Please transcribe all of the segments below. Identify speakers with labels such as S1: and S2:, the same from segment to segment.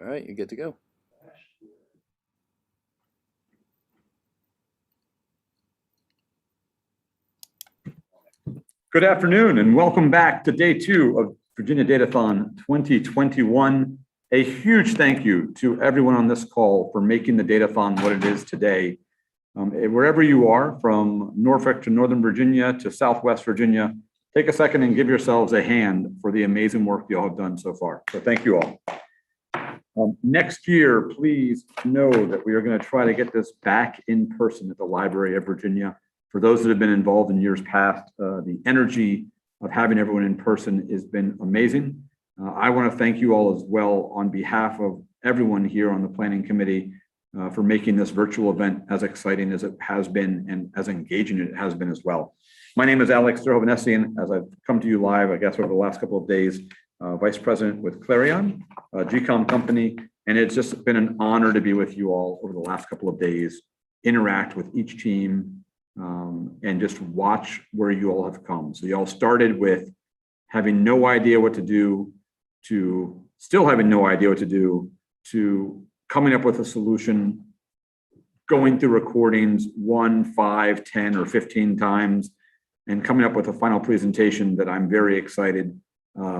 S1: right, you're good to go.
S2: Good afternoon and welcome back to day 2 of Virginia Datathon 2021. A huge thank you to everyone on this call for making the Datathon what it is today. Wherever you are, from Norfolk to Northern Virginia to Southwest Virginia, take a second and give yourselves a hand for the amazing work you all have done so far. So thank you all. Next year, please know that we are going to try to get this back in person at the Library of Virginia. For those that have been involved in years past, the energy of having everyone in person has been amazing. I want to thank you all as well on behalf of everyone here on the planning committee for making this virtual event as exciting as it has been and as engaging it has been as well. My name is Alex Derhovanessian, as I've come to you live, I guess, over the last couple of days, Vice President with Clarion, a GCOM company, and it's just been an honor to be with you all over the last couple of days, interact with each team, and just watch where you all have come. So you all started with having no idea what to do, to still having no idea what to do, to coming up with a solution, going through recordings 1, 5, 10, or 15 times, and coming up with a final presentation that I'm very excited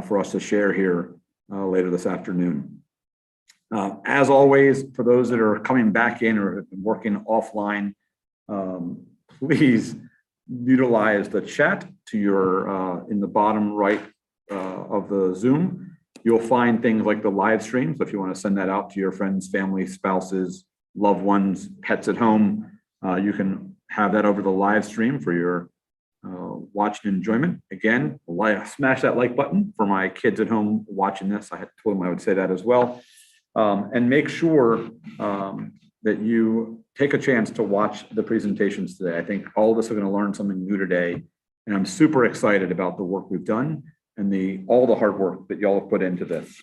S2: for us to share here later this afternoon. As always, for those that are coming back in or have been working offline, please utilize the chat to your in the bottom right of the Zoom. You'll find things like the live stream. So if you want to send that out to your friends, family, spouses, loved ones, pets at home, you can have that over the live stream for your watch and enjoyment. Again, smash that like button for my kids at home watching this. I had told them I would say that as well. And make sure that you take a chance to watch the presentations today. I think all of us are going to learn something new today, and I'm super excited about the work we've done and all the hard work that y'all have put into this.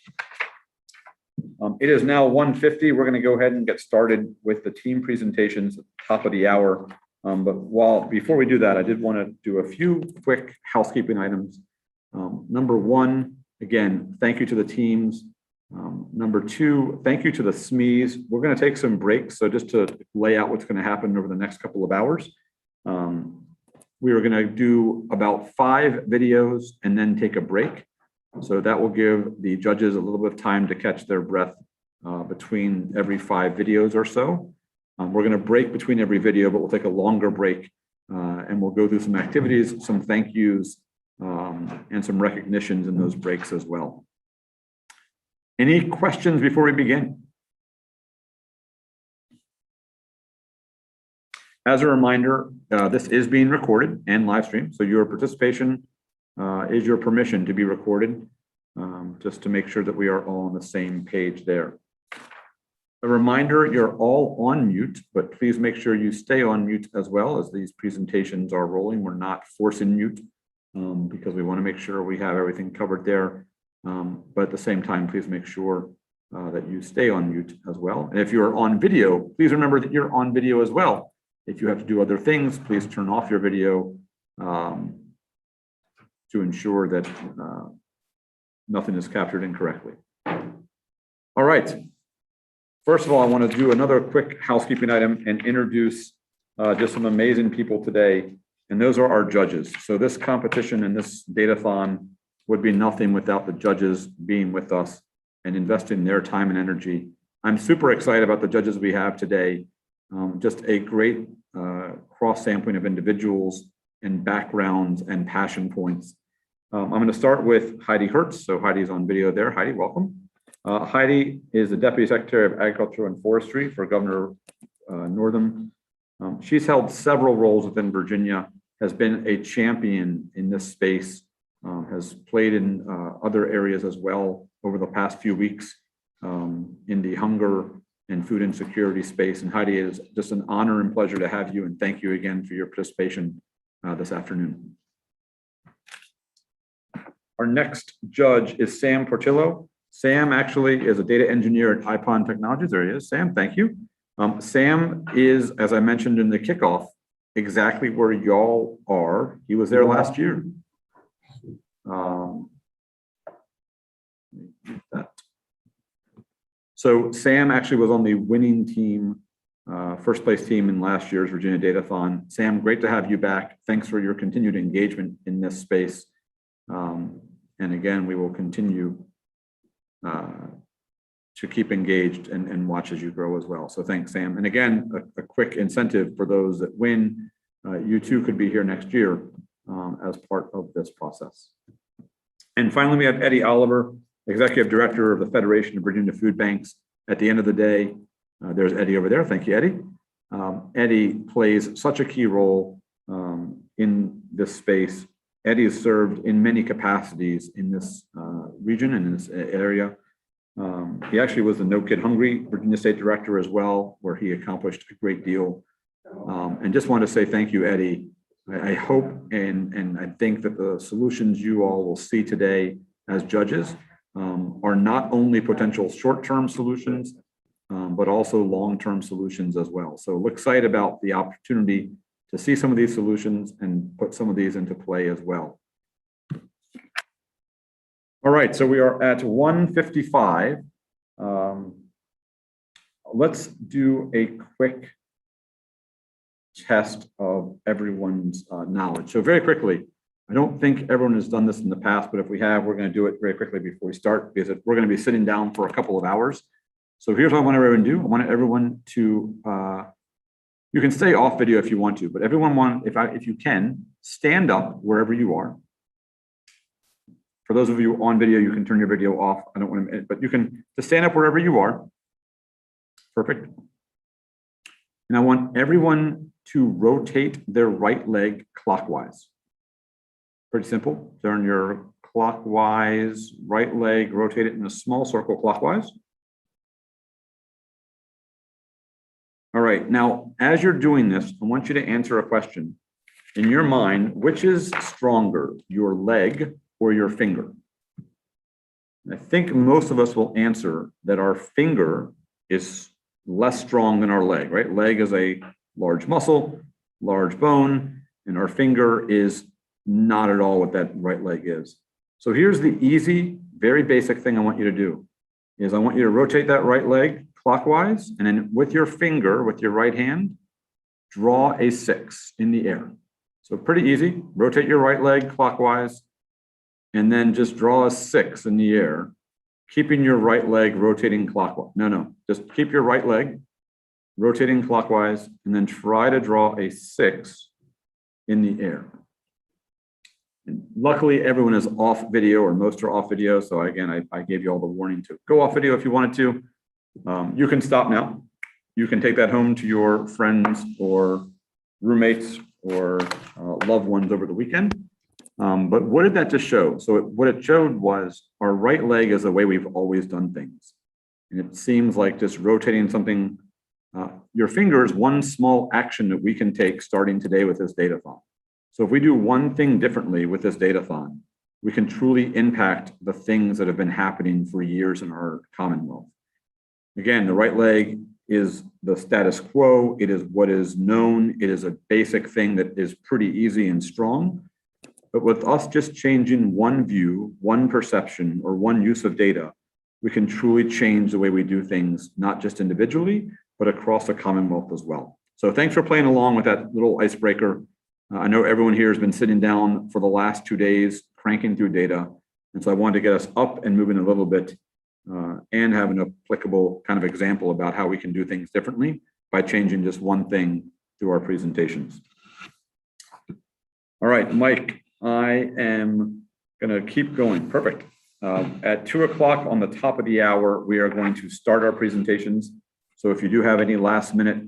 S2: It is now 1:50. We're going to go ahead and get started with the team presentations at the top of the hour. But before we do that, I did want to do a few quick housekeeping items. Number one, again, thank you to the teams. Number two, thank you to the SMEs. We're going to take some breaks. So just to lay out what's going to happen over the next couple of hours, we are going to do about 5 videos and then take a break. So that will give the judges a little bit of time to catch their breath between every 5 videos or so. We're going to break between every video, but we'll take a longer break and we'll go through some activities, some thank yous, and some recognitions in those breaks as well. Any questions before we begin? As a reminder, this is being recorded and live streamed, so your participation is your permission to be recorded, just to make sure that we are all on the same page there. A reminder, you're all on mute, but please make sure you stay on mute as well as these presentations are rolling. We're not forcing mute because we want to make sure we have everything covered there. But at the same time, please make sure that you stay on mute as well. And if you're on video, please remember that you're on video as well. If you have to do other things, please turn off your video to ensure that nothing is captured incorrectly. All right. First of all, I want to do another quick housekeeping item and introduce just some amazing people today, and those are our judges. So this competition and this Datathon would be nothing without the judges being with us and investing their time and energy. I'm super excited about the judges we have today. Just a great cross-sampling of individuals and backgrounds and passion points. I'm going to start with Heidi Hertz. So Heidi's on video there. Heidi, welcome. Heidi is the Deputy Secretary of Agriculture and Forestry for Governor Northam. She's held several roles within Virginia, has been a champion in this space, has played in other areas as well over the past few weeks in the hunger and food insecurity space. And Heidi, it is just an honor and pleasure to have you, and thank you again for your participation this afternoon. Our next judge is Sam Portillo. Sam actually is a data engineer at IPON Technologies. There he is. Sam, thank you. Sam is, as I mentioned in the kickoff, exactly where y'all are. He was there last year. So Sam actually was on the winning team, first place team in last year's Virginia Datathon. Sam, great to have you back. Thanks for your continued engagement in this space. And again, we will continue to keep engaged and watch as you grow as well. So thanks, Sam. And again, a quick incentive for those that win, you too could be here next year as part of this process. And finally, we have Eddie Oliver, Executive Director of the Federation of Virginia Food Banks. At the end of the day, there's Eddie over there. Thank you, Eddie. Eddie plays such a key role in this space. Eddie has served in many capacities in this region and in this area. He actually was the No Kid Hungry Virginia State Director as well, where he accomplished a great deal. And just want to say thank you, Eddie. I hope and I think that the solutions you all will see today as judges are not only potential short-term solutions, but also long-term solutions as well. So we're excited about the opportunity to see some of these solutions and put some of these into play as well. All right, so we are at 1:55. Let's do a quick test of everyone's knowledge. So very quickly, I don't think everyone has done this in the past, but if we have, we're going to do it very quickly before we start, because we're going to be sitting down for a couple of hours. So here's what I want everyone to do. I want everyone to, you can stay off video if you want to, but everyone if you can, stand up wherever you are. For those of you on video, you can turn your video off. I don't want to, but you can just stand up wherever you are. Perfect. And I want everyone to rotate their right leg clockwise. Pretty simple. Turn your clockwise right leg, rotate it in a small circle clockwise. All right, now, as you're doing this, I want you to answer a question. In your mind, which is stronger, your leg or your finger? I think most of us will answer that our finger is less strong than our leg, right? Leg is a large muscle, large bone, and our finger is not at all what that right leg is. So here's the easy, very basic thing I want you to do, is I want you to rotate that right leg clockwise, and then with your finger, with your right hand, draw a 6 in the air. So pretty easy, rotate your right leg clockwise, and then just draw a 6 in the air, keeping your right leg rotating clockwise. No, just keep your right leg rotating clockwise, and then try to draw a 6 in the air. And luckily, everyone is off video, or most are off video. So again, I gave you all the warning to go off video if you wanted to. You can stop now. You can take that home to your friends or roommates or loved ones over the weekend. But what did that just show? So what it showed was our right leg is the way we've always done things. And it seems like just rotating something, your finger is one small action that we can take starting today with this datathon. So if we do one thing differently with this datathon, we can truly impact the things that have been happening for years in our Commonwealth. Again, the right leg is the status quo. It is what is known. It is a basic thing that is pretty easy and strong. But with us just changing one view, one perception, or one use of data, we can truly change the way we do things, not just individually, but across the Commonwealth as well. So thanks for playing along with that little icebreaker. I know everyone here has been sitting down for the last 2 days, cranking through data. And so I wanted to get us up and moving a little bit and have an applicable kind of example about how we can do things differently by changing just one thing through our presentations. All right, Mike, I am going to keep going. Perfect. At 2 o'clock on the top of the hour, we are going to start our presentations. So if you do have any last minute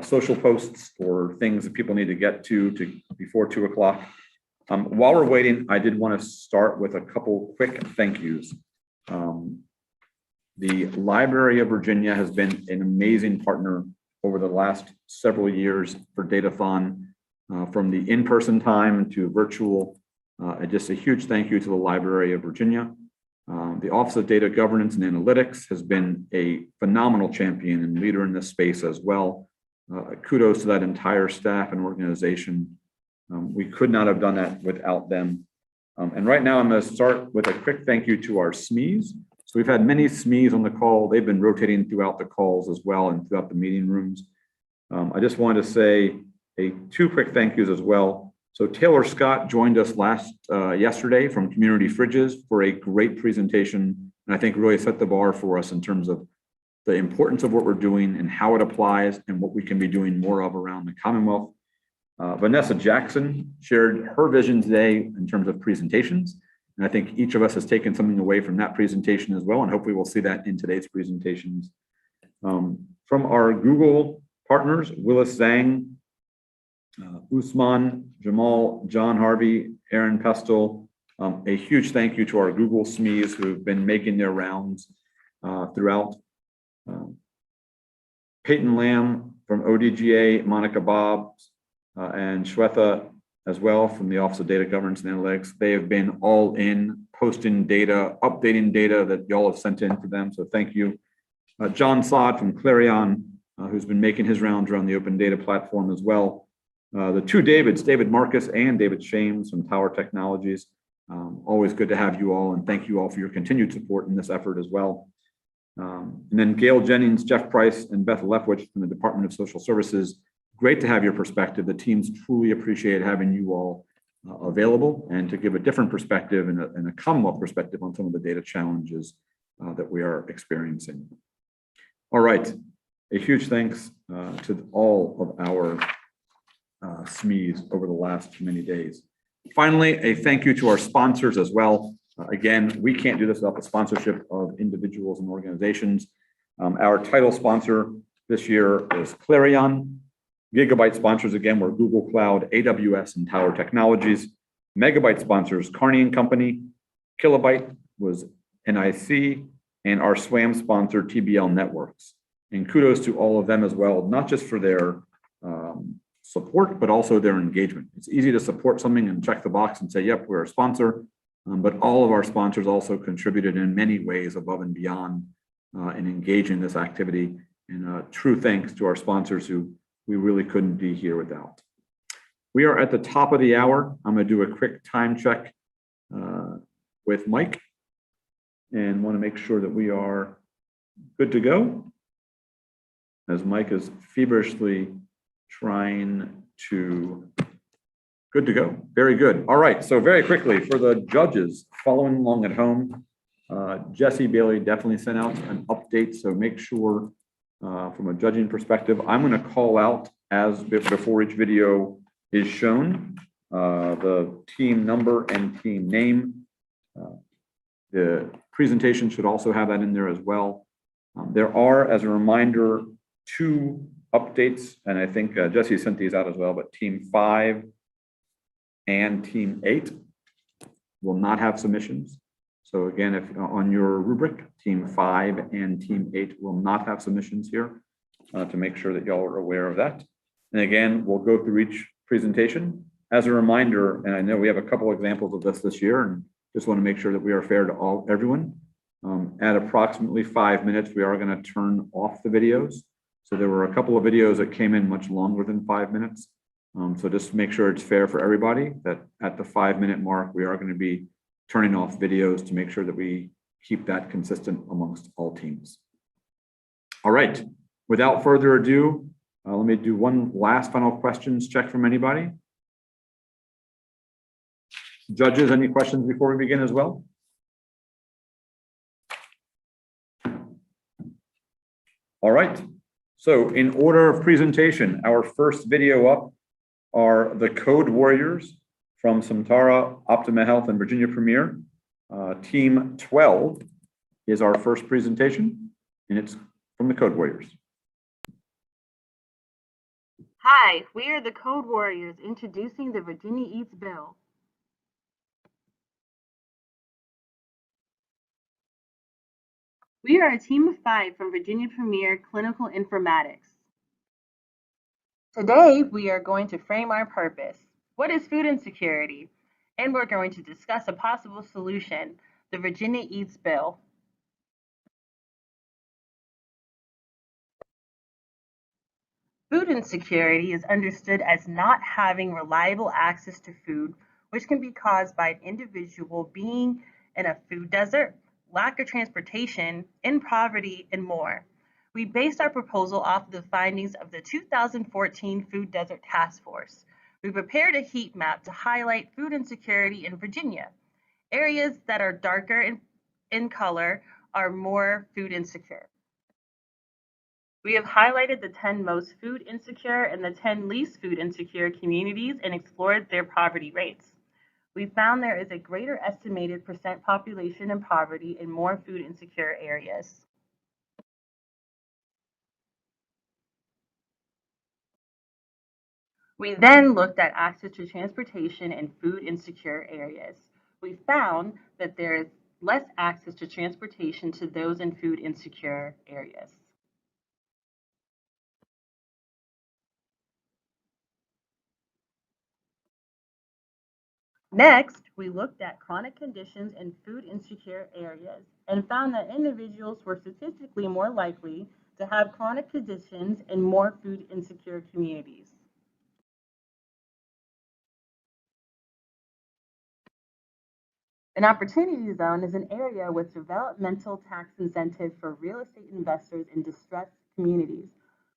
S2: social posts or things that people need to get to before 2 o'clock. While we're waiting, I did want to start with a couple quick thank yous. The Library of Virginia has been an amazing partner over the last several years for Datathon, from the in-person time to virtual. Just a huge thank you to the Library of Virginia. The Office of Data Governance and Analytics has been a phenomenal champion and leader in this space as well. Kudos to that entire staff and organization. We could not have done that without them. And right now I'm going to start with a quick thank you to our SMEs. So we've had many SMEs on the call. They've been rotating throughout the calls as well and throughout the meeting rooms. I just wanted to say two quick thank yous as well. So Taylor Scott joined us yesterday from Community Fridges for a great presentation, and I think really set the bar for us in terms of the importance of what we're doing and how it applies and what we can be doing more of around the Commonwealth. Vanessa Jackson shared her vision today in terms of presentations. And I think each of us has taken something away from that presentation as well. And hopefully we'll see that in today's presentations. From our Google partners, Willis Zhang, Usman, Jamal, John Harvey, Aaron Pestel, a huge thank you to our Google SMEs who've been making their rounds throughout. Peyton Lamb from ODGA, Monica Bobbs, and Shweta as well from the Office of Data Governance and Analytics. They have been all in, posting data, updating data that y'all have sent in to them. So thank you. John Sod from Clarion, who's been making his rounds around the open data platform as well. The two Davids, David Marcus and David Shames from Tower Technologies. Always good to have you all, and thank you all for your continued support in this effort as well. And then Gail Jennings, Jeff Price, and Beth Lefwich from the Department of Social Services. Great to have your perspective. The teams truly appreciate having you all available and to give a different perspective and a Commonwealth perspective on some of the data challenges that we are experiencing. All right, a huge thanks to all of our SMEs over the last many days. Finally, a thank you to our sponsors as well. Again, we can't do this without the sponsorship of individuals and organizations. Our title sponsor this year is Clarion. Gigabyte sponsors, again, were Google Cloud, AWS, and Tower Technologies. Megabyte sponsors, Carney and Company. Kilobyte was NIC, and our SWAM sponsor, TBL Networks. And kudos to all of them as well, not just for their support, but also their engagement. It's easy to support something and check the box and say, yep, we're a sponsor. But all of our sponsors also contributed in many ways above and beyond in engaging this activity. And true thanks to our sponsors who we really couldn't be here without. We are at the top of the hour. I'm going to do a quick time check with Mike and want to make sure that we are good to go, as Mike is feverishly trying to. Good to go. Very good. All right. So very quickly for the judges following along at home, Jesse Bailey definitely sent out an update. So make sure from a judging perspective, I'm going to call out as before each video is shown, the team number and team name. The presentation should also have that in there as well. There are, as a reminder, two updates, and I think Jesse sent these out as well, but team 5 and team 8 will not have submissions. So again, if on your rubric, team 5 and team 8 will not have submissions here to make sure that y'all are aware of that. And again, we'll go through each presentation. As a reminder, and I know we have a couple examples of this year, and just want to make sure that we are fair to everyone. At approximately 5 minutes, we are going to turn off the videos. So there were a couple of videos that came in much longer than 5 minutes. So just make sure it's fair for everybody that at the 5 minute mark, we are going to be turning off videos to make sure that we keep that consistent amongst all teams. All right, without further ado, let me do one last final questions check from anybody. Judges, any questions before we begin as well? All right, so in order of presentation, our first video up are the Code Warriors from Samtara, Optima Health, and Virginia Premier. Team 12 is our first presentation, and it's from the Code Warriors.
S1: Hi, we are the Code Warriors introducing the Virginia Eats Bill. We are a team of 5 from Virginia Premier Clinical Informatics. Today, we are going to frame our purpose. What is food insecurity? And we're going to discuss a possible solution, the Virginia Eats Bill. Food insecurity is understood as not having reliable access to food, which can be caused by an individual being in a food desert, lack of transportation, in poverty, and more. We based our proposal off of the findings of the 2014 Food Desert Task Force. We prepared a heat map to highlight food insecurity in Virginia. Areas that are darker in color are more food insecure. We have highlighted the 10 most food insecure and the 10 least food insecure communities and explored their poverty rates. We found there is a greater estimated percent population in poverty in more food insecure areas. We then looked at access to transportation in food insecure areas. We found that there is less access to transportation to those in food insecure areas. Next, we looked at chronic conditions in food insecure areas and found that individuals were statistically more likely to have chronic conditions in more food insecure communities. An opportunity zone is an area with developmental tax incentives for real estate investors in distressed communities.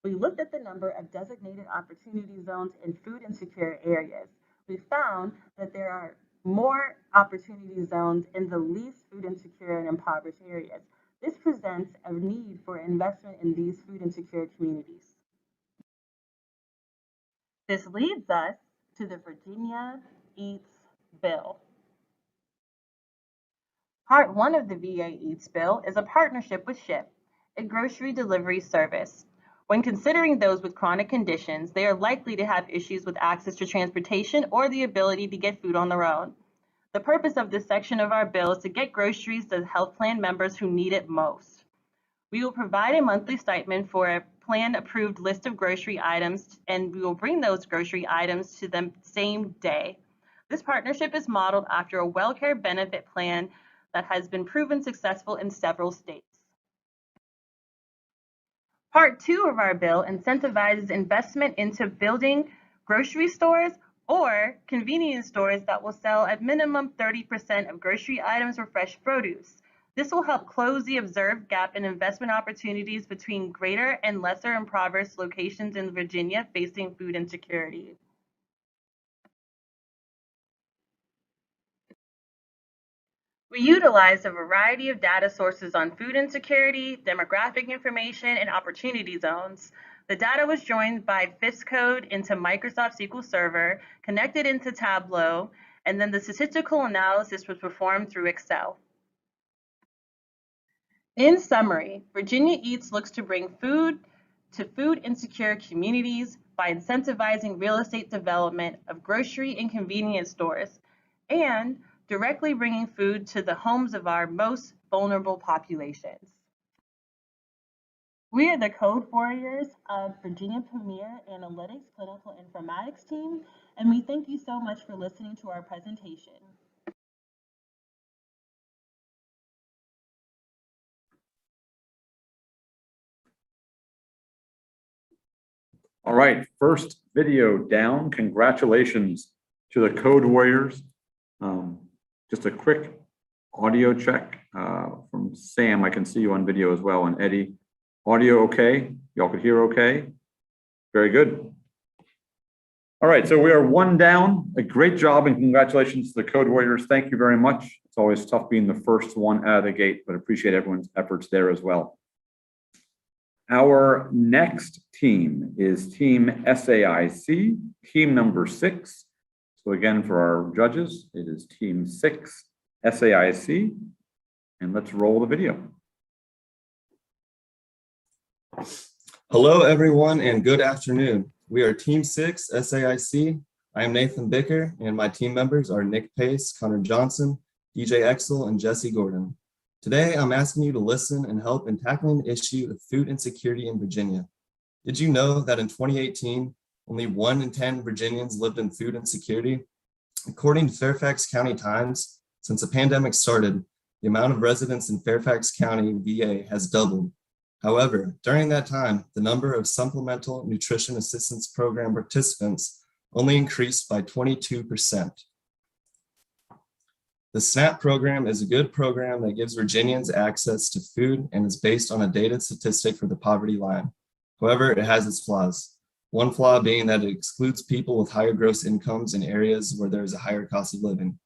S1: We looked at the number of designated opportunity zones in food insecure areas. We found that there are more opportunity zones in the least food insecure and impoverished areas. This presents a need for investment in these food insecure communities. This leads us to the Virginia Eats Bill. Part 1 of the VA Eats Bill is a partnership with SHIP, a grocery delivery service. When considering those with chronic conditions, they are likely to have issues with access to transportation or the ability to get food on their own. The purpose of this section of our bill is to get groceries to health plan members who need it most. We will provide a monthly stipend for a plan-approved list of grocery items, and we will bring those grocery items to them same day. This partnership is modeled after a WellCare benefit plan that has been proven successful in several states. Part 2 of our bill incentivizes investment into building grocery stores or convenience stores that will sell at minimum 30% of grocery items or fresh produce. This will help close the observed gap in investment opportunities between greater and lesser impoverished locations in Virginia facing food insecurity. We utilized a variety of data sources on food insecurity, demographic information, and opportunity zones. The data was joined by FIS code into Microsoft SQL Server, connected into Tableau, and then the statistical analysis was performed through Excel. In summary, Virginia Eats looks to bring food to food insecure communities by incentivizing real estate development of grocery and convenience stores and directly bringing food to the homes of our most vulnerable populations. We are the Code Warriors of Virginia Premier Analytics Clinical Informatics Team, and we thank you so much for listening to our presentation.
S2: All right, first video down. Congratulations to the Code Warriors. Just a quick audio check from Sam. I can see you on video as well, and Eddie. Audio okay? Y'all could hear okay? Very good. All right, so we are one down. A great job and congratulations to the Code Warriors. Thank you very much. It's always tough being the first one out of the gate, but appreciate everyone's efforts there as well. Our next team is Team SAIC, team number 6. So again, for our judges, it is Team 6, SAIC, and let's roll the video.
S3: Hello, everyone, and good afternoon. We are Team 6, SAIC. I am Nathan Bicker, and my team members are Nick Pace, Connor Johnson, DJ Exel, and Jesse Gordon. Today, I'm asking you to listen and help in tackling the issue of food insecurity in Virginia. Did you know that in 2018, only 1 in 10 Virginians lived in food insecurity? According to Fairfax County Times, since the pandemic started, the amount of residents in Fairfax County, VA, has doubled. However, during that time, the number of Supplemental Nutrition Assistance Program participants only increased by 22%. The SNAP program is a good program that gives Virginians access to food and is based on a dated statistic for the poverty line. However, it has its flaws. One flaw being that it excludes people with higher gross incomes in areas where there is a higher cost of living.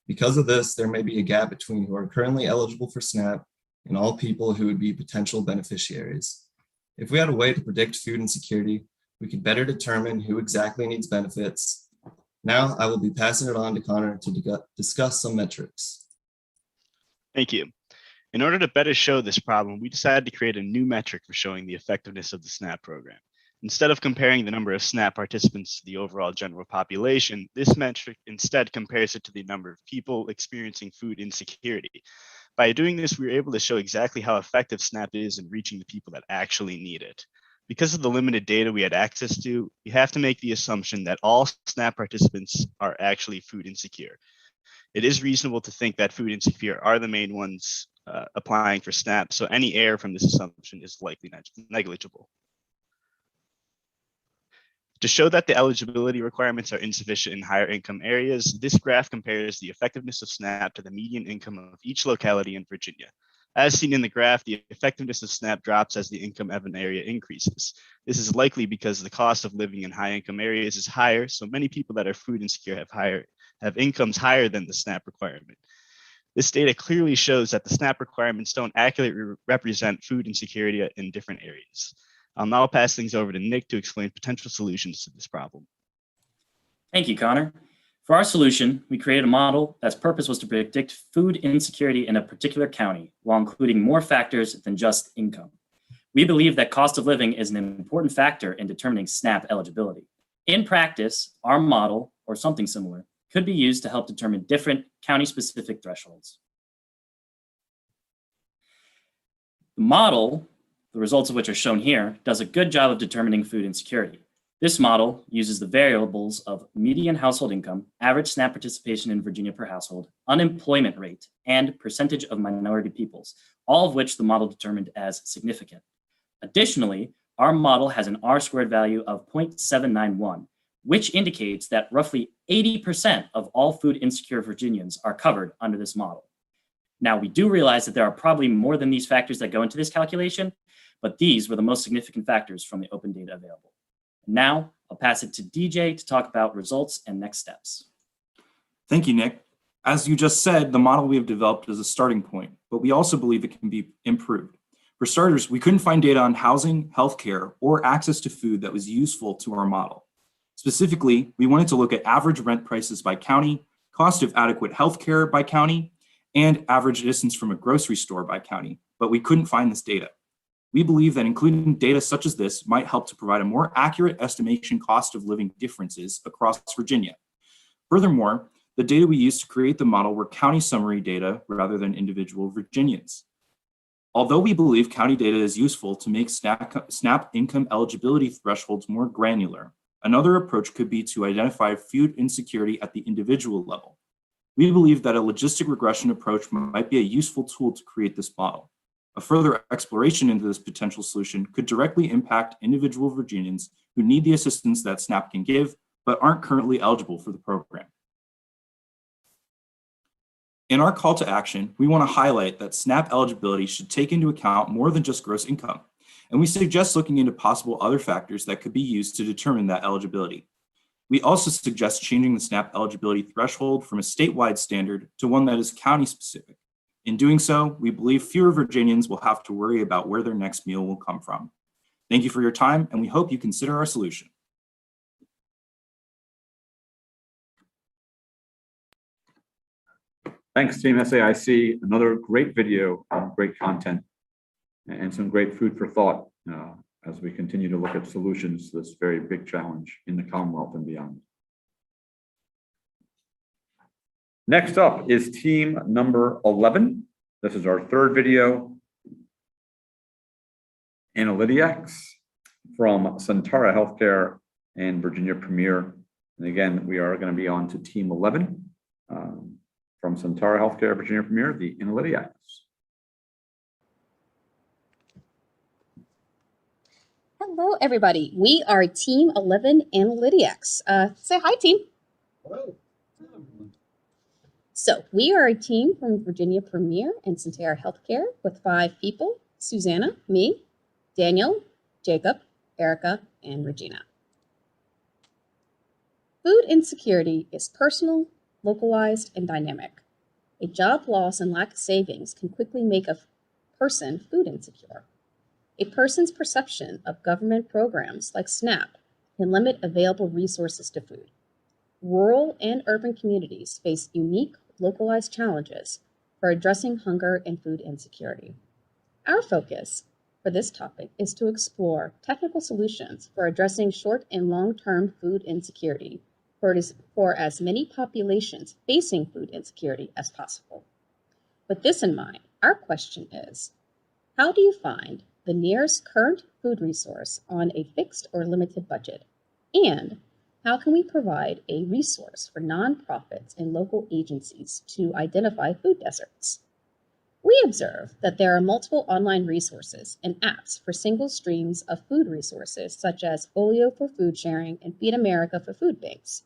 S3: Because of this, there may be a gap between who are currently eligible for SNAP and all people who would be potential beneficiaries. If we had a way to predict food insecurity, we could better determine who exactly needs benefits. Now I will be passing it on to Connor to discuss some metrics.
S4: Thank you. In order to better show this problem, we decided to create a new metric for showing the effectiveness of the SNAP program. Instead of comparing the number of SNAP participants to the overall general population, this metric instead compares it to the number of people experiencing food insecurity. By doing this, we were able to show exactly how effective SNAP is in reaching the people that actually need it. Because of the limited data we had access to, we have to make the assumption that all SNAP participants are actually food insecure. It is reasonable to think that food insecure are the main ones applying for SNAP, so any error from this assumption is likely negligible. To show that the eligibility requirements are insufficient in higher income areas, this graph compares the effectiveness of SNAP to the median income of each locality in Virginia. As seen in the graph, the effectiveness of SNAP drops as the income of an area increases. This is likely because the cost of living in high income areas is higher, so many people that are food insecure have incomes higher than the SNAP requirement. This data clearly shows that the SNAP requirements don't accurately represent food insecurity in different areas. I'll now pass things over to Nick to explain potential solutions to this problem.
S5: Thank you, Connor. For our solution, we created a model that's purpose was to predict food insecurity in a particular county while including more factors than just income. We believe that cost of living is an important factor in determining SNAP eligibility. In practice, our model, or something similar, could be used to help determine different county-specific thresholds. The model, the results of which are shown here, does a good job of determining food insecurity. This model uses the variables of median household income, average SNAP participation in Virginia per household, unemployment rate, and percentage of minority peoples, all of which the model determined as significant. Additionally, our model has an R-squared value of 0.791, which indicates that roughly 80% of all food insecure Virginians are covered under this model. Now, we do realize that there are probably more than these factors that go into this calculation, but these were the most significant factors from the open data available. Now, I'll pass it to DJ to talk about results and next steps.
S6: Thank you, Nick. As you just said, the model we have developed is a starting point, but we also believe it can be improved. For starters, we couldn't find data on housing, healthcare, or access to food that was useful to our model. Specifically, we wanted to look at average rent prices by county, cost of adequate healthcare by county, and average distance from a grocery store by county, but we couldn't find this data. We believe that including data such as this might help to provide a more accurate estimation cost of living differences across Virginia. Furthermore, the data we used to create the model were county summary data rather than individual Virginians. Although we believe county data is useful to make SNAP income eligibility thresholds more granular, another approach could be to identify food insecurity at the individual level. We believe that a logistic regression approach might be a useful tool to create this model. A further exploration into this potential solution could directly impact individual Virginians who need the assistance that SNAP can give, but aren't currently eligible for the program. In our call to action, we want to highlight that SNAP eligibility should take into account more than just gross income, and we suggest looking into possible other factors that could be used to determine that eligibility. We also suggest changing the SNAP eligibility threshold from a statewide standard to one that is county-specific. In doing so, we believe fewer Virginians will have to worry about where their next meal will come from. Thank you for your time, and we hope you consider our solution.
S2: Thanks, Team SAIC. Another great video, great content, and some great food for thought as we continue to look at solutions to this very big challenge in the Commonwealth and beyond. Next up is team number 11. This is our third video. Analytics from Centara Healthcare and Virginia Premier. And again, we are going to be on to team 11 from Centara Healthcare, Virginia Premier, the Analytics.
S7: Hello, everybody. We are Team 11 Analytics. Say hi, team.
S8: Hello.
S7: So we are a team from Virginia Premier and Centera Healthcare with 5 people: Susanna, me, Daniel, Jacob, Erica, and Regina. Food insecurity is personal, localized, and dynamic. A job loss and lack of savings can quickly make a person food insecure. A person's perception of government programs like SNAP can limit available resources to food. Rural and urban communities face unique, localized challenges for addressing hunger and food insecurity. Our focus for this topic is to explore technical solutions for addressing short and long-term food insecurity for as many populations facing food insecurity as possible. With this in mind, our question is, how do you find the nearest current food resource on a fixed or limited budget? And how can we provide a resource for nonprofits and local agencies to identify food deserts? We observe that there are multiple online resources and apps for single streams of food resources, such as Olio for food sharing and Feed America for food banks.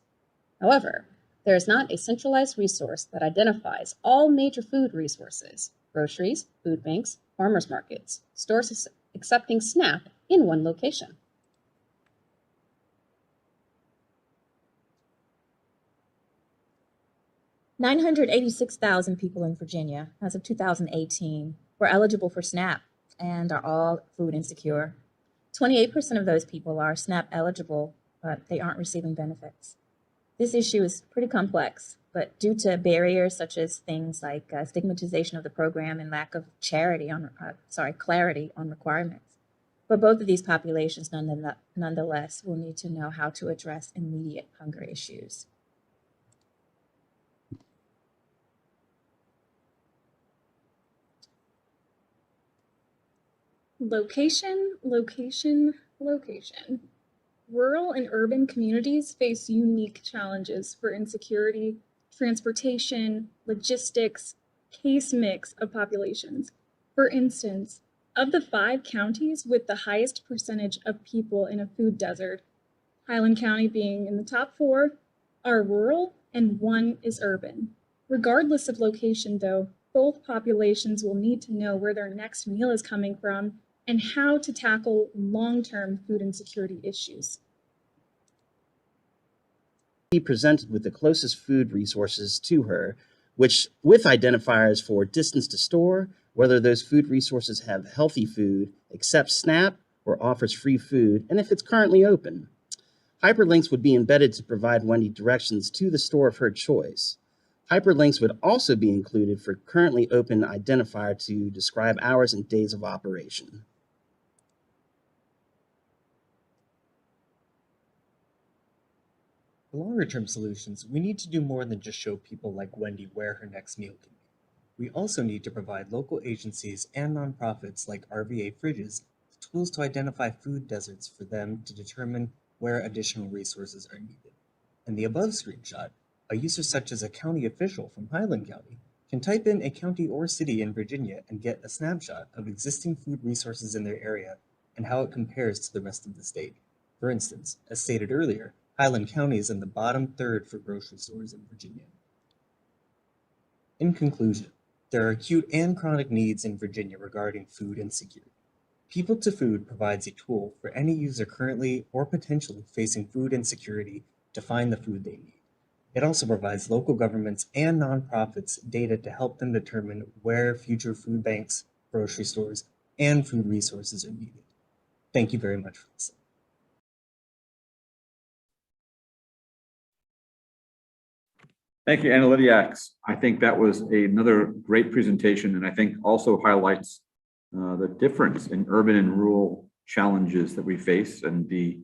S7: However, there is not a centralized resource that identifies all major food resources, groceries, food banks, farmers markets, stores accepting SNAP in one location.
S8: $986,000 people in Virginia, as of 2018, were eligible for SNAP and are all food insecure. 28% of those people are SNAP eligible, but they aren't receiving benefits. This issue is pretty complex, but due to barriers such as things like stigmatization of the program and lack of clarity on requirements. But both of these populations, nonetheless, will need to know how to address immediate hunger issues.
S9: Location, location, location. Rural and urban communities face unique challenges for insecurity, transportation, logistics, case mix of populations. For instance, of the 5 counties with the highest percentage of people in a food desert, Highland County being in the top 4, are rural and 1 is urban. Regardless of location, though, both populations will need to know where their next meal is coming from and how to tackle long-term food insecurity issues.
S10: Be presented with the closest food resources to her, which with identifiers for distance to store, whether those food resources have healthy food, accepts SNAP, or offers free food, and if it's currently open. Hyperlinks would be embedded to provide Wendy directions to the store of her choice. Hyperlinks would also be included for currently open identifier to describe hours and days of operation.
S11: For longer-term solutions, we need to do more than just show people like Wendy where her next meal can be. We also need to provide local agencies and nonprofits like RVA Fridges tools to identify food deserts for them to determine where additional resources are needed. In the above screenshot, a user such as a county official from Highland County can type in a county or city in Virginia and get a snapshot of existing food resources in their area and how it compares to the rest of the state. For instance, as stated earlier, Highland County is in the bottom third for grocery stores in Virginia. In conclusion, there are acute and chronic needs in Virginia regarding food insecurity. People to Food provides a tool for any user currently or potentially facing food insecurity to find the food they need. It also provides local governments and nonprofits data to help them determine where future food banks, grocery stores, and food resources are needed. Thank you very much for listening.
S2: Thank you, Analytiacs. I think that was another great presentation, and I think also highlights the difference in urban and rural challenges that we face and the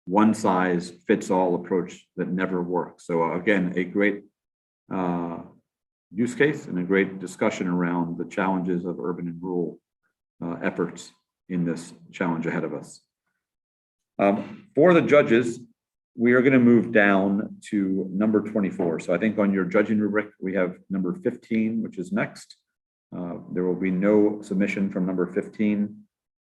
S2: one-size-fits-all approach that never works. So again, a great use case and a great discussion around the challenges of urban and rural efforts in this challenge ahead of us. For the judges, we are going to move down to number 24. So I think on your judging rubric, we have number 15, which is next. There will be no submission from number 15.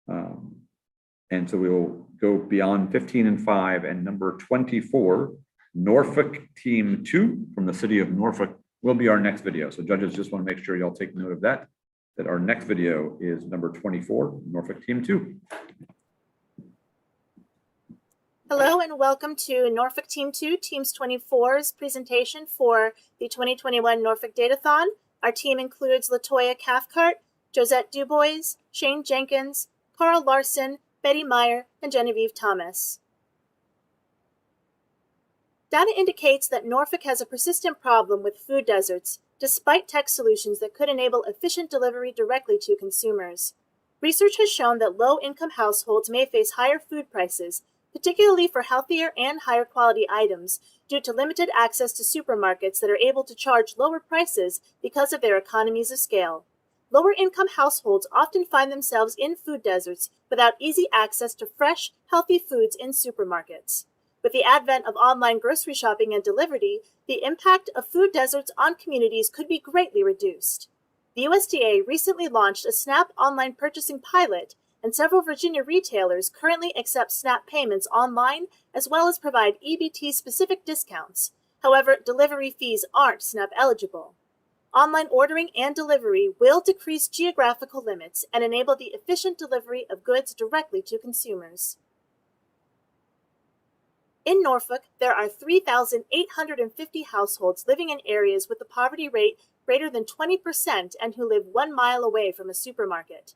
S2: And so we will go beyond 15 and 5 and number 24, Norfolk Team 2 from the city of Norfolk, will be our next video. So judges, just want to make sure y'all take note of that our next video is number 24, Norfolk Team 2.
S12: Hello and welcome to Norfolk Team 2, Teams 24's presentation for the 2021 Norfolk Datathon. Our team includes Latoya Cathcart, Josette Dubois, Shane Jenkins, Carl Larson, Betty Meyer, and Genevieve Thomas. Data indicates that Norfolk has a persistent problem with food deserts, despite tech solutions that could enable efficient delivery directly to consumers. Research has shown that low-income households may face higher food prices, particularly for healthier and higher quality items, due to limited access to supermarkets that are able to charge lower prices because of their economies of scale. Lower-income households often find themselves in food deserts without easy access to fresh, healthy foods in supermarkets. With the advent of online grocery shopping and delivery, the impact of food deserts on communities could be greatly reduced. The USDA recently launched a SNAP online purchasing pilot, and several Virginia retailers currently accept SNAP payments online as well as provide EBT-specific discounts. However, delivery fees aren't SNAP eligible. Online ordering and delivery will decrease geographical limits and enable the efficient delivery of goods directly to consumers. In Norfolk, there are 3,850 households living in areas with a poverty rate greater than 20% and who live 1 mile away from a supermarket.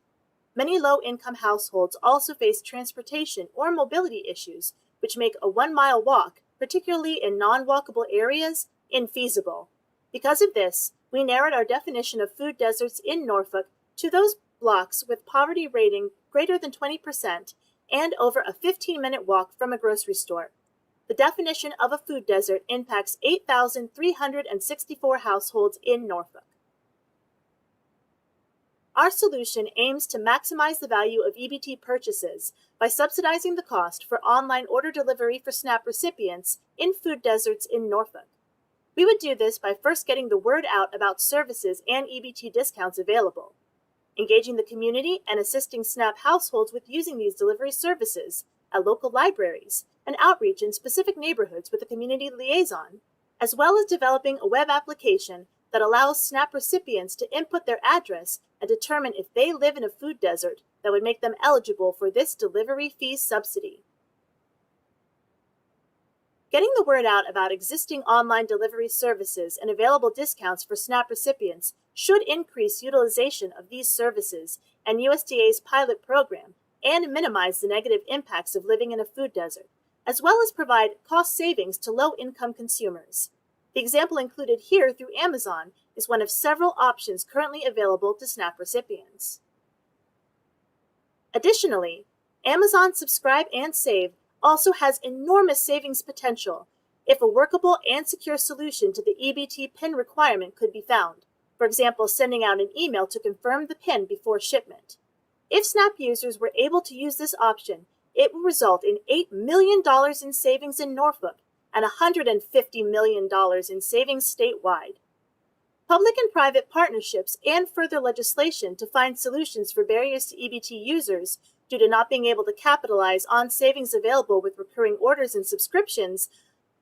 S12: Many low-income households also face transportation or mobility issues, which make a 1-mile walk, particularly in non-walkable areas, infeasible. Because of this, we narrowed our definition of food deserts in Norfolk to those blocks with poverty rating greater than 20% and over a 15-minute walk from a grocery store. The definition of a food desert impacts 8,364 households in Norfolk. Our solution aims to maximize the value of EBT purchases by subsidizing the cost for online order delivery for SNAP recipients in food deserts in Norfolk. We would do this by first getting the word out about services and EBT discounts available, engaging the community and assisting SNAP households with using these delivery services at local libraries, and outreach in specific neighborhoods with a community liaison, as well as developing a web application that allows SNAP recipients to input their address and determine if they live in a food desert that would make them eligible for this delivery fee subsidy. Getting the word out about existing online delivery services and available discounts for SNAP recipients should increase utilization of these services and USDA's pilot program and minimize the negative impacts of living in a food desert, as well as provide cost savings to low-income consumers. The example included here through Amazon is one of several options currently available to SNAP recipients. Additionally, Amazon Subscribe and Save also has enormous savings potential if a workable and secure solution to the EBT PIN requirement could be found, for example, sending out an email to confirm the PIN before shipment. If SNAP users were able to use this option, it will result in $8 million in savings in Norfolk and $150 million in savings statewide. Public and private partnerships and further legislation to find solutions for barriers to EBT users due to not being able to capitalize on savings available with recurring orders and subscriptions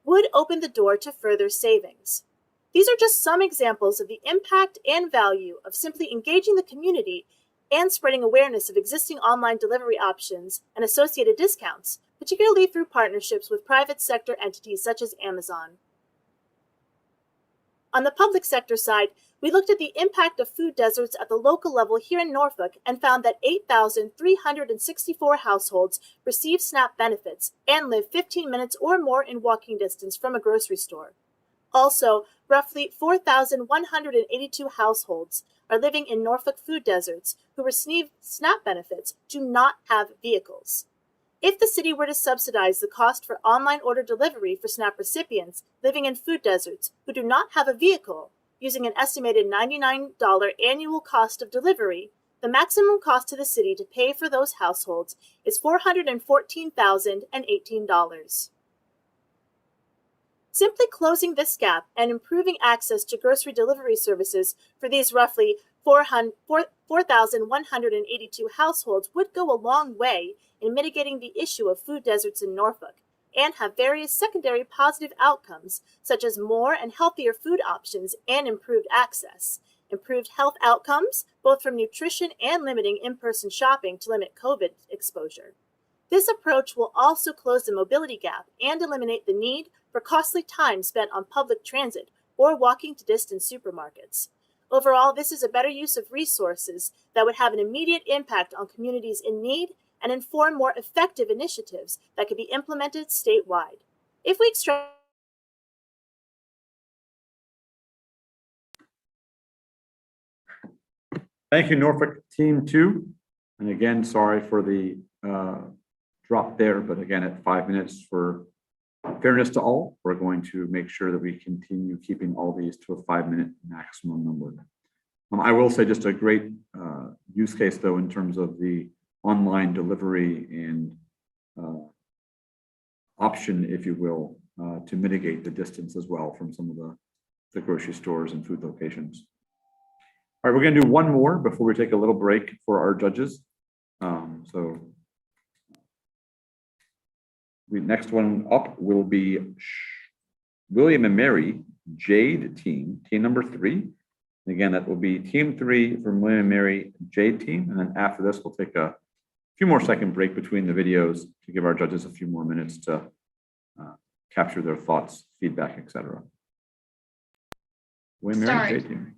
S12: would open the door to further savings. These are just some examples of the impact and value of simply engaging the community and spreading awareness of existing online delivery options and associated discounts, particularly through partnerships with private sector entities such as Amazon. On the public sector side, we looked at the impact of food deserts at the local level here in Norfolk and found that 8,364 households receive SNAP benefits and live 15 minutes or more in walking distance from a grocery store. Also, roughly 4,182 households are living in Norfolk food deserts who receive SNAP benefits do not have vehicles. If the city were to subsidize the cost for online order delivery for SNAP recipients living in food deserts who do not have a vehicle, using an estimated $99 annual cost of delivery, the maximum cost to the city to pay for those households is $414,018. Simply closing this gap and improving access to grocery delivery services for these roughly 4,182 households would go a long way in mitigating the issue of food deserts in Norfolk and have various secondary positive outcomes, such as more and healthier food options and improved access, improved health outcomes, both from nutrition and limiting in-person shopping to limit COVID exposure. This approach will also close the mobility gap and eliminate the need for costly time spent on public transit or walking to distant supermarkets. Overall, this is a better use of resources that would have an immediate impact on communities in need and inform more effective initiatives that could be implemented statewide. If we extract
S2: Thank you, Norfolk Team 2. And again, sorry for the drop there, but again, at 5 minutes for fairness to all, we're going to make sure that we continue keeping all these to a 5-minute maximum number. I will say just a great use case, though, in terms of the online delivery and option, if you will, to mitigate the distance as well from some of the grocery stores and food locations. All right, we're going to do one more before we take a little break for our judges. The next one up will be William and Mary Jade team, team number 3. And again, that will be team 3 from William and Mary Jade team. And then after this, we'll take a few more second break between the videos to give our judges a few more minutes to capture their thoughts, feedback, etc. William and Mary Jade team.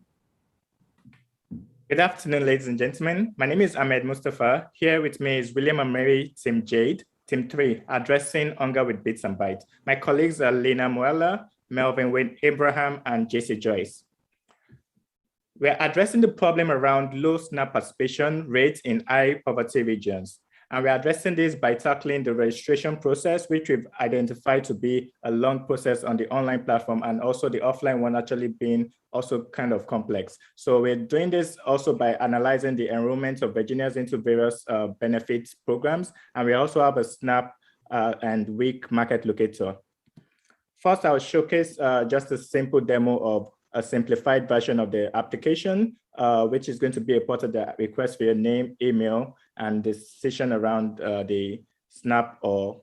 S13: Good afternoon, ladies and gentlemen. My name is Ahmed Mustafa. Here with me is William and Mary Team Jade, Team 3, addressing hunger with Bits and Bytes. My colleagues are Lena Muella, Melvin Wayne Abraham, and JC Joyce. We're addressing the problem around low SNAP participation rates in high poverty regions. And we're addressing this by tackling the registration process, which we've identified to be a long process on the online platform, and also the offline one actually being also kind of complex. So we're doing this also by analyzing the enrollment of Virginians into various benefits programs. And we also have a SNAP and WIC market locator. First, I'll showcase just a simple demo of a simplified version of the application, which is going to be a part of the request for your name, email, and decision around the SNAP or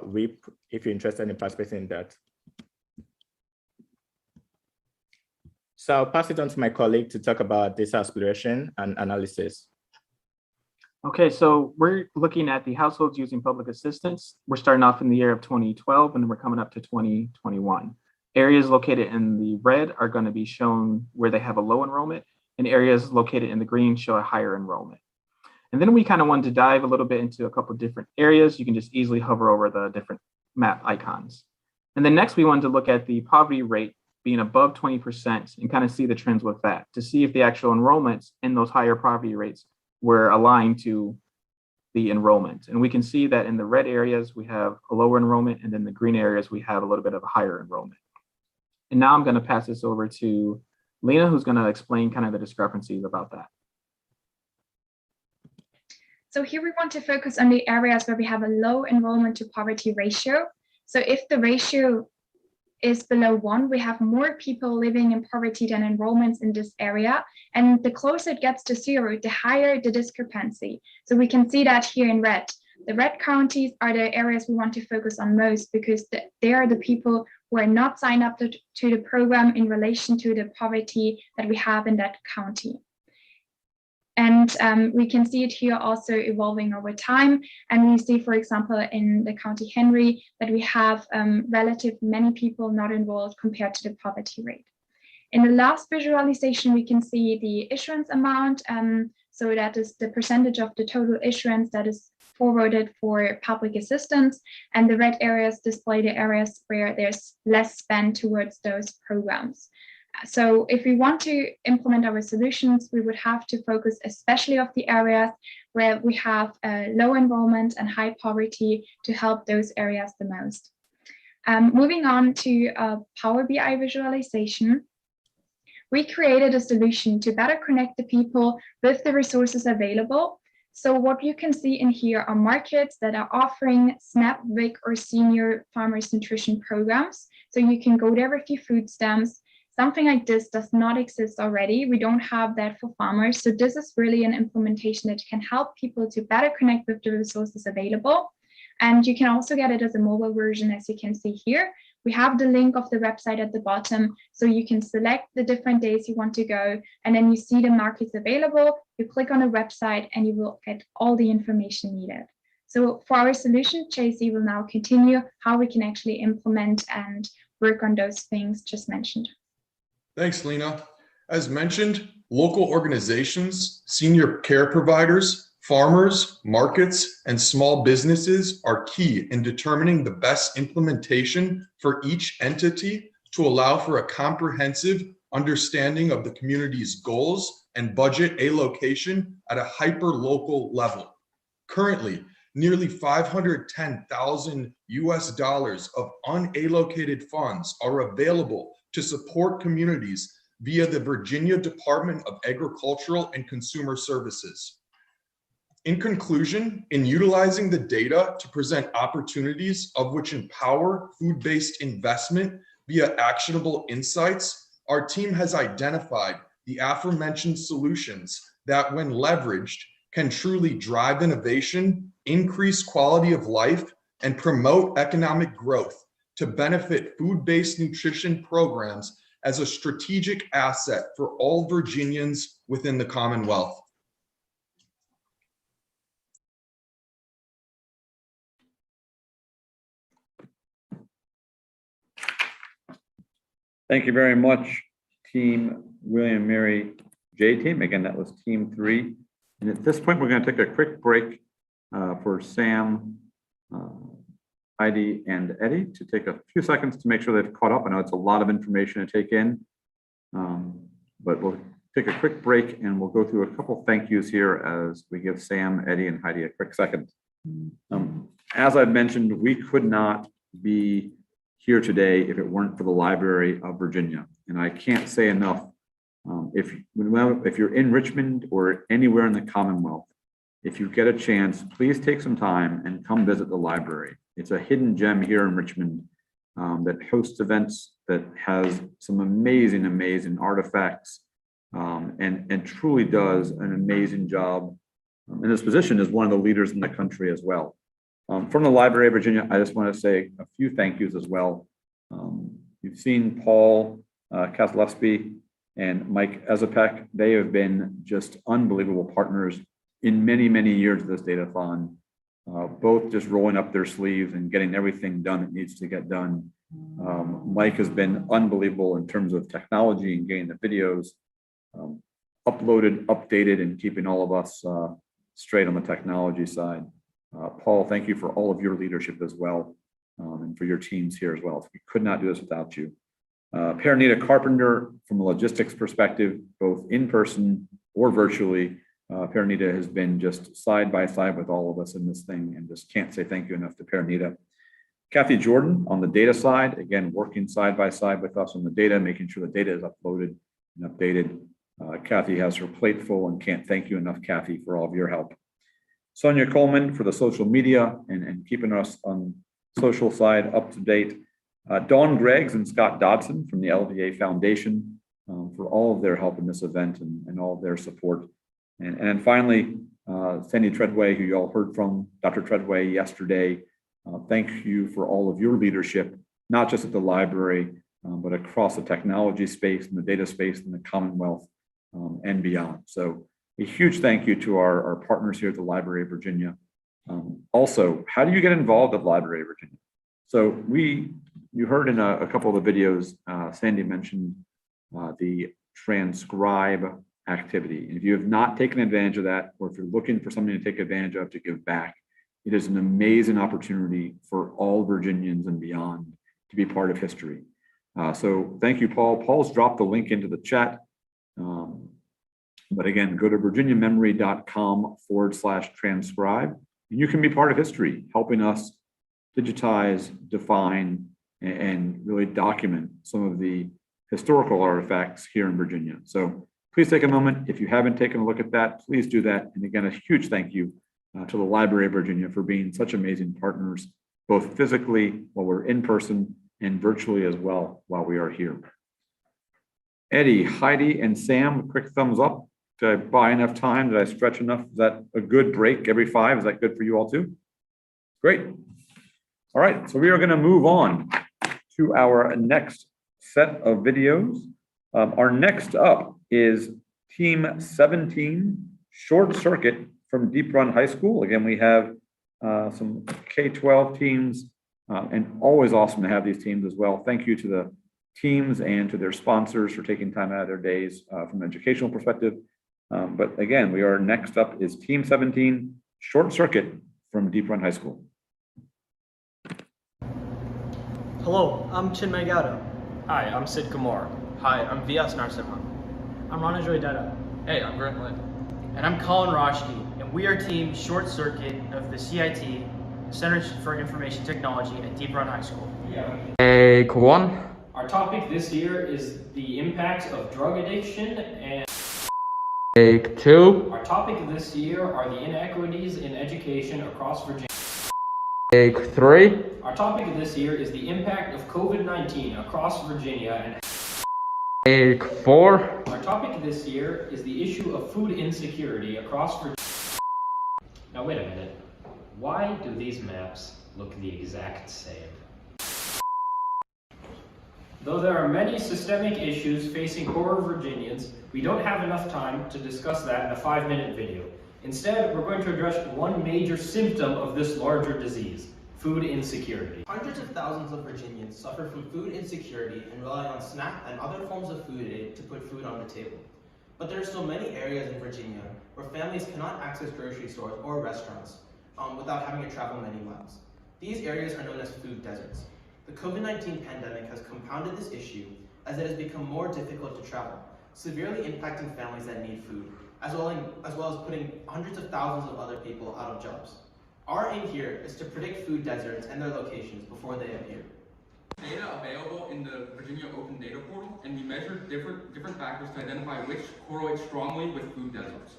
S13: WIP, if you're interested in participating in that. So I'll pass it on to my colleague to talk about this exploration and analysis.
S14: Okay, so we're looking at the households using public assistance. We're starting off in the year of 2012, and then we're coming up to 2021. Areas located in the red are going to be shown where they have a low enrollment, and areas located in the green show a higher enrollment. And then we kind of wanted to dive a little bit into a couple of different areas. You can just easily hover over the different map icons. And then next we wanted to look at the poverty rate being above 20% and kind of see the trends with that to see if the actual enrollments in those higher poverty rates were aligned to the enrollment. And we can see that in the red areas, we have a lower enrollment, and then the green areas, we have a little bit of a higher enrollment. And now I'm going to pass this over to Lena, who's going to explain kind of the discrepancies about that.
S15: So here we want to focus on the areas where we have a low enrollment to poverty ratio. So if the ratio is below 1, we have more people living in poverty than enrollments in this area. And the closer it gets to 0, the higher the discrepancy. So we can see that here in red. The red counties are the areas we want to focus on most because they are the people who are not signed up to the program in relation to the poverty that we have in that county. And we can see it here also evolving over time. And we see, for example, in the County Henry, that we have relative many people not enrolled compared to the poverty rate. In the last visualization, we can see the issuance amount. So that is the percentage of the total issuance that is forwarded for public assistance. And the red areas display the areas where there's less spend towards those programs. So if we want to implement our solutions, we would have to focus especially on the areas where we have low enrollment and high poverty to help those areas the most. Moving on to Power BI visualization, we created a solution to better connect the people with the resources available. So what you can see in here are markets that are offering SNAP, WIC, or senior farmers nutrition programs. So you can go there with your food stamps. Something like this does not exist already. We don't have that for farmers. So this is really an implementation that can help people to better connect with the resources available. And you can also get it as a mobile version, as you can see here. We have the link of the website at the bottom, so you can select the different days you want to go, and then you see the markets available. You click on a website and you will get all the information needed. So for our solution, JC will now continue how we can actually implement and work on those things just mentioned.
S16: Thanks, Lena. As mentioned, local organizations, senior care providers, farmers, markets, and small businesses are key in determining the best implementation for each entity to allow for a comprehensive understanding of the community's goals and budget allocation at a hyper-local level. Currently, nearly $510,000 of unallocated funds are available to support communities via the Virginia Department of Agricultural and Consumer Services. In conclusion, in utilizing the data to present opportunities of which empower food-based investment via actionable insights, our team has identified the aforementioned solutions that, when leveraged, can truly drive innovation, increase quality of life, and promote economic growth to benefit food-based nutrition programs as a strategic asset for all Virginians within the Commonwealth.
S2: Thank you very much, Team William Mary J team. Again, that was Team 3. And at this point, we're going to take a quick break for Sam, Heidi, and Eddie to take a few seconds to make sure they've caught up. I know it's a lot of information to take in, but we'll take a quick break and we'll go through a couple thank yous here as we give Sam, Eddie, and Heidi a quick second. As I've mentioned, we could not be here today if it weren't for the Library of Virginia. And I can't say enough, if you're in Richmond or anywhere in the Commonwealth, if you get a chance, please take some time and come visit the library. It's a hidden gem here in Richmond that hosts events, that has some amazing, amazing artifacts, and truly does an amazing job in this position as one of the leaders in the country as well. From the Library of Virginia, I just want to say a few thank yous as well. You've seen Paul Kaslewski and Mike Ezapek. They have been just unbelievable partners in many, many years of this datathon, both just rolling up their sleeves and getting everything done that needs to get done. Mike has been unbelievable in terms of technology and getting the videos uploaded, updated, and keeping all of us straight on the technology side. Paul, thank you for all of your leadership as well, and for your teams here as well. We could not do this without you. Pernita Carpenter, from a logistics perspective, both in person or virtually, Pernita has been just side by side with all of us in this thing, and just can't say thank you enough to Pernita. Kathy Jordan on the data side, again, working side by side with us on the data, making sure the data is uploaded and updated. Kathy has her plate full, and can't thank you enough, Kathy, for all of your help. Sonia Coleman for the social media and keeping us on social side up to date. Dawn Greggs and Scott Dodson from the LVA Foundation for all of their help in this event and all of their support. And then finally, Sandy Treadway, who you all heard from, Dr. Treadway yesterday. Thank you for all of your leadership, not just at the library, but across the technology space and the data space and the Commonwealth and beyond. So a huge thank you to our partners here at the Library of Virginia. Also, how do you get involved at the Library of Virginia? So you heard in a couple of the videos, Sandy mentioned the transcribe activity. And if you have not taken advantage of that, or if you're looking for something to take advantage of to give back, it is an amazing opportunity for all Virginians and beyond to be part of history. So thank you, Paul. Paul's dropped the link into the chat. But again, go to virginiamemory.com/transcribe, and you can be part of history, helping us digitize, define, and really document some of the historical artifacts here in Virginia. So please take a moment. If you haven't taken a look at that, please do that. And again, a huge thank you to the Library of Virginia for being such amazing partners, both physically while we're in person and virtually as well while we are here. Eddie, Heidi, and Sam, a quick thumbs up. Did I buy enough time? Did I stretch enough? Is that a good break every 5? Is that good for you all too? Great. All right, so we are going to move on to our next set of videos. Our next up is Team 17, Short Circuit from Deep Run High School. Again, we have some K-12 teams, and always awesome to have these teams as well. Thank you to the teams and to their sponsors for taking time out of their days from an educational perspective. But again, we are next up is Team 17, Short Circuit from Deep Run High School.
S17: Hello, I'm Chinmay Gado.
S18: Hi, I'm Sid Kamor.
S17: Hi, I'm Vyas Narsimha. I'm Ranajoy Dutta.
S18: Hey, I'm Grant Lynn.
S17: And I'm Colin Roshki, and we are Team Short Circuit of the CIT, Center for Information Technology at Deep Run High School.
S18: Hey, Kwan.
S19: Our topic this year is the impacts of drug addiction and
S18: Take 2.
S19: our topic this year are the inequities in education across Virginia.
S18: Take 3.
S19: Our topic this year is the impact of COVID-19 across Virginia and
S18: Take 4.
S19: our topic this year is the issue of food insecurity across Virginia. Now wait a minute. Why do these maps look the exact same? Though there are many systemic issues facing poor Virginians, we don't have enough time to discuss that in a 5-minute video. Instead, we're going to address one major symptom of this larger disease, food insecurity.
S20: Hundreds of thousands of Virginians suffer from food insecurity and rely on SNAP and other forms of food aid to put food on the table. But there are still many areas in Virginia where families cannot access grocery stores or restaurants without having to travel many miles. These areas are known as food deserts. The COVID-19 pandemic has compounded this issue as it has become more difficult to travel, severely impacting families that need food, as well as putting hundreds of thousands of other people out of jobs. Our aim here is to predict food deserts and their locations before they appear.
S21: Data available in the Virginia Open Data Portal, and we measured different factors to identify which correlate strongly with food deserts.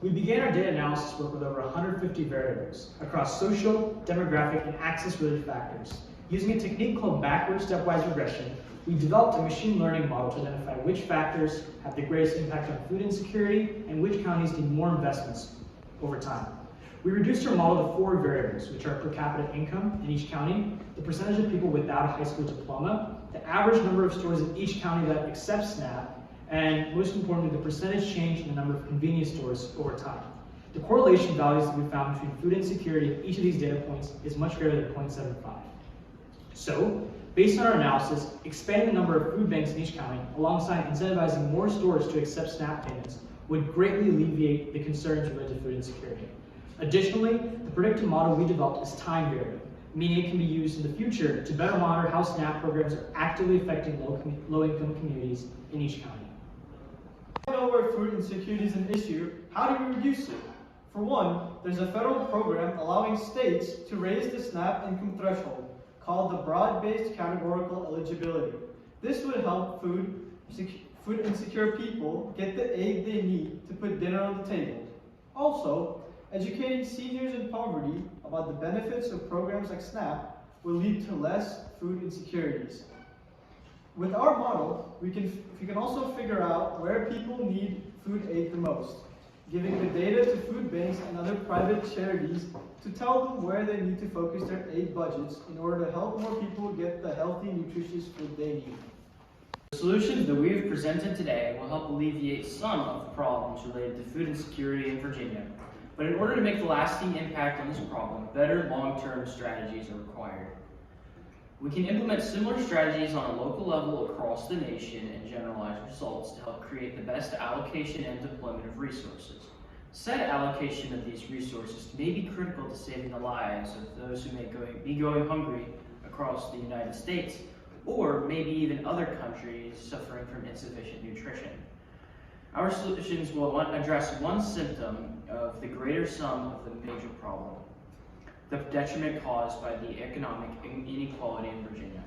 S17: We began our data analysis work with over 150 variables across social, demographic, and access-related factors. Using a technique called backward stepwise regression, we developed a machine learning model to identify which factors have the greatest impact on food insecurity and which counties need more investments over time. We reduced our model to 4 variables, which are per capita income in each county, the percentage of people without a high school diploma, the average number of stores in each county that accept SNAP, and most importantly, the percentage change in the number of convenience stores over time. The correlation values that we found between food insecurity at each of these data points is much greater than 0.75. So, based on our analysis, expanding the number of food banks in each county alongside incentivizing more stores to accept SNAP payments would greatly alleviate the concerns related to food insecurity. Additionally, the predictive model we developed is time variable, meaning it can be used in the future to better monitor how SNAP programs are actively affecting low-income communities in each county.
S22: If you know where food insecurity is an issue, how do we reduce it? For one, there's a federal program allowing states to raise the SNAP income threshold, called the Broad-Based Categorical Eligibility. This would help food insecure people get the aid they need to put dinner on the table. Also, educating seniors in poverty about the benefits of programs like SNAP will lead to less food insecurities. With our model, we can also figure out where people need food aid the most, giving the data to food banks and other private charities to tell them where they need to focus their aid budgets in order to help more people get the healthy, nutritious food they need.
S23: The solutions that we have presented today will help alleviate some of the problems related to food insecurity in Virginia. But in order to make the lasting impact on this problem, better long-term strategies are required. We can implement similar strategies on a local level across the nation and generalize results to help create the best allocation and deployment of resources. Said allocation of these resources may be critical to saving the lives of those who may be going hungry across the United States, or maybe even other countries suffering from insufficient nutrition. Our solutions will address one symptom of the greater sum of the major problem, the detriment caused by the economic inequality in Virginia.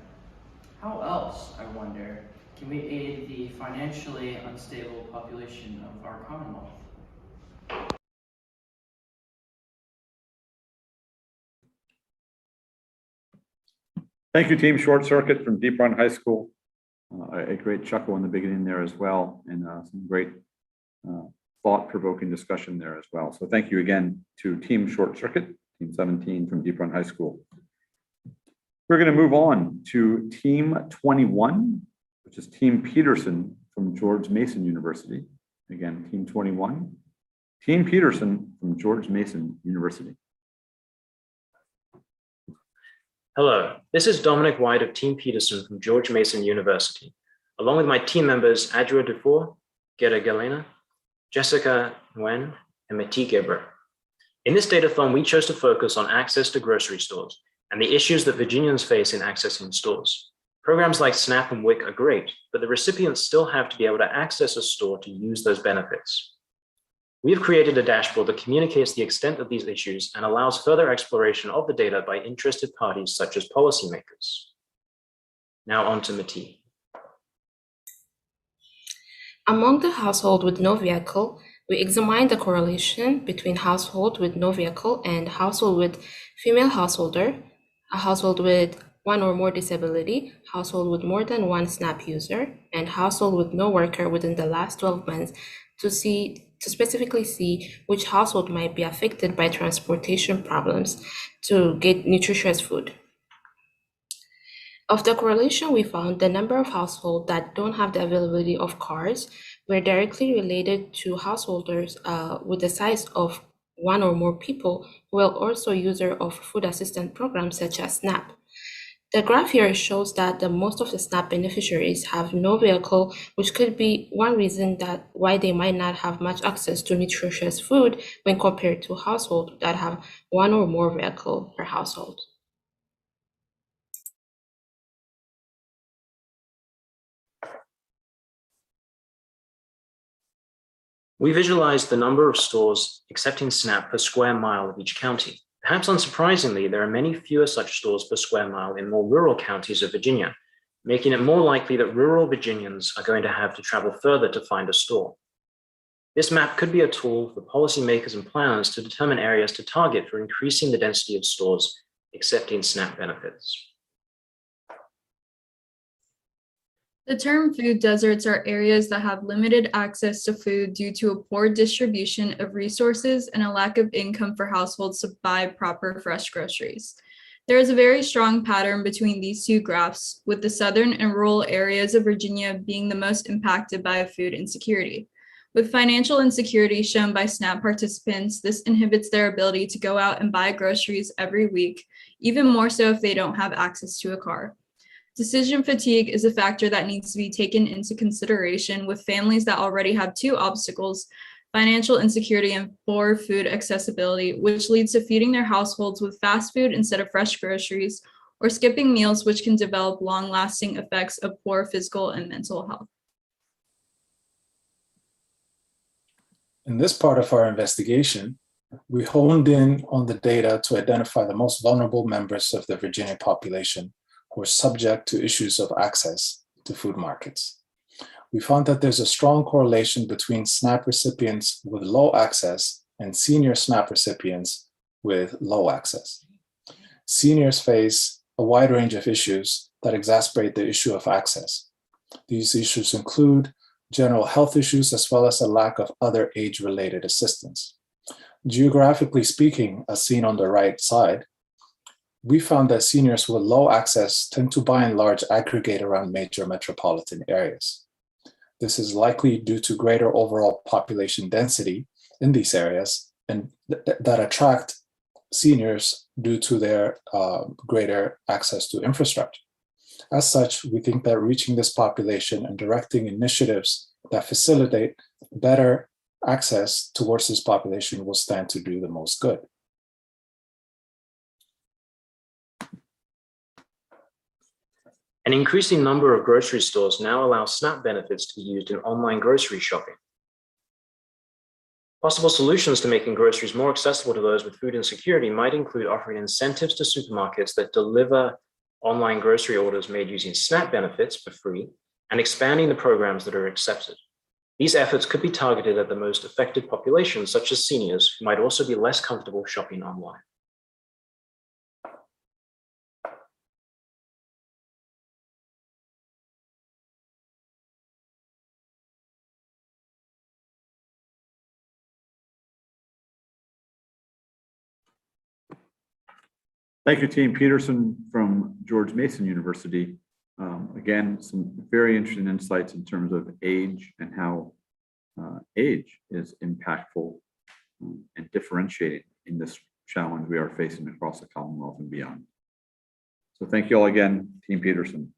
S23: How else, I wonder, can we aid the financially unstable population of our Commonwealth?
S2: Thank you, Team Short Circuit from Deep Run High School. A great chuckle in the beginning there as well, and some great thought-provoking discussion there as well. So thank you again to Team Short Circuit. Team 17 from Deep Run High School. We're going to move on to Team 21, which is Team Peterson from George Mason University. Again, Team 21, Team Peterson from George Mason University.
S1: Hello, this is Dominic White of Team Peterson from George Mason University, along with my team members Adjua Dufour, Gera Galena, Jessica Nguyen, and Mati Gebre. In this datathon, we chose to focus on access to grocery stores and the issues that Virginians face in accessing stores. Programs like SNAP and WIC are great, but the recipients still have to be able to access a store to use those benefits. We have created a dashboard that communicates the extent of these issues and allows further exploration of the data by interested parties such as policymakers. Now on to Mati.
S3: Among the household with no vehicle, we examined the correlation between household with no vehicle and household with female householder, a household with one or more disability, household with more than one SNAP user, and household with no worker within the last 12 months to specifically see which household might be affected by transportation problems to get nutritious food. Of the correlation, we found the number of households that don't have the availability of cars were directly related to householders with the size of one or more people who are also users of food assistance programs such as SNAP. The graph here shows that most of the SNAP beneficiaries have no vehicle, which could be one reason why they might not have much access to nutritious food when compared to households that have one or more vehicle per household.
S1: We visualized the number of stores accepting SNAP per square mile of each county. Perhaps unsurprisingly, there are many fewer such stores per square mile in more rural counties of Virginia, making it more likely that rural Virginians are going to have to travel further to find a store. This map could be a tool for policymakers and planners to determine areas to target for increasing the density of stores accepting SNAP benefits.
S4: The term food deserts are areas that have limited access to food due to a poor distribution of resources and a lack of income for households to buy proper fresh groceries. There is a very strong pattern between these two graphs, with the southern and rural areas of Virginia being the most impacted by food insecurity. With financial insecurity shown by SNAP participants, this inhibits their ability to go out and buy groceries every week, even more so if they don't have access to a car. Decision fatigue is a factor that needs to be taken into consideration with families that already have two obstacles: financial insecurity and poor food accessibility, which leads to feeding their households with fast food instead of fresh groceries, or skipping meals, which can develop long-lasting effects of poor physical and mental health.
S24: In this part of our investigation, we honed in on the data to identify the most vulnerable members of the Virginia population who are subject to issues of access to food markets. We found that there's a strong correlation between SNAP recipients with low access and senior SNAP recipients with low access. Seniors face a wide range of issues that exacerbate the issue of access. These issues include general health issues as well as a lack of other age-related assistance. Geographically speaking, as seen on the right side, we found that seniors with low access tend to by and large aggregate around major metropolitan areas. This is likely due to greater overall population density in these areas and that attract seniors due to their greater access to infrastructure. As such, we think that reaching this population and directing initiatives that facilitate better access towards this population will stand to do the most good.
S1: An increasing number of grocery stores now allow SNAP benefits to be used in online grocery shopping. Possible solutions to making groceries more accessible to those with food insecurity might include offering incentives to supermarkets that deliver online grocery orders made using SNAP benefits for free and expanding the programs that are accepted. These efforts could be targeted at the most affected populations, such as seniors, who might also be less comfortable shopping online.
S2: Thank you, Team Peterson from George Mason University. Again, some very interesting insights in terms of age and how age is impactful and differentiating in this challenge we are facing across the Commonwealth and beyond. So thank you all again, Team Peterson.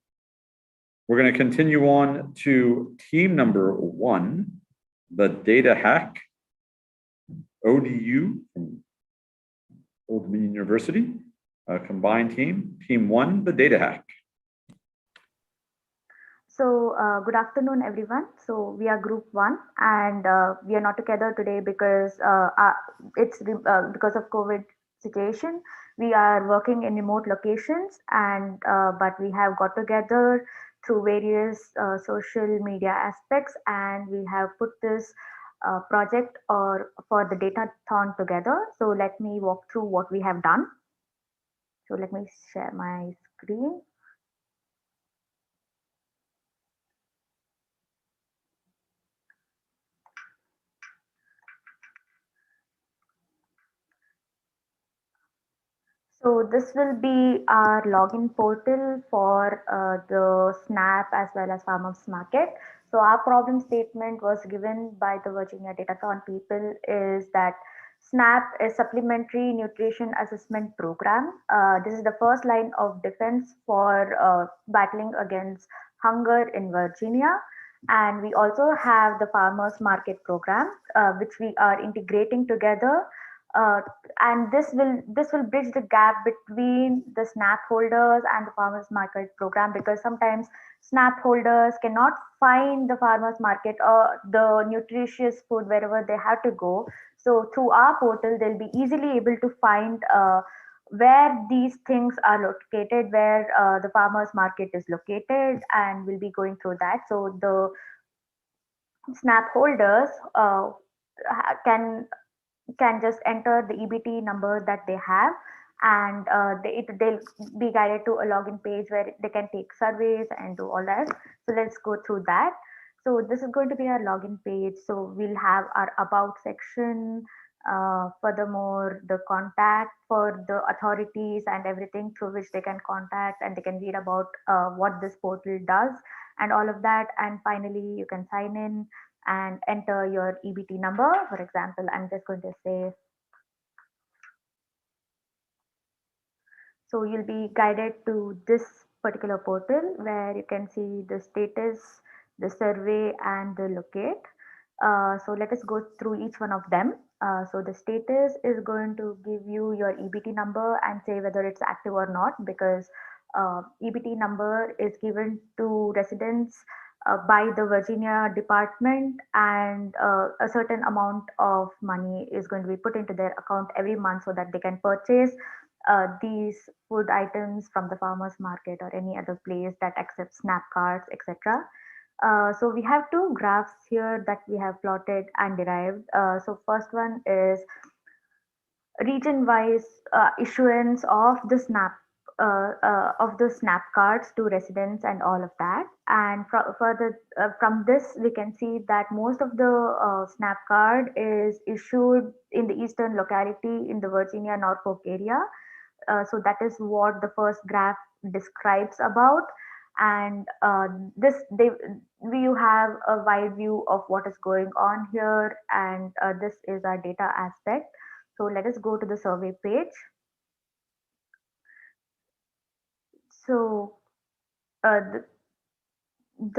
S2: We're going to continue on to team number 1, the data hack, ODU from Old Dominion University, a combined team. Team 1, the data hack.
S5: So good afternoon, everyone. So we are group 1, and we are not together today because it's because of COVID situation. We are working in remote locations, and but we have got together through various social media aspects, and we have put this project for the Datathon together. So let me walk through what we have done. So let me share my screen. So this will be our login portal for the SNAP as well as Farmers Market. So our problem statement was given by the Virginia Datathon people is that SNAP is Supplementary Nutrition Assessment Program. This is the first line of defense for battling against hunger in Virginia. And we also have the Farmers Market Program, which we are integrating together. And this will bridge the gap between the SNAP holders and the farmers market program, because sometimes SNAP holders cannot find the farmers market or the nutritious food wherever they have to go. So through our portal, they'll be easily able to find where these things are located, where the farmers market is located, and we'll be going through that. So the SNAP holders can just enter the EBT number that they have, and they'll be guided to a login page where they can take surveys and do all that. So let's go through that. So this is going to be our login page. So we'll have our about section, furthermore the contact for the authorities and everything through which they can contact, and they can read about what this portal does and all of that. And finally you can sign in and enter your EBT number. For example, I'm just going to say, so you'll be guided to this particular portal where you can see the status, the survey, and the locate. So let us go through each one of them. So the status is going to give you your EBT number and say whether it's active or not, because EBT number is given to residents by the Virginia department, and a certain amount of money is going to be put into their account every month so that they can purchase these food items from the farmers market or any other place that accepts SNAP cards, etc. So we have 2 graphs here that we have plotted and derived. So first one is region-wise issuance of the SNAP cards to residents and all of that. And further from this, we can see that most of the SNAP card is issued in the eastern locality in the Virginia Norfolk area. So that is what the first graph describes about. And you have a wide view of what is going on here, and this is our data aspect. So let us go to the survey page. So the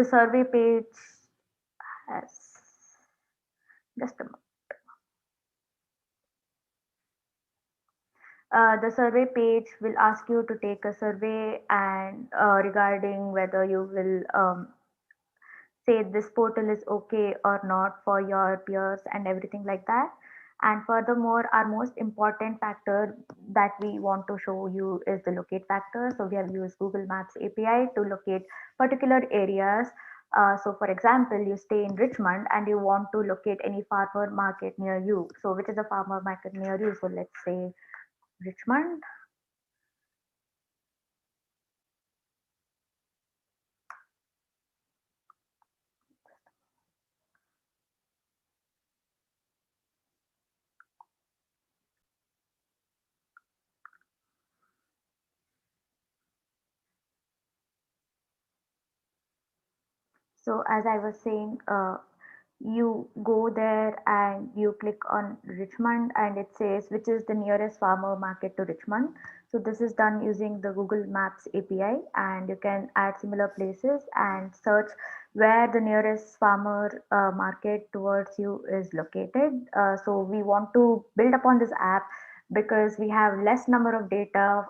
S5: survey page has, just a moment. The survey page will ask you to take a survey and regarding whether you will say this portal is okay or not for your peers and everything like that. And furthermore, our most important factor that we want to show you is the locate factor. So we have used Google Maps API to locate particular areas. So for example, you stay in Richmond and you want to locate any farmer market near you. So which is a farmer market near you? So let's say Richmond. So as I was saying, you go there and you click on Richmond and it says which is the nearest farmer market to Richmond. So this is done using the Google Maps API, and you can add similar places and search where the nearest farmer market towards you is located. So we want to build upon this app because we have less number of data,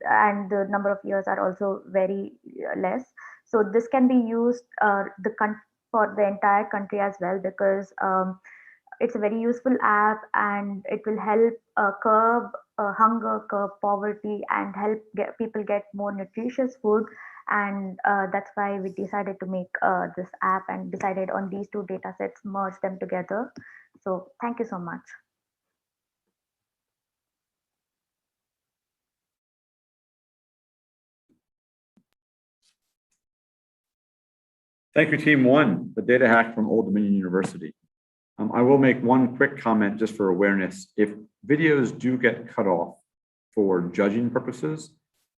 S5: and the number of years are also very less. So this can be used for the entire country as well, because it's a very useful app and it will help curb hunger, curb poverty, and help people get more nutritious food. And that's why we decided to make this app and decided on these two data sets, merge them together. So thank you so much.
S2: Thank you, Team 1, the data hack from Old Dominion University. I will make one quick comment just for awareness. If videos do get cut off for judging purposes,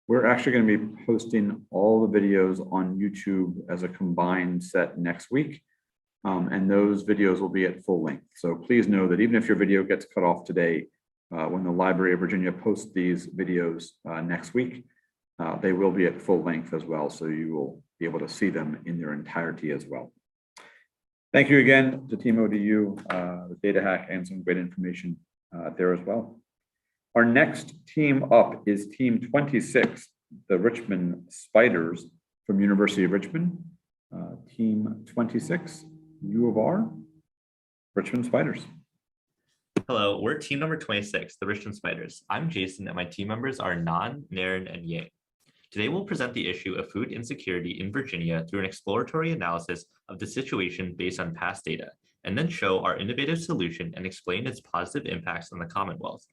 S2: we're actually going to be posting all the videos on YouTube as a combined set next week. And those videos will be at full length. So please know that even if your video gets cut off today, when the Library of Virginia posts these videos next week, they will be at full length as well. So you will be able to see them in their entirety as well. Thank you again to Team ODU, the data hack, and some great information there as well. Our next team up is Team 26, the Richmond Spiders from University of Richmond. Team 26, U of R, Richmond Spiders.
S6: Hello, we're team number 26, the Richmond Spiders. I'm Jason, and my team members are Nan, Naren, and Yang. Today, we'll present the issue of food insecurity in Virginia through an exploratory analysis of the situation based on past data, and then show our innovative solution and explain its positive impacts on the Commonwealth.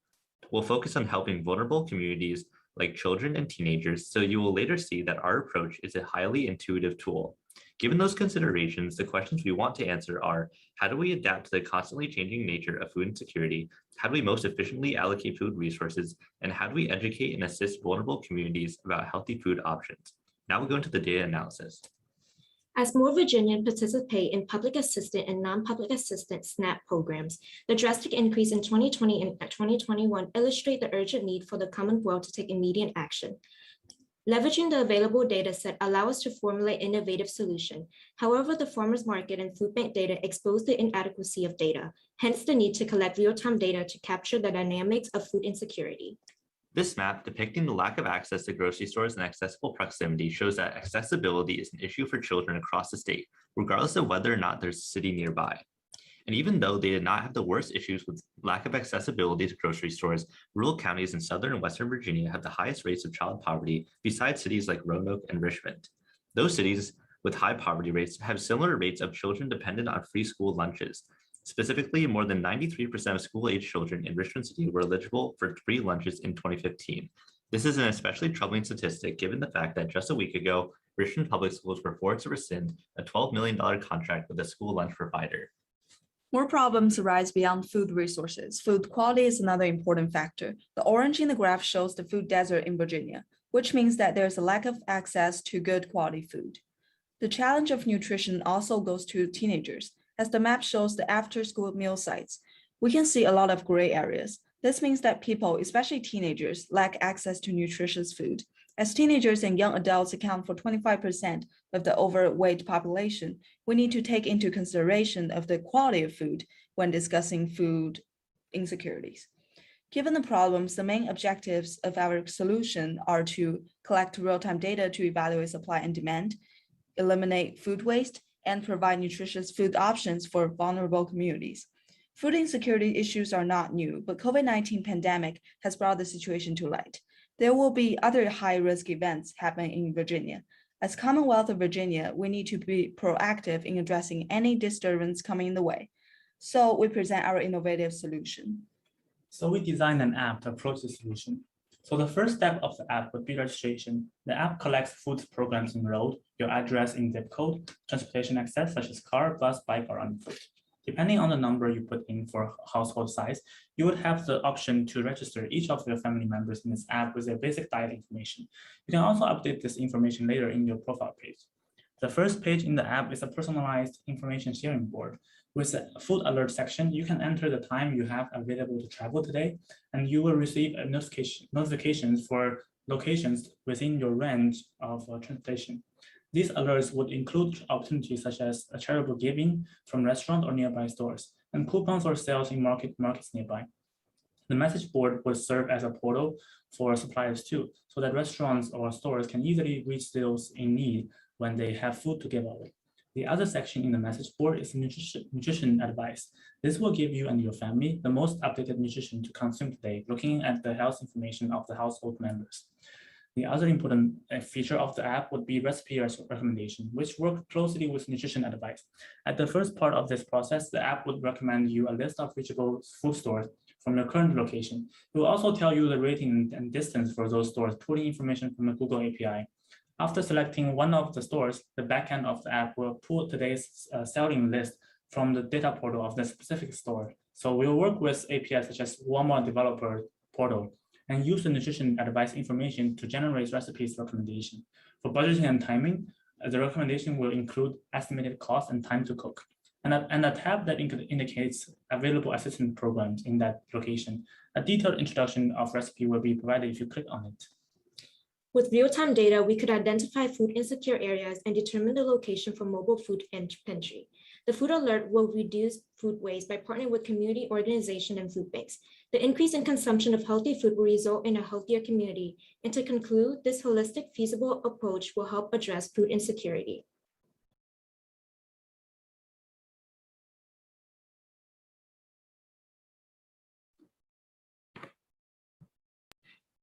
S6: We'll focus on helping vulnerable communities like children and teenagers, so you will later see that our approach is a highly intuitive tool. Given those considerations, the questions we want to answer are: how do we adapt to the constantly changing nature of food insecurity? How do we most efficiently allocate food resources? And how do we educate and assist vulnerable communities about healthy food options? Now we'll go into the data analysis.
S7: As more Virginians participate in public assistance and non-public assistance SNAP programs, the drastic increase in 2020 and 2021 illustrate the urgent need for the Commonwealth to take immediate action. Leveraging the available data set allow us to formulate innovative solution. However, the farmers market and food bank data expose the inadequacy of data, hence the need to collect real-time data to capture the dynamics of food insecurity.
S6: This map depicting the lack of access to grocery stores and accessible proximity shows that accessibility is an issue for children across the state, regardless of whether or not there's a city nearby. And even though they did not have the worst issues with lack of accessibility to grocery stores, rural counties in Southern and Western Virginia have the highest rates of child poverty besides cities like Roanoke and Richmond. Those cities with high poverty rates have similar rates of children dependent on free school lunches. Specifically, more than 93% of school-age children in Richmond City were eligible for free lunches in 2015. This is an especially troubling statistic given the fact that just a week ago, Richmond Public Schools were forced to rescind a $12 million contract with a school lunch provider.
S8: More problems arise beyond food resources. Food quality is another important factor. The orange in the graph shows the food desert in Virginia, which means that there's a lack of access to good quality food. The challenge of nutrition also goes to teenagers. As the map shows the after-school meal sites, we can see a lot of gray areas. This means that people, especially teenagers, lack access to nutritious food. As teenagers and young adults account for 25% of the overweight population, we need to take into consideration of the quality of food when discussing food insecurities. Given the problems, the main objectives of our solution are to collect real-time data to evaluate supply and demand, eliminate food waste, and provide nutritious food options for vulnerable communities. Food insecurity issues are not new, but COVID-19 pandemic has brought the situation to light. There will be other high-risk events happening in Virginia. As Commonwealth of Virginia, we need to be proactive in addressing any disturbance coming in the way. So we present our innovative solution.
S9: So we designed an app to approach the solution. So the first step of the app would be registration. The app collects food programs enrolled, your address in zip code, transportation access such as car, bus, bike, or on foot. Depending on the number you put in for household size, you would have the option to register each of your family members in this app with their basic diet information. You can also update this information later in your profile page. The first page in the app is a personalized information sharing board. With a food alert section, you can enter the time you have available to travel today, and you will receive a notifications for locations within your range of transportation. These alerts would include opportunities such as a charitable giving from restaurants or nearby stores, and coupons or sales in markets nearby. The message board will serve as a portal for suppliers too, so that restaurants or stores can easily reach those in need when they have food to give away. The other section in the message board is nutrition advice. This will give you and your family the most updated nutrition to consume today, looking at the health information of the household members. The other important feature of the app would be recipe recommendation, which work closely with nutrition advice. At the first part of this process, the app would recommend you a list of reachable food stores from your current location. It will also tell you the rating and distance for those stores, pulling information from the Google API. After selecting one of the stores, the backend of the app will pull today's selling list from the data portal of the specific store. So we'll work with APIs such as Walmart Developer Portal and use the nutrition advice information to generate recipes recommendation. For budgeting and timing, the recommendation will include estimated cost and time to cook, and a tab that indicates available assistance programs in that location. A detailed introduction of recipe will be provided if you click on it.
S7: With real-time data, we could identify food insecure areas and determine the location for mobile food pantry. The food alert will reduce food waste by partnering with community organizations and food banks. The increase in consumption of healthy food will result in a healthier community. And to conclude, this holistic, feasible approach will help address food insecurity.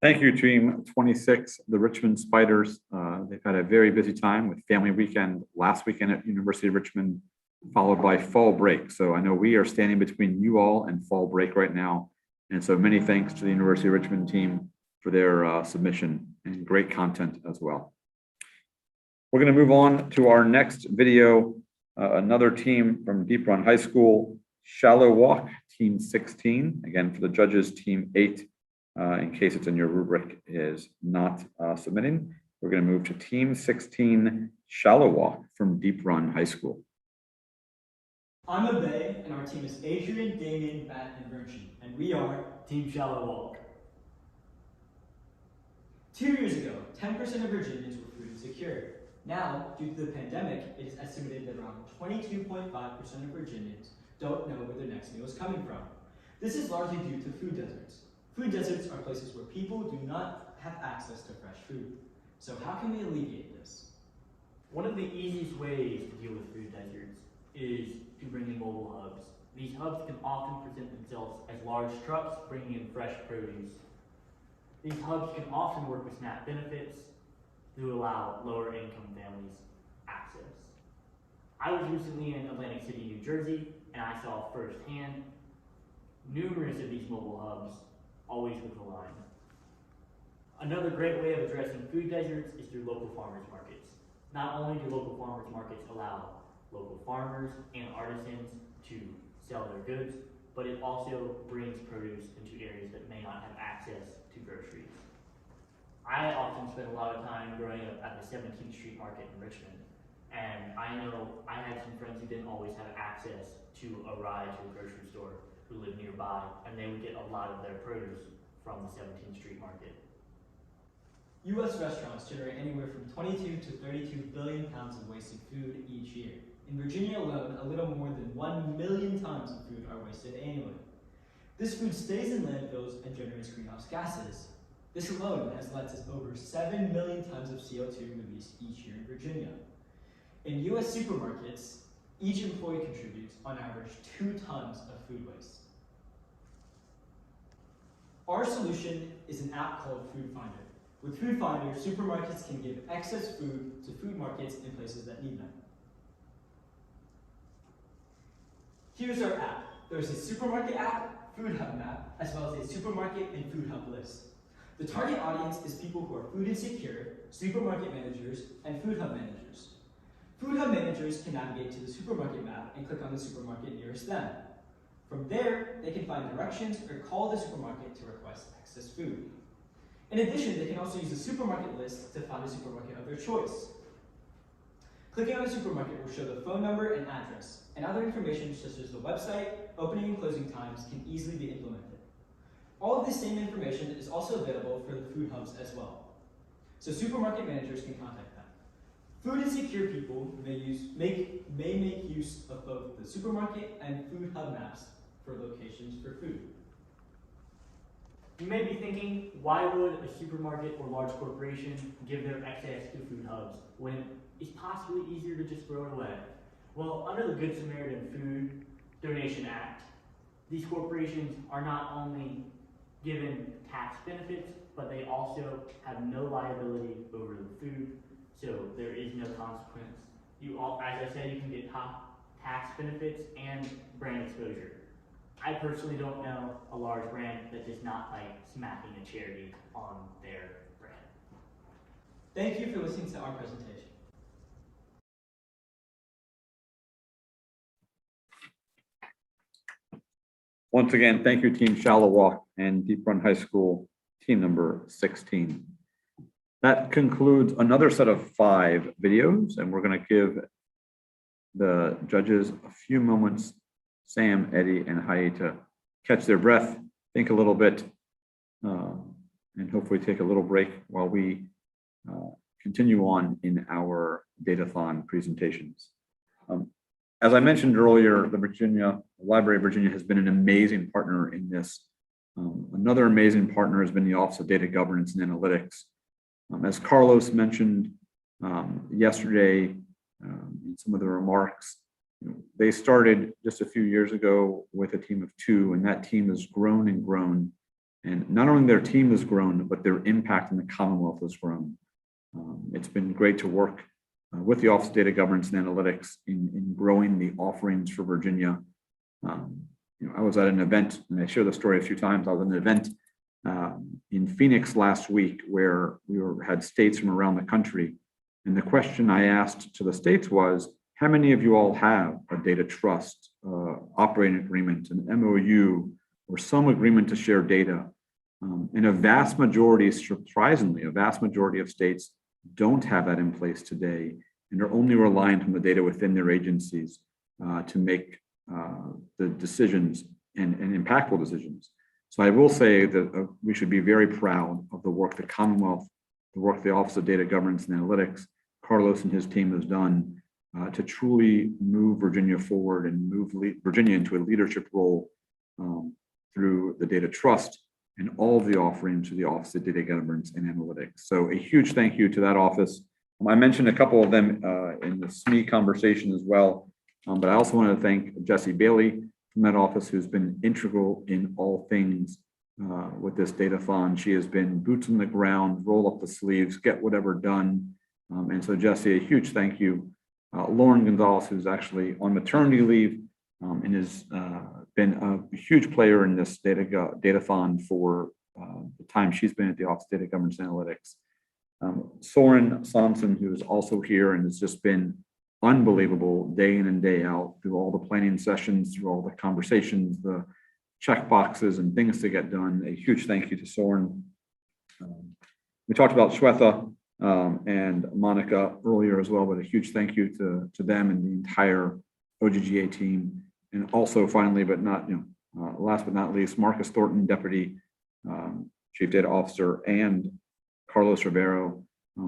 S2: Thank you, Team 26, the Richmond Spiders. They've had a very busy time with family weekend last weekend at University of Richmond, followed by fall break. So I know we are standing between you all and fall break right now. And so many thanks to the University of Richmond team for their submission and great content as well. We're going to move on to our next video. Another team from Deep Run High School, Shallow Walk, Team 16. Again, for the judges, Team 8. In case it's in your rubric, is not submitting. We're going to move to Team 16, Shallow Walk from Deep Run High School.
S10: I'm Abe, and our team is Adrian, Damien, Matt, and Virgin, and we are Team Shallow Walk. 2 years ago, 10% of Virginians were food insecure. Now, due to the pandemic, it is estimated that around 22.5% of Virginians don't know where their next meal is coming from. This is largely due to food deserts. Food deserts are places where people do not have access to fresh food. So how can we alleviate this?
S11: One of the easiest ways to deal with food deserts is to bring in mobile hubs. These hubs can often present themselves as large trucks bringing in fresh produce. These hubs can often work with SNAP benefits to allow lower income families access. I was recently in Atlantic City, New Jersey, and I saw firsthand numerous of these mobile hubs always with a line. Another great way of addressing food deserts is through local farmers markets. Not only do local farmers markets allow local farmers and artisans to sell their goods, but it also brings produce into areas that may not have access to groceries. I often spent a lot of time growing up at the 17th Street Market in Richmond, and I know I had some friends who didn't always have access to a ride to a grocery store who lived nearby, and they would get a lot of their produce from the 17th Street Market.
S10: U.S. restaurants generate anywhere from 22 to 32 billion pounds of wasted food each year. In Virginia alone, a little more than 1 million tons of food are wasted annually. This food stays in landfills and generates greenhouse gases. This alone has led to over 7 million tons of CO2 released each year in Virginia. In U.S. supermarkets, each employee contributes, on average, 2 tons of food waste. Our solution is an app called Food Finder. With Food Finder, supermarkets can give excess food to food markets in places that need them. Here's our app. There's a supermarket app, Food Hub map, as well as a supermarket and food hub list. The target audience is people who are food insecure, supermarket managers, and food hub managers. Food hub managers can navigate to the supermarket map and click on the supermarket nearest them. From there, they can find directions or call the supermarket to request excess food. In addition, they can also use the supermarket list to find a supermarket of their choice. Clicking on the supermarket will show the phone number and address, and other information such as the website, opening and closing times can easily be implemented. All of this same information is also available for the food hubs as well, so supermarket managers can contact them. Food insecure people may make use of both the supermarket and food hub maps for locations for food.
S11: You may be thinking, why would a supermarket or large corporation give their excess to food hubs when it's possibly easier to just throw it away? Well, under the Good Samaritan Food Donation Act, these corporations are not only given tax benefits, but they also have no liability over the food, so there is no consequence. As I said, you can get top tax benefits and brand exposure. I personally don't know a large brand that does not like smacking a charity on their brand.
S10: Thank you for listening to our presentation.
S2: Once again, thank you, Team Shallow Walk and Deep Run High School, team number 16. That concludes another set of 5 videos, and we're going to give the judges a few moments, Sam, Eddie, and Haye, to catch their breath, think a little bit, and hopefully take a little break while we continue on in our Datathon presentations. As I mentioned earlier, the Library of Virginia has been an amazing partner in this. Another amazing partner has been the Office of Data Governance and Analytics. As Carlos mentioned yesterday in some of the remarks, they started just a few years ago with a team of 2, and that team has grown and grown. And not only their team has grown, but their impact in the Commonwealth has grown. It's been great to work with the Office of Data Governance and Analytics in growing the offerings for Virginia. I was at an event, and I shared the story a few times. I was at an event in Phoenix last week where we had states from around the country. And the question I asked to the states was, how many of you all have a data trust, operating agreement, an MOU, or some agreement to share data? And a vast majority, surprisingly, a vast majority of states don't have that in place today, and are only reliant on the data within their agencies to make the decisions and impactful decisions. So I will say that we should be very proud of the work the Commonwealth, the work the Office of Data Governance and Analytics, Carlos and his team has done to truly move Virginia forward and move Virginia into a leadership role through the data trust and all of the offerings to the Office of Data Governance and Analytics. So a huge thank you to that office. I mentioned a couple of them in the SME conversation as well, but I also want to thank Jessie Bailey from that office, who's been integral in all things with this Datathon. She has been boots on the ground, roll up the sleeves, get whatever done. And so Jessie, a huge thank you. Lauren Gonzalez, who's actually on maternity leave and has been a huge player in this Datathon for the time she's been at the Office of Data Governance and Analytics. Soren Samson, who is also here and has just been unbelievable day in and day out through all the planning sessions, through all the conversations, the check boxes and things to get done. A huge thank you to Soren. We talked about Shweta and Monica earlier as well, but a huge thank you to them and the entire OGGA team. And also finally, but not, last but not least, Marcus Thornton, Deputy Chief Data Officer, and Carlos Rivero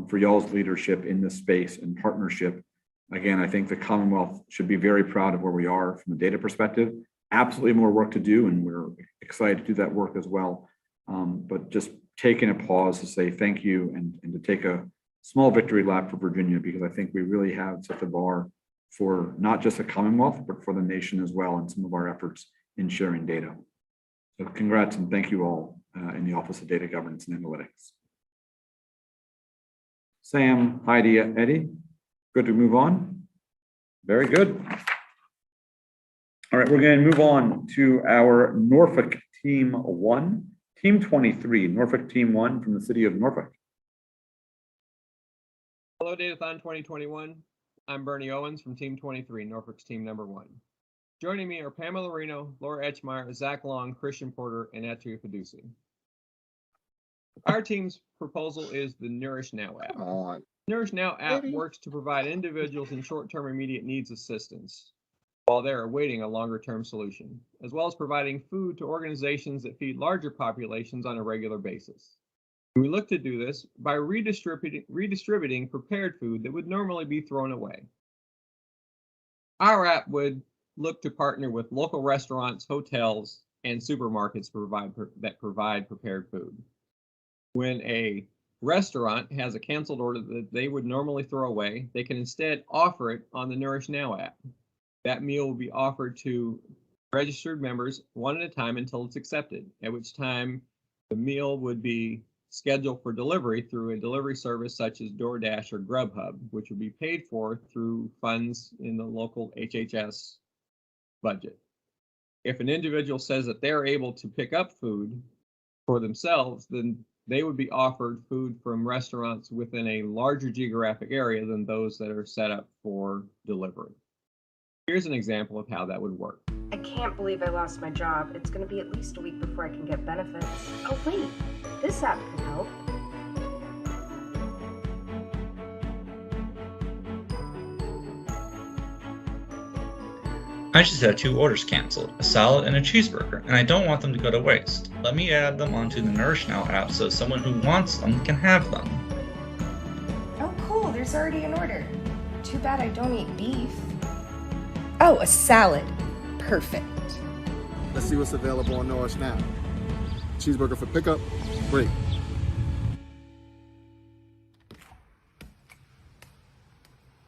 S2: for y'all's leadership in this space and partnership. Again, I think the Commonwealth should be very proud of where we are from a data perspective. Absolutely more work to do, and we're excited to do that work as well. But just taking a pause to say thank you and to take a small victory lap for Virginia, because I think we really have set the bar for not just the Commonwealth, but for the nation as well in some of our efforts in sharing data. So congrats and thank you all in the Office of Data Governance and Analytics. Sam, Heidi, Eddie, good to move on. Very good. All right, we're going to move on to our Norfolk Team 1, Team 23, Norfolk Team 1 from the city of Norfolk.
S12: Hello, Datathon 2021. I'm Bernie Owens from Team 23, Norfolk's team number 1. Joining me are Pamela Reno, Laura Etchmeyer, Zach Long, Christian Porter, and Atria Fiduci. Our team's proposal is the Nourish Now app. Nourish Now app works to provide individuals in short-term immediate needs assistance while they're awaiting a longer-term solution, as well as providing food to organizations that feed larger populations on a regular basis. We look to do this by redistributing prepared food that would normally be thrown away. Our app would look to partner with local restaurants, hotels, and supermarkets that provide prepared food. When a restaurant has a canceled order that they would normally throw away, they can instead offer it on the Nourish Now app. That meal will be offered to registered members one at a time until it's accepted, at which time the meal would be scheduled for delivery through a delivery service such as DoorDash or Grubhub, which would be paid for through funds in the local HHS budget. If an individual says that they're able to pick up food for themselves, then they would be offered food from restaurants within a larger geographic area than those that are set up for delivery. Here's an example of how that would work.
S13: I can't believe I lost my job. It's going to be at least a week before I can get benefits. Oh wait, this app can help.
S14: I just had 2 orders canceled, a salad and a cheeseburger, and I don't want them to go to waste. Let me add them onto the Nourish Now app so someone who wants them can have them.
S13: Oh cool, there's already an order. Too bad I don't eat beef. Oh, a salad. Perfect.
S15: Let's see what's available on Nourish Now. Cheeseburger for pickup, great.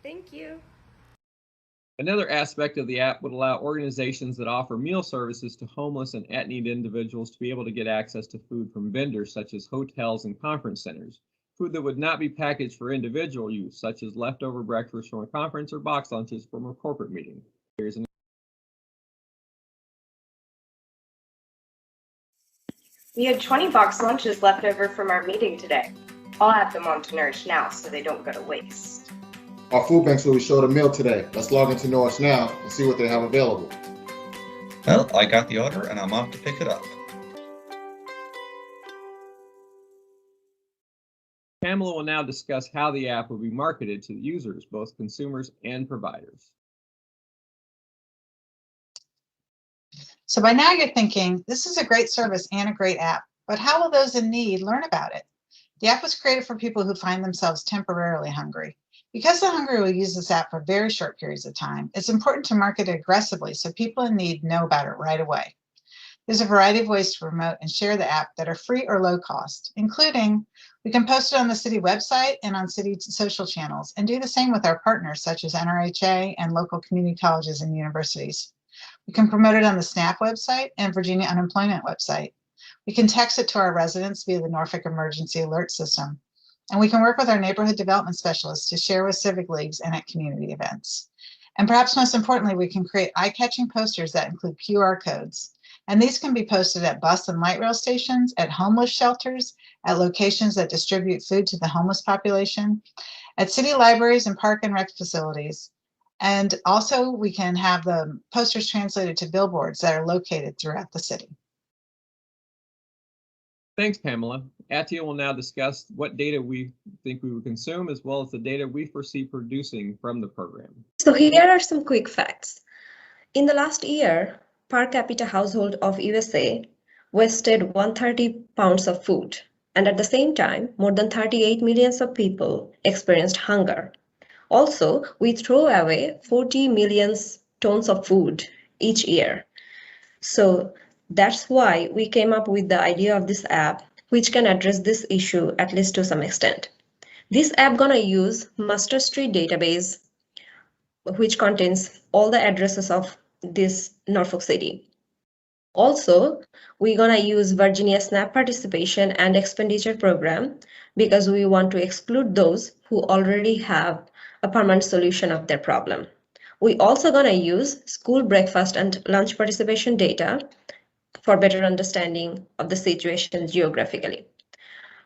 S13: Thank you.
S12: Another aspect of the app would allow organizations that offer meal services to homeless and at-need individuals to be able to get access to food from vendors such as hotels and conference centers, food that would not be packaged for individual use, such as leftover breakfast from a conference or box lunches from a corporate meeting. Here's an
S13: We had 20 box lunches left over from our meeting today. I'll add them on to Nourish Now so they don't go to waste.
S15: Our food banks will be short a meal today. Let's log into Nourish Now and see what they have available.
S14: Well, I got the order and I'm off to pick it up.
S12: Pamela will now discuss how the app will be marketed to users, both consumers and providers.
S16: So by now you're thinking, this is a great service and a great app, but how will those in need learn about it? The app was created for people who find themselves temporarily hungry. Because the hungry will use this app for very short periods of time, it's important to market it aggressively so people in need know about it right away. There's a variety of ways to promote and share the app that are free or low cost, including we can post it on the city website and on city social channels, and do the same with our partners such as NRHA and local community colleges and universities. We can promote it on the SNAP website and Virginia Unemployment website. We can text it to our residents via the Norfolk Emergency Alert System. And we can work with our neighborhood development specialists to share with civic leagues and at community events. And perhaps most importantly, we can create eye-catching posters that include QR codes. And these can be posted at bus and light rail stations, at homeless shelters, at locations that distribute food to the homeless population, at city libraries and park and rec facilities. And also we can have the posters translated to billboards that are located throughout the city.
S12: Thanks, Pamela. Atia will now discuss what data we think we would consume, as well as the data we foresee producing from the program.
S25: So here are some quick facts. In the last year, per capita household of USA wasted 130 pounds of food. And at the same time, more than 38 million of people experienced hunger. Also, we throw away 40 million tons of food each year. So that's why we came up with the idea of this app, which can address this issue at least to some extent. This app gonna use Master Street database, which contains all the addresses of this Norfolk City. Also, we're gonna use Virginia SNAP participation and expenditure program because we want to exclude those who already have a permanent solution of their problem. We also gonna use school breakfast and lunch participation data for better understanding of the situation geographically.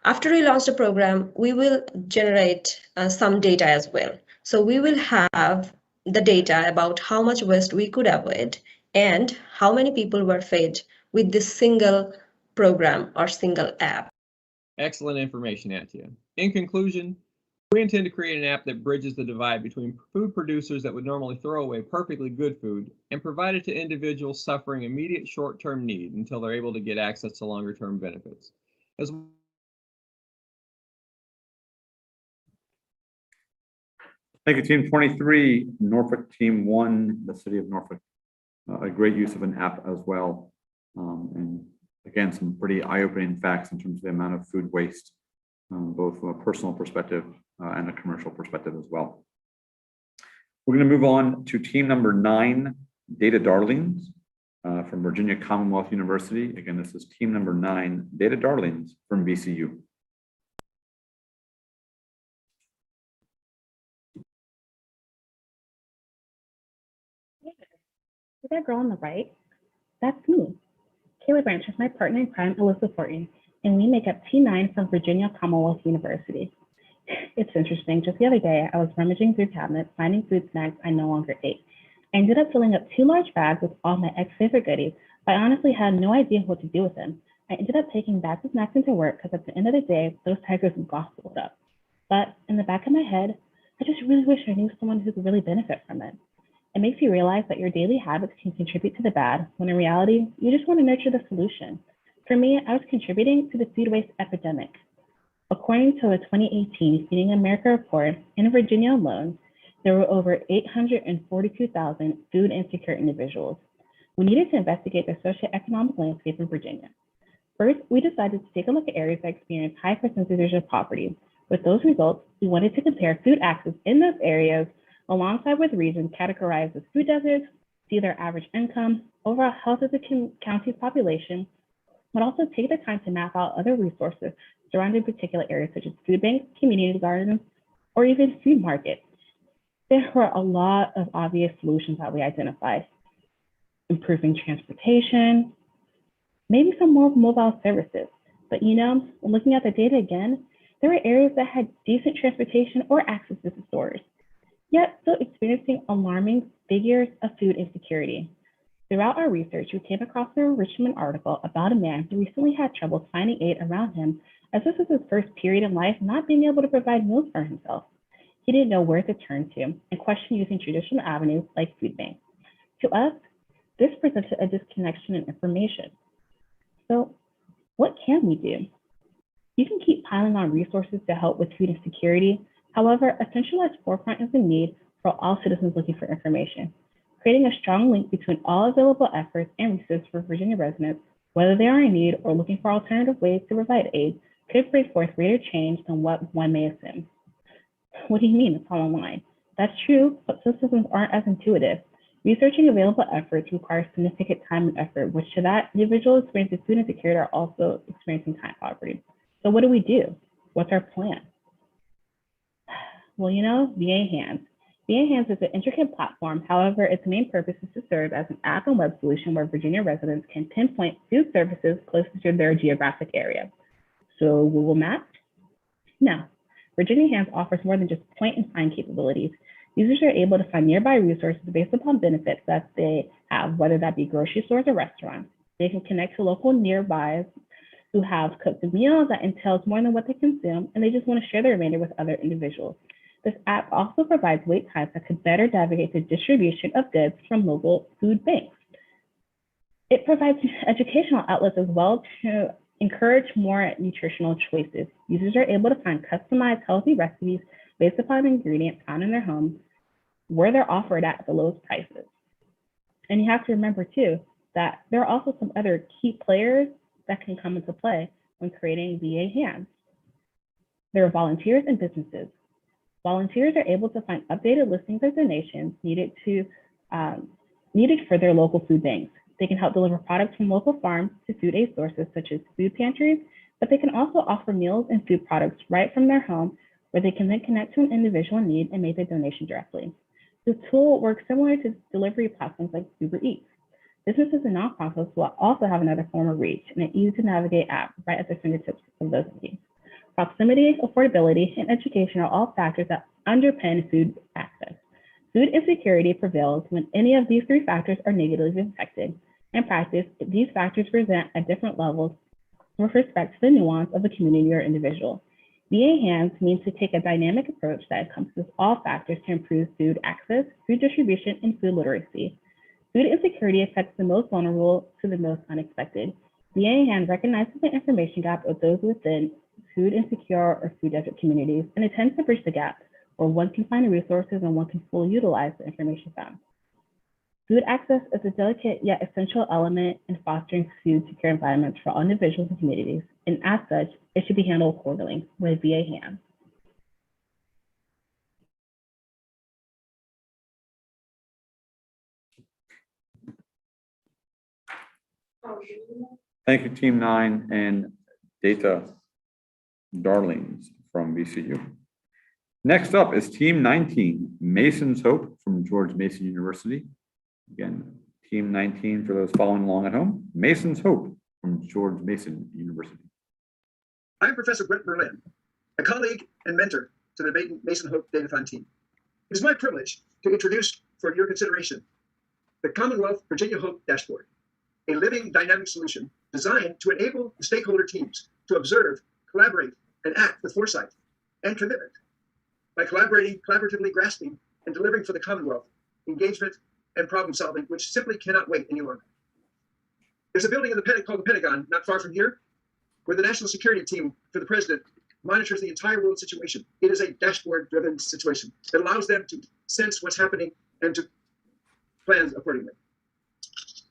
S25: After we launch the program, we will generate some data as well. So we will have the data about how much waste we could avoid and how many people were fed with this single program or single app.
S12: Excellent information, Atia. In conclusion, We intend to create an app that bridges the divide between food producers that would normally throw away perfectly good food and provide it to individuals suffering immediate short-term need until they're able to get access to longer-term benefits.
S2: Thank you, Team 23, Norfolk Team 1, the City of Norfolk. A great use of an app as well. And again, some pretty eye-opening facts in terms of the amount of food waste, both from a personal perspective and a commercial perspective as well. We're going to move on to team number 9, Data Darlings from Virginia Commonwealth University. Again, this is team number 9, Data Darlings from VCU.
S17: See that girl on the right? That's me. Kayla Branch is my partner in crime, Elizabeth Horton, and we make up T9 from Virginia Commonwealth University. It's interesting, just the other day, I was rummaging through cabinets, finding food snacks I no longer ate. I ended up filling up 2 large bags with all my ex-favorite goodies, but I honestly had no idea what to do with them. I ended up taking bags of snacks into work because at the end of the day, those tigers would gobble it up. But in the back of my head, I just really wish I knew someone who could really benefit from it. It makes you realize that your daily habits can contribute to the bad, when in reality, you just want to nurture the solution. For me, I was contributing to the food waste epidemic. According to a 2018 Feeding America report, in Virginia alone, there were over 842,000 food insecure individuals. We needed to investigate the socioeconomic landscape in Virginia. First, we decided to take a look at areas that experience high percentages of poverty. With those results, we wanted to compare food access in those areas alongside with regions categorized as food deserts, see their average income, overall health of the county's population, but also take the time to map out other resources surrounding particular areas such as food banks, community gardens, or even food markets. There were a lot of obvious solutions that we identified. Improving transportation, maybe some more mobile services. But looking at the data again, there were areas that had decent transportation or access to stores, yet still experiencing alarming figures of food insecurity. Throughout our research, we came across a Richmond article about a man who recently had trouble finding aid around him, as this was his first period in life not being able to provide meals for himself. He didn't know where to turn to and questioned using traditional avenues like food banks. To us, this presented a disconnection in information. So what can we do? You can keep piling on resources to help with food insecurity. However, a centralized forefront is the need for all citizens looking for information. Creating a strong link between all available efforts and resources for Virginia residents, whether they are in need or looking for alternative ways to provide aid, could bring forth greater change than what one may assume. What do you mean it's all online? That's true, but systems aren't as intuitive. Researching available efforts requires significant time and effort, which to that, individuals experiencing food insecurity are also experiencing time poverty. So what do we do? What's our plan? Well, VA Hands. VA Hands is an intricate platform. However, its main purpose is to serve as an app and web solution where Virginia residents can pinpoint food services closest to their geographic area. So Google Maps? No. Virginia Hands offers more than just point and find capabilities. Users are able to find nearby resources based upon benefits that they have, whether that be grocery stores or restaurants. They can connect to local nearbys who have cooked a meal that entails more than what they consume, and they just want to share the remainder with other individuals. This app also provides wait times that could better navigate the distribution of goods from local food banks. It provides educational outlets as well to encourage more nutritional choices. Users are able to find customized healthy recipes based upon ingredients found in their homes, where they're offered at the lowest prices. And you have to remember too, that there are also some other key players that can come into play when creating VA Hands. There are volunteers and businesses. Volunteers are able to find updated listings of donations needed for their local food banks. They can help deliver products from local farms to food aid sources such as food pantries, but they can also offer meals and food products right from their home, where they can then connect to an individual in need and make the donation directly. The tool works similar to delivery platforms like Uber Eats. Businesses and nonprofits will also have another form of reach and an easy-to-navigate app right at the fingertips of those needs. Proximity, affordability, and education are all factors that underpin food access. Food insecurity prevails when any of these 3 factors are negatively affected. In practice, these factors present at different levels with respect to the nuance of a community or individual. VA Hands means to take a dynamic approach that encompasses all factors to improve food access, food distribution, and food literacy. Food insecurity affects the most vulnerable to the most unexpected. VA Hands recognizes the information gap of those within food insecure or food desert communities and attempts to bridge the gap where one can find the resources and one can fully utilize the information found. Food access is a delicate yet essential element in fostering food-secure environments for all individuals and communities, and as such, it should be handled accordingly with VA Hands.
S2: Thank you, Team 9 and Data Darlings from VCU. Next up is Team 19, Mason's Hope from George Mason University. Again, Team 19 for those following along at home, Mason's Hope from George Mason University.
S18: I'm Professor Brent Berlin, a colleague and mentor to the Mason Hope Datathon team. It is my privilege to introduce for your consideration the Commonwealth Virginia Hope Dashboard, a living dynamic solution designed to enable the stakeholder teams to observe, collaborate, and act with foresight and commitment by collaboratively grasping and delivering for the Commonwealth engagement and problem solving, which simply cannot wait any longer. There's a building in the called the Pentagon, not far from here, where the national security team for the president monitors the entire world situation. It is a dashboard-driven situation that allows them to sense what's happening and to plan accordingly.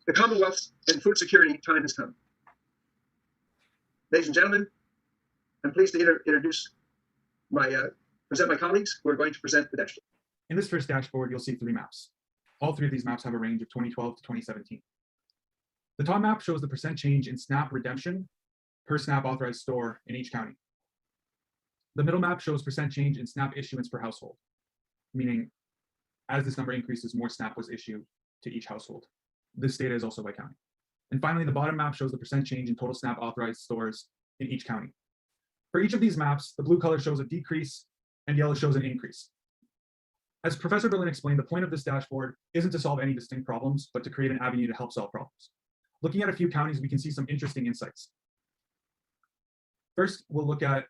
S18: The Commonwealth and food security time has come. Ladies and gentlemen, I'm pleased to present my colleagues who are going to present the dashboard.
S19: In this first dashboard, you'll see 3 maps. All 3 of these maps have a range of 2012 to 2017. The top map shows the percent change in SNAP redemption per SNAP authorized store in each county. The middle map shows percent change in SNAP issuance per household, meaning as this number increases, more SNAP was issued to each household. This data is also by county. And finally, the bottom map shows the percent change in total SNAP authorized stores in each county. For each of these maps, the blue color shows a decrease and yellow shows an increase. As Professor Berlin explained, the point of this dashboard isn't to solve any distinct problems, but to create an avenue to help solve problems. Looking at a few counties, we can see some interesting insights. First, we'll look at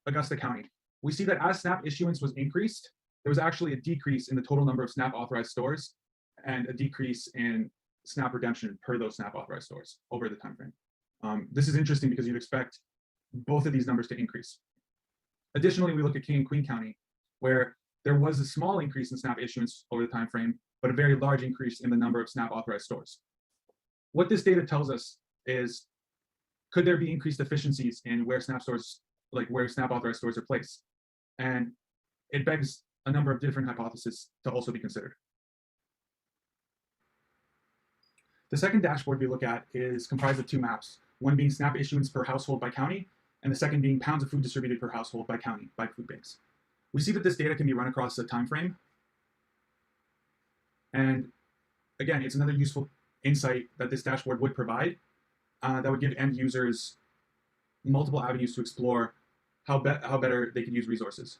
S19: Augusta County. We see that as SNAP issuance was increased, there was actually a decrease in the total number of SNAP authorized stores and a decrease in SNAP redemption per those SNAP authorized stores over the time frame. This is interesting because you'd expect both of these numbers to increase. Additionally, we look at King and Queen County, where there was a small increase in SNAP issuance over the time frame, but a very large increase in the number of SNAP authorized stores. What this data tells us is, could there be increased efficiencies in where SNAP stores, like where SNAP authorized stores are placed? And it begs a number of different hypotheses to also be considered. The second dashboard we look at is comprised of 2 maps, one being SNAP issuance per household by county, and the second being pounds of food distributed per household by county by food banks. We see that this data can be run across a time frame. And again, it's another useful insight that this dashboard would provide that would give end users multiple avenues to explore how better they could use resources.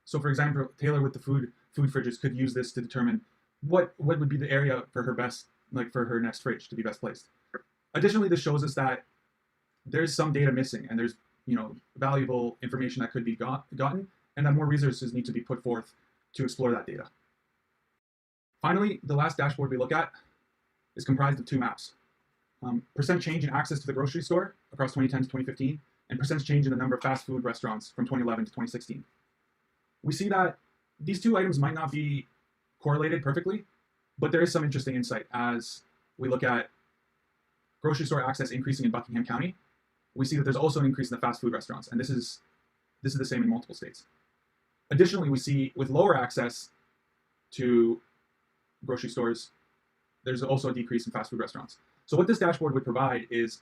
S19: So for example, Taylor with the food fridges could use this to determine what would be the area for her best, like for her next fridge to be best placed. Additionally, this shows us that there's some data missing and there's valuable information that could be gotten and that more resources need to be put forth to explore that data. Finally, the last dashboard we look at is comprised of 2 maps. Percent change in access to the grocery store across 2010 to 2015, and percent change in the number of fast food restaurants from 2011 to 2016. We see that these 2 items might not be correlated perfectly, but there is some interesting insight as we look at grocery store access increasing in Buckingham County. We see that there's also an increase in the fast food restaurants, and this is the same in multiple states. Additionally, we see with lower access to grocery stores, there's also a decrease in fast food restaurants. So what this dashboard would provide is,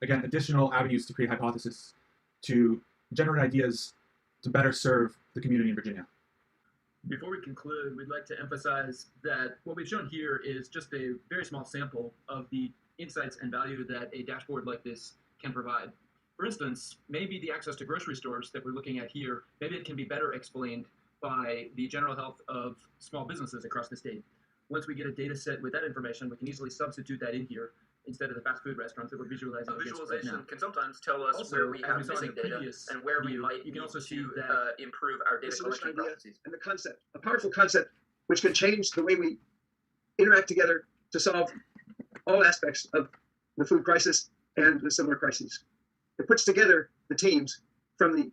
S19: again, additional avenues to create hypotheses, to generate ideas to better serve the community in Virginia.
S20: Before we conclude, we'd like to emphasize that what we've shown here is just a very small sample of the insights and value that a dashboard like this can provide. For instance, maybe the access to grocery stores that we're looking at here, maybe it can be better explained by the general health of small businesses across the state. Once we get a data set with that information, we can easily substitute that in here instead of the fast food restaurants that we're visualizing.
S3: Visualization can sometimes tell us
S20: Also,
S3: where we
S20: as
S3: have
S20: we saw in
S3: missing
S20: the
S3: data
S20: previous
S3: and where we
S20: view,
S3: might
S20: you can
S3: need
S20: also see
S3: to
S20: that
S3: improve our data
S18: solution
S3: collection
S18: idea
S3: processes.
S18: and the concept, a powerful concept which can change the way we interact together to solve all aspects of the food crisis and the similar crises. It puts together the teams from the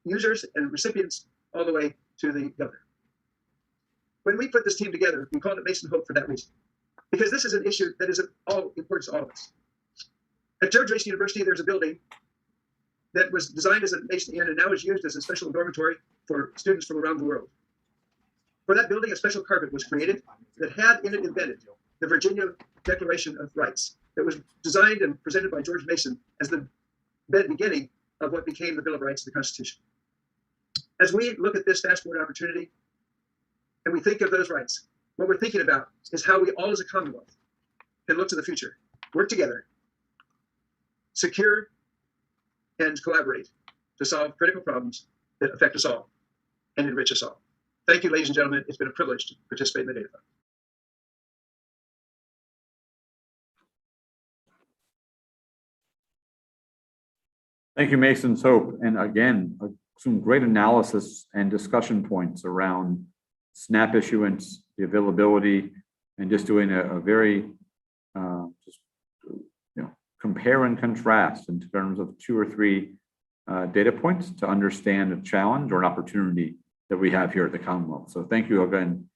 S18: users and recipients all the way to the governor. When we put this team together, we called it Mason Hope for that reason, because this is an issue that is of all importance to all of us. At George Mason University, there's a building that was designed as a Mason Inn and now is used as a special dormitory for students from around the world. For that building, a special carpet was created that had in it embedded the Virginia Declaration of Rights that was designed and presented by George Mason as the beginning of what became the Bill of Rights and the Constitution. As we look at this dashboard opportunity and we think of those rights, what we're thinking about is how we all as a Commonwealth can look to the future, work together, secure, and collaborate to solve critical problems that affect us all and enrich us all. Thank you, ladies and gentlemen. It's been a privilege to participate in the Datathon.
S2: Thank you, Mason's Hope. And again, some great analysis and discussion points around SNAP issuance, the availability, and just doing a very compare and contrast in terms of 2 or 3 data points to understand a challenge or an opportunity that we have here at the Commonwealth. So thank you again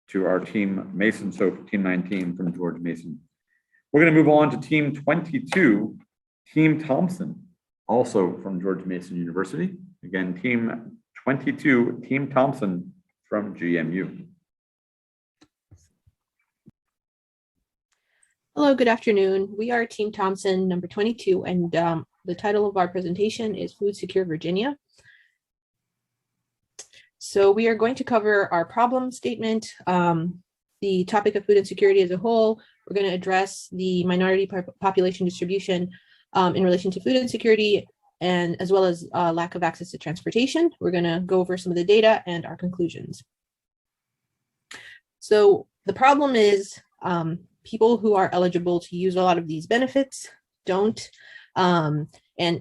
S2: to our team, Mason's Hope, Team 19 from George Mason. We're going to move on to Team 22, Team Thompson, also from George Mason University. Again, Team 22, Team Thompson from GMU.
S4: Hello, good afternoon. We are Team Thompson, number 22, and the title of our presentation is Food Secure Virginia. So we are going to cover our problem statement, the topic of food insecurity as a whole. We're going to address the minority population distribution in relation to food insecurity, and as well as lack of access to transportation. We're going to go over some of the data and our conclusions. So the problem is people who are eligible to use a lot of these benefits don't, and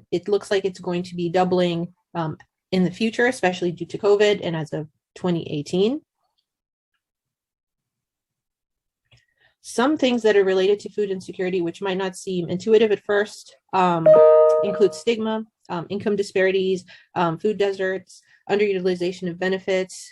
S4: it looks like it's going to be doubling in the future, especially due to COVID and as of 2018. Some things that are related to food insecurity, which might not seem intuitive at first, include stigma, income disparities, food deserts, underutilization of benefits,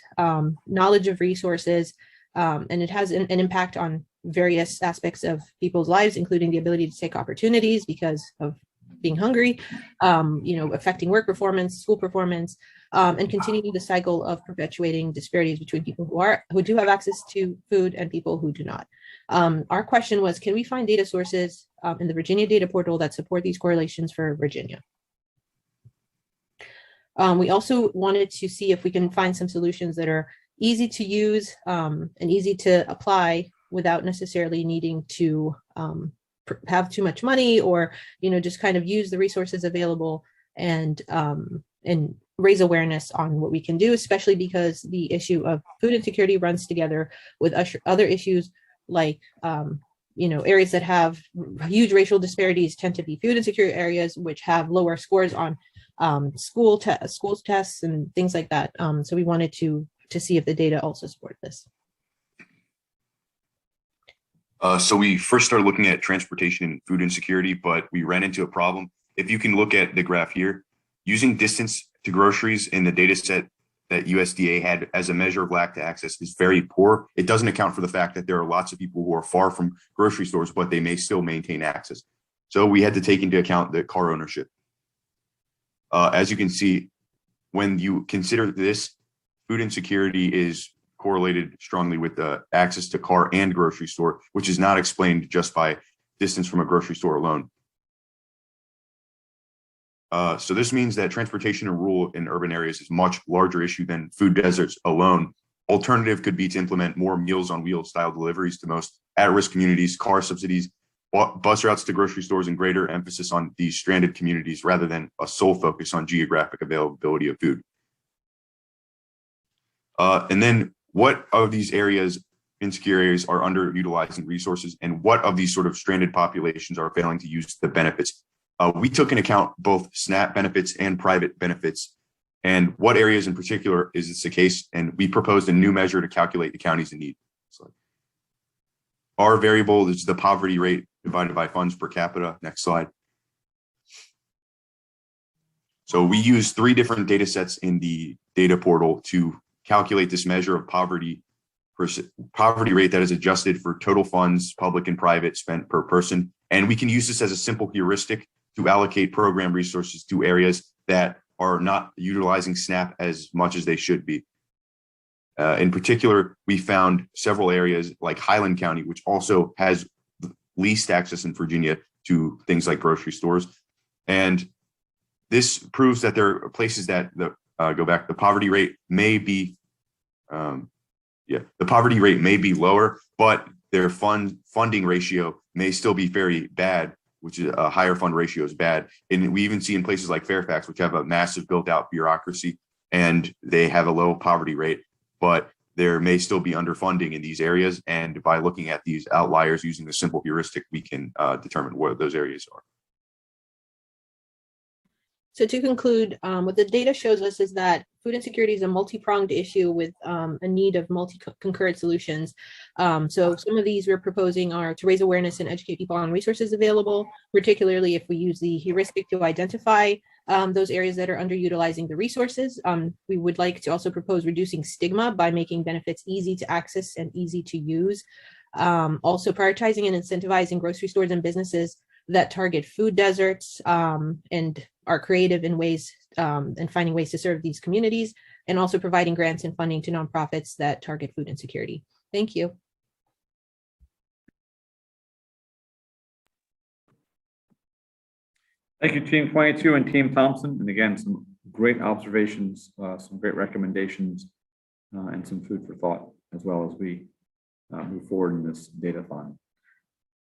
S4: knowledge of resources, and it has an impact on various aspects of people's lives, including the ability to take opportunities because of being hungry, affecting work performance, school performance, and continuing the cycle of perpetuating disparities between people who do have access to food and people who do not. Our question was, can we find data sources in the Virginia data portal that support these correlations for Virginia? We also wanted to see if we can find some solutions that are easy to use and easy to apply without necessarily needing to have too much money, or just kind of use the resources available and raise awareness on what we can do, especially because the issue of food insecurity runs together with other issues like areas that have huge racial disparities tend to be food insecure areas, which have lower scores on school tests and things like that. So we wanted to see if the data also support this.
S21: So we first started looking at transportation and food insecurity, but we ran into a problem. If you can look at the graph here, using distance to groceries in the data set that USDA had as a measure of lack to access is very poor. It doesn't account for the fact that there are lots of people who are far from grocery stores, but they may still maintain access. So we had to take into account the car ownership. As you can see, when you consider this, food insecurity is correlated strongly with the access to car and grocery store, which is not explained just by distance from a grocery store alone. So this means that transportation in rural and urban areas is a much larger issue than food deserts alone. Alternative could be to implement more Meals on Wheels style deliveries to most at-risk communities, car subsidies, bus routes to grocery stores, and greater emphasis on these stranded communities rather than a sole focus on geographic availability of food. And then what of these areas insecure areas are underutilizing resources, and what of these sort of stranded populations are failing to use the benefits. We took into account both SNAP benefits and private benefits, and what areas in particular is this the case, and we proposed a new measure to calculate the counties in need. So our variable is the poverty rate divided by funds per capita. Next slide. So we use 3 different data sets in the data portal to calculate this measure of poverty rate that is adjusted for total funds, public and private, spent per person. And we can use this as a simple heuristic to allocate program resources to areas that are not utilizing SNAP as much as they should be. In particular, we found several areas like Highland County, which also has least access in Virginia to things like grocery stores. And this proves that there are places that the poverty rate may be, the poverty rate may be lower, but their funding ratio may still be very bad, which is a higher fund ratio is bad. And we even see in places like Fairfax, which have a massive built out bureaucracy, and they have a low poverty rate, but there may still be underfunding in these areas. And by looking at these outliers using the simple heuristic, we can determine where those areas are.
S4: So to conclude, what the data shows us is that food insecurity is a multi-pronged issue with a need of concurrent solutions. So some of these we're proposing are to raise awareness and educate people on resources available, particularly if we use the heuristic to identify those areas that are underutilizing the resources. We would like to also propose reducing stigma by making benefits easy to access and easy to use. Also prioritizing and incentivizing grocery stores and businesses that target food deserts and are creative in ways and finding ways to serve these communities, and also providing grants and funding to nonprofits that target food insecurity. Thank you.
S2: Thank you, Team 22 and Team Thompson. And again, some great observations, some great recommendations, and some food for thought as well as we move forward in this datathon.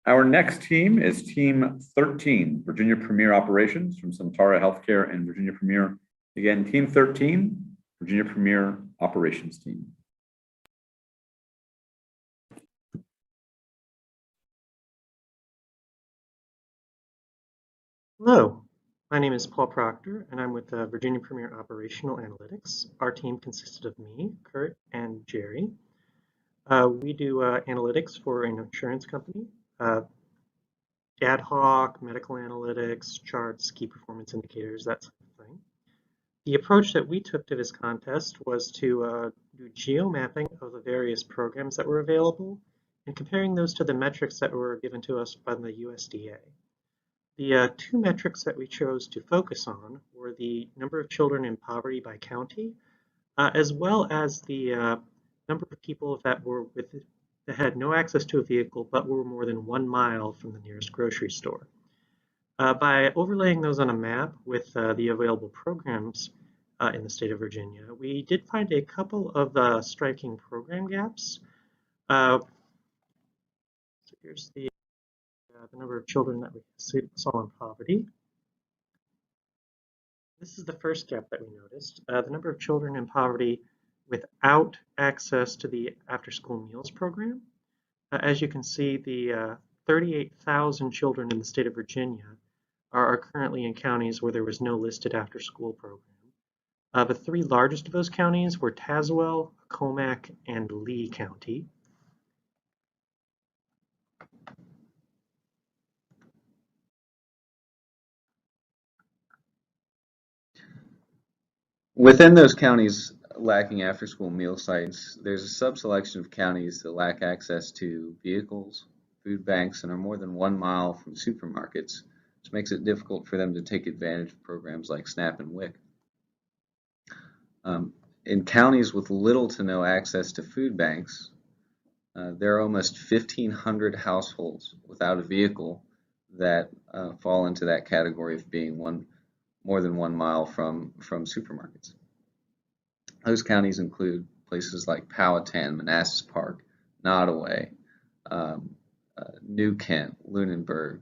S2: Our next team is Team 13, Virginia Premier Operations from Centara Healthcare and Virginia Premier. Again, Team 13, Virginia Premier Operations Team.
S1: Hello, my name is Paul Proctor, and I'm with Virginia Premier Operational Analytics. Our team consisted of me, Kurt, and Jerry. We do analytics for an insurance company. Ad hoc, medical analytics, charts, key performance indicators, that sort of thing. The approach that we took to this contest was to do geo-mapping of the various programs that were available and comparing those to the metrics that were given to us by the USDA. The 2 metrics that we chose to focus on were the number of children in poverty by county, as well as the number of people that had no access to a vehicle but were more than 1 mile from the nearest grocery store. By overlaying those on a map with the available programs in the state of Virginia, we did find a couple of striking program gaps. So here's the number of children that we saw in poverty. This is the first gap that we noticed. The number of children in poverty without access to the after-school meals program. As you can see, the 38,000 children in the state of Virginia are currently in counties where there was no listed after-school program. The 3 largest of those counties were Tazewell, Comac, and Lee County.
S5: Within those counties lacking after-school meal sites, there's a subselection of counties that lack access to vehicles, food banks, and are more than 1 mile from supermarkets, which makes it difficult for them to take advantage of programs like SNAP and WIC. In counties with little to no access to food banks, there are almost 1,500 households without a vehicle that fall into that category of being more than 1 mile from supermarkets. Those counties include places like Powhatan, Manassas Park, Nottoway, New Kent, Lunenburg,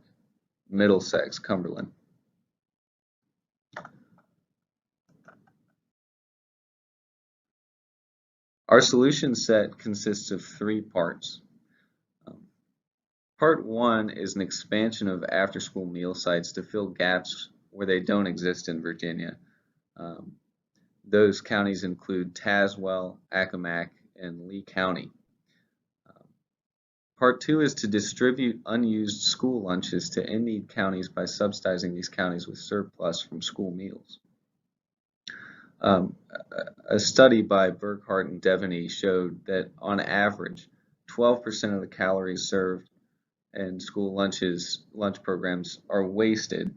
S5: Middlesex, Cumberland. Our solution set consists of 3 parts. Part 1 is an expansion of after-school meal sites to fill gaps where they don't exist in Virginia. Those counties include Tazewell, Accomack, and Lee County. Part 2 is to distribute unused school lunches to in-need counties by subsidizing these counties with surplus from school meals. A study by Burkhart and Devaney showed that on average, 12% of the calories served in school lunch programs are wasted,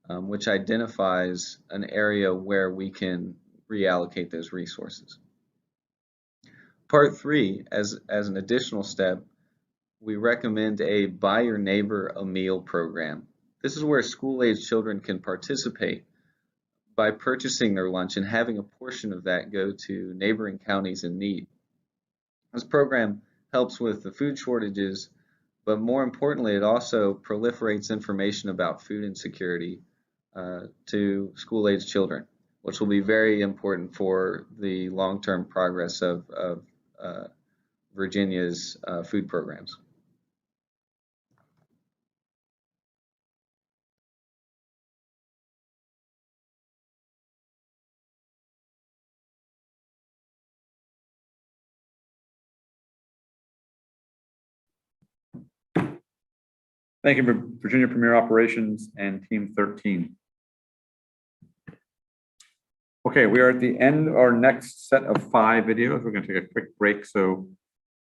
S5: which identifies an area where we can reallocate those resources. Part 3, as an additional step, we recommend a Buy Your Neighbor a Meal program. This is where school-age children can participate by purchasing their lunch and having a portion of that go to neighboring counties in need. This program helps with the food shortages, but more importantly, it also proliferates information about food insecurity to school-age children, which will be very important for the long-term progress of Virginia's food programs.
S2: Thank you, Virginia Premier Operations and Team 13. Okay, we are at the end of our next set of 5 videos. We're going to take a quick break so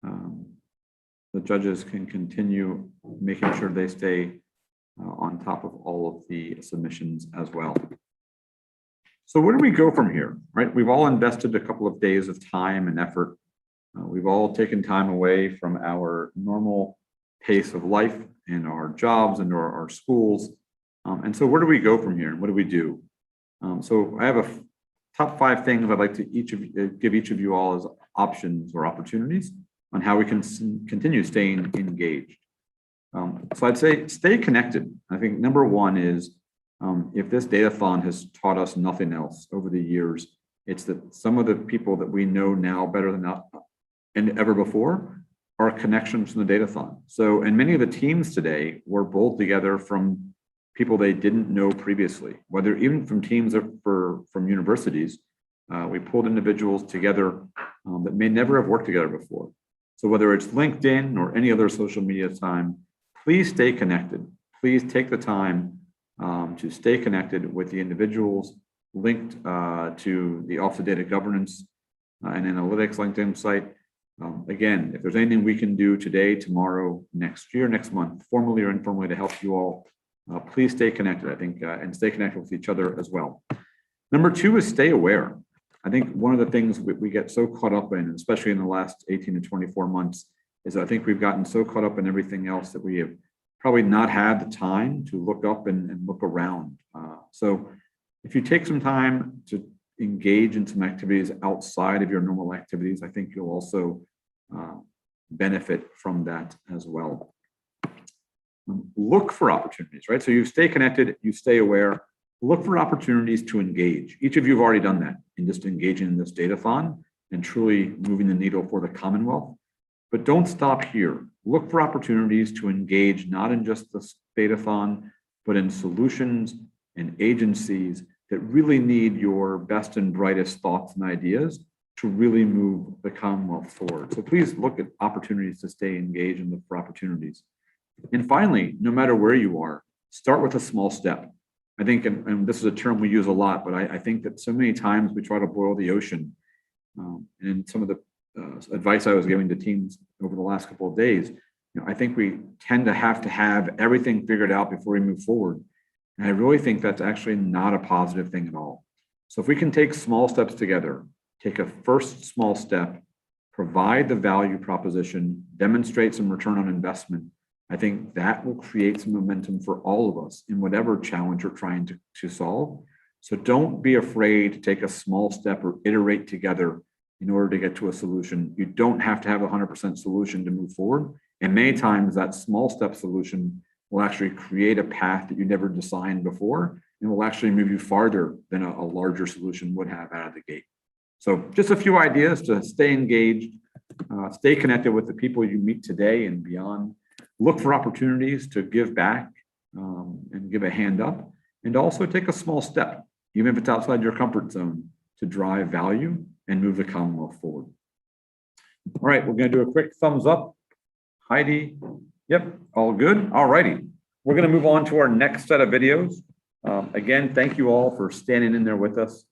S2: the judges can continue making sure they stay on top of all of the submissions as well. So where do we go from here, right? We've all invested a couple of days of time and effort. We've all taken time away from our normal pace of life in our jobs and our schools. And so where do we go from here and what do we do? So I have a top 5 things I'd like to give each of you all as options or opportunities on how we can continue staying engaged. So I'd say stay connected. I think number 1 is if this datathon has taught us nothing else over the years, it's that some of the people that we know now better than ever before are connections from the datathon. So, and many of the teams today were pulled together from people they didn't know previously, whether even from teams from universities. We pulled individuals together that may never have worked together before. So whether it's LinkedIn or any other social media time, please stay connected. Please take the time to stay connected with the individuals linked to the Office of Data Governance and Analytics LinkedIn site. Again, if there's anything we can do today, tomorrow, next year, next month, formally or informally to help you all, please stay connected, I think, and stay connected with each other as well. Number 2 is stay aware. I think one of the things we get so caught up in, especially in the last 18 to 24 months, is I think we've gotten so caught up in everything else that we have probably not had the time to look up and look around. So if you take some time to engage in some activities outside of your normal activities, I think you'll also benefit from that as well. Look for opportunities, right? So you stay connected, you stay aware, look for opportunities to engage. Each of you have already done that in just engaging in this datathon and truly moving the needle for the Commonwealth. But don't stop here. Look for opportunities to engage not in just the datathon, but in solutions and agencies that really need your best and brightest thoughts and ideas to really move the Commonwealth forward. So please look at opportunities to stay engaged and look for opportunities. And finally, no matter where you are, start with a small step. I think, and this is a term we use a lot, but I think that so many times we try to boil the ocean. And some of the advice I was giving to teams over the last couple of days, I think we tend to have everything figured out before we move forward. And I really think that's actually not a positive thing at all. So if we can take small steps together, take a first small step, provide the value proposition, demonstrate some return on investment, I think that will create some momentum for all of us in whatever challenge we're trying to solve. So don't be afraid to take a small step or iterate together in order to get to a solution. You don't have to have a 100% solution to move forward. And many times that small step solution will actually create a path that you never designed before and will actually move you farther than a larger solution would have out of the gate. So just a few ideas to stay engaged, stay connected with the people you meet today and beyond. Look for opportunities to give back and give a hand up, and also take a small step, even if it's outside your comfort zone, to drive value and move the Commonwealth forward. All right, we're going to do a quick thumbs up. Heidi, yep, all good. All righty. We're going to move on to our next set of videos. Again, thank you all for standing in there with us.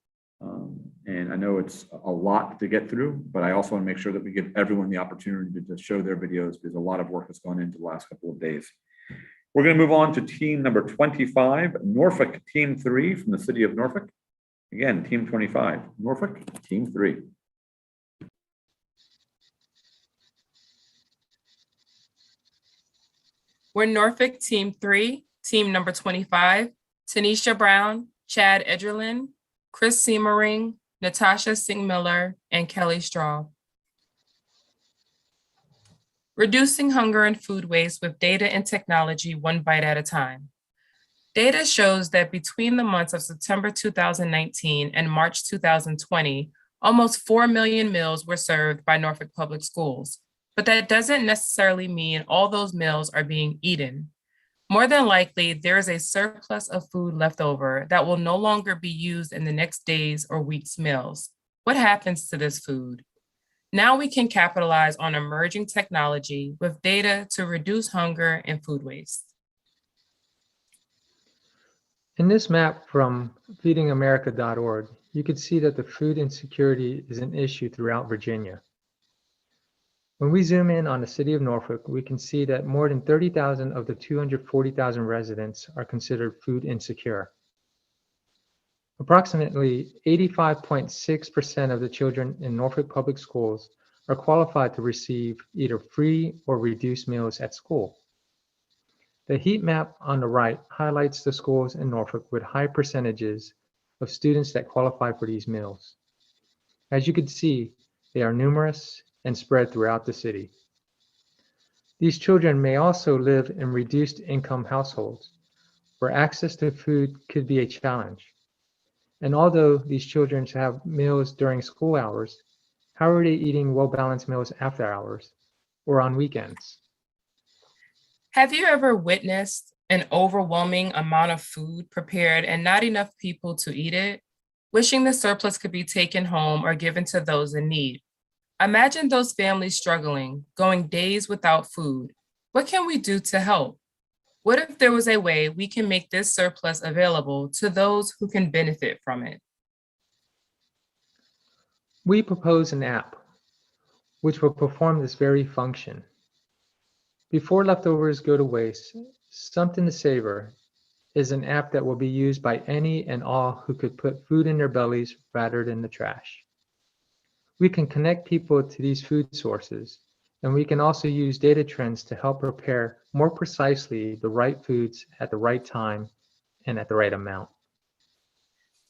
S2: And I know it's a lot to get through, but I also want to make sure that we give everyone the opportunity to show their videos, because a lot of work has gone into the last couple of days. We're going to move on to team number 25, Norfolk Team 3 from the city of Norfolk. Again, team 25, Norfolk Team 3.
S6: We're Norfolk Team 3, team number 25, Tanisha Brown, Chad Edgerlin, Chris Siemering, Natasha Singh-Miller, and Kelly Straub. Reducing hunger and food waste with data and technology, one bite at a time. Data shows that between the months of September 2019 and March 2020, almost 4 million meals were served by Norfolk Public Schools. But that doesn't necessarily mean all those meals are being eaten. More than likely, there is a surplus of food left over that will no longer be used in the next day's or week's meals. What happens to this food? Now we can capitalize on emerging technology with data to reduce hunger and food waste.
S8: In this map from feedingamerica.org, you can see that the food insecurity is an issue throughout Virginia. When we zoom in on the city of Norfolk, we can see that more than 30,000 of the 240,000 residents are considered food insecure. Approximately 85.6% of the children in Norfolk Public Schools are qualified to receive either free or reduced meals at school. The heat map on the right highlights the schools in Norfolk with high percentages of students that qualify for these meals. As you can see, they are numerous and spread throughout the city. These children may also live in reduced income households where access to food could be a challenge. And although these children have meals during school hours, how are they eating well-balanced meals after hours or on weekends?
S6: Have you ever witnessed an overwhelming amount of food prepared and not enough people to eat it, wishing the surplus could be taken home or given to those in need? Imagine those families struggling, going days without food. What can we do to help? What if there was a way we can make this surplus available to those who can benefit from it?
S8: We propose an app which will perform this very function. Before leftovers go to waste, Something to Savor is an app that will be used by any and all who could put food in their bellies rather than the trash. We can connect people to these food sources, and we can also use data trends to help prepare more precisely the right foods at the right time and at the right amount.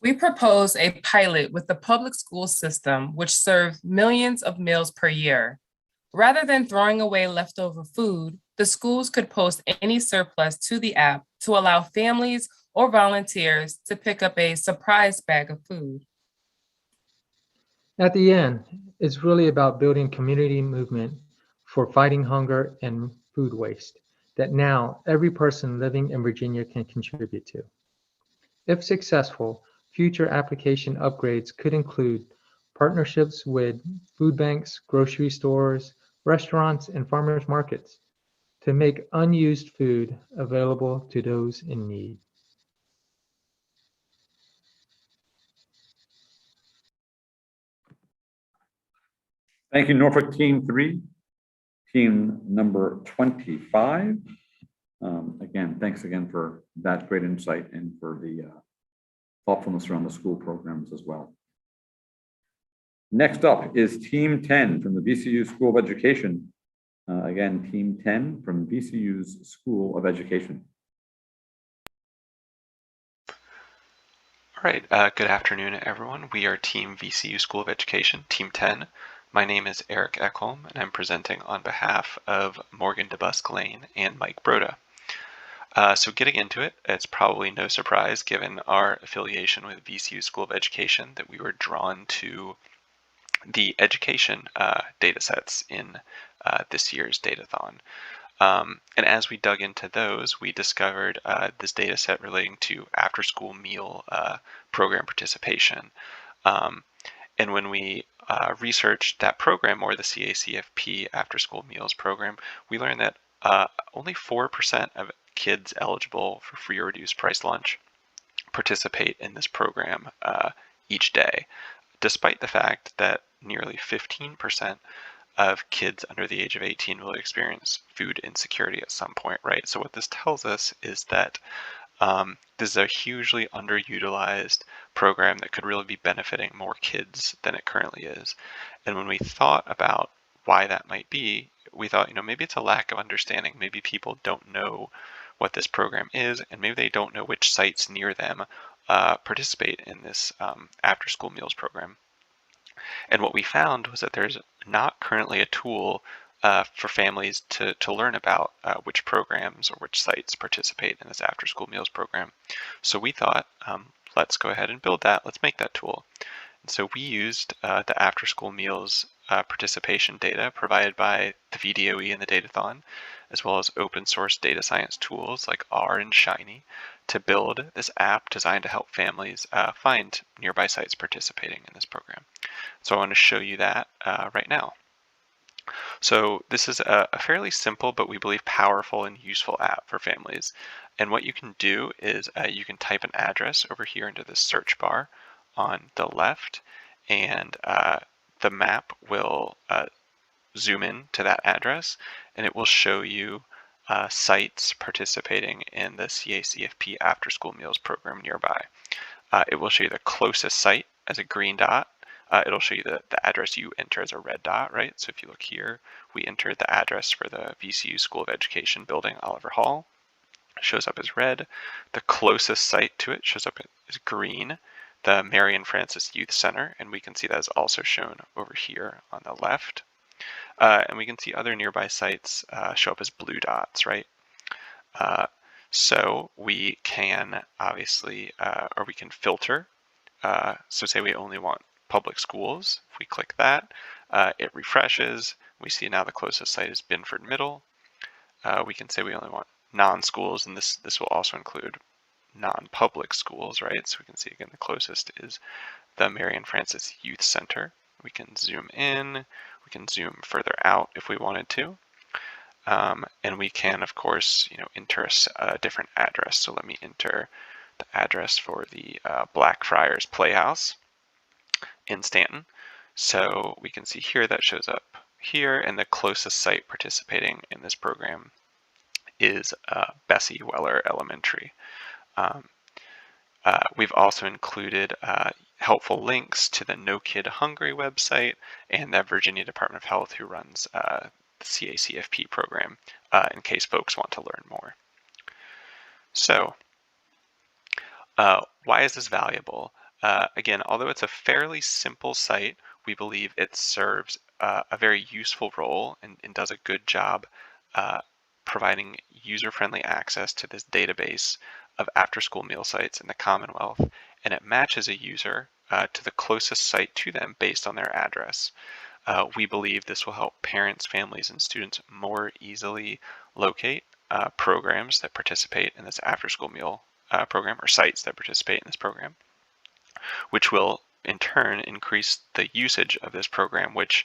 S6: We propose a pilot with the public school system, which serves millions of meals per year. Rather than throwing away leftover food, the schools could post any surplus to the app to allow families or volunteers to pick up a surprise bag of food.
S8: At the end, it's really about building community movement for fighting hunger and food waste that now every person living in Virginia can contribute to. If successful, future application upgrades could include partnerships with food banks, grocery stores, restaurants, and farmers markets to make unused food available to those in need.
S2: Thank you, Norfolk Team 3, team number 25. Again, thanks again for that great insight and for the thoughtfulness around the school programs as well. Next up is Team 10 from the VCU School of Education. Again, Team 10 from VCU's School of Education.
S22: All right, good afternoon, everyone. We are Team VCU School of Education, Team 10. My name is Eric Ekholm, and I'm presenting on behalf of Morgan DeBusk Lane and Mike Broda. So getting into it, it's probably no surprise given our affiliation with VCU School of Education that we were drawn to the education data sets in this year's Datathon. And as we dug into those, we discovered this data set relating to after-school meal program participation. And when we researched that program, or the CACFP after-school meals program, we learned that only 4% of kids eligible for free or reduced price lunch participate in this program each day, despite the fact that nearly 15% of kids under the age of 18 will experience food insecurity at some point, right? So what this tells us is that this is a hugely underutilized program that could really be benefiting more kids than it currently is. And when we thought about why that might be, we thought, maybe it's a lack of understanding. Maybe people don't know what this program is, and maybe they don't know which sites near them participate in this after-school meals program. And what we found was that there's not currently a tool for families to learn about which programs or which sites participate in this after-school meals program. So we thought, let's go ahead and build that. Let's make that tool. And so we used the after-school meals participation data provided by the VDOE and the Datathon, as well as open source data science tools like R and Shiny, to build this app designed to help families find nearby sites participating in this program. So I want to show you that right now. So this is a fairly simple, but we believe powerful and useful app for families. And what you can do is you can type an address over here into the search bar on the left, and the map will zoom in to that address, and it will show you sites participating in the CACFP After School Meals program nearby. It will show you the closest site as a green dot. It'll show you the address you enter as a red dot, right? So if you look here, we entered the address for the VCU School of Education building, Oliver Hall. It shows up as red. The closest site to it shows up as green, the Marian Francis Youth Center, and we can see that is also shown over here on the left. And we can see other nearby sites show up as blue dots, right? So we can obviously, or we can filter. So say we only want public schools. If we click that, it refreshes. We see now the closest site is Binford Middle. We can say we only want non-schools, and this will also include non-public schools, right? So we can see again the closest is the Marian Francis Youth Center. We can zoom in, we can zoom further out if we wanted to. And we can, of course, enter a different address. So let me enter the address for the Blackfriars Playhouse in Stanton. So we can see here that shows up here, and the closest site participating in this program is Bessie Weller Elementary. We've also included helpful links to the No Kid Hungry website and the Virginia Department of Health, who runs the CACFP program, in case folks want to learn more. So why is this valuable? Again, although it's a fairly simple site, we believe it serves a very useful role and does a good job providing user-friendly access to this database of after-school meal sites in the Commonwealth, and it matches a user to the closest site to them based on their address. We believe this will help parents, families, and students more easily locate programs that participate in this after-school meal program, or sites that participate in this program, which will in turn increase the usage of this program, which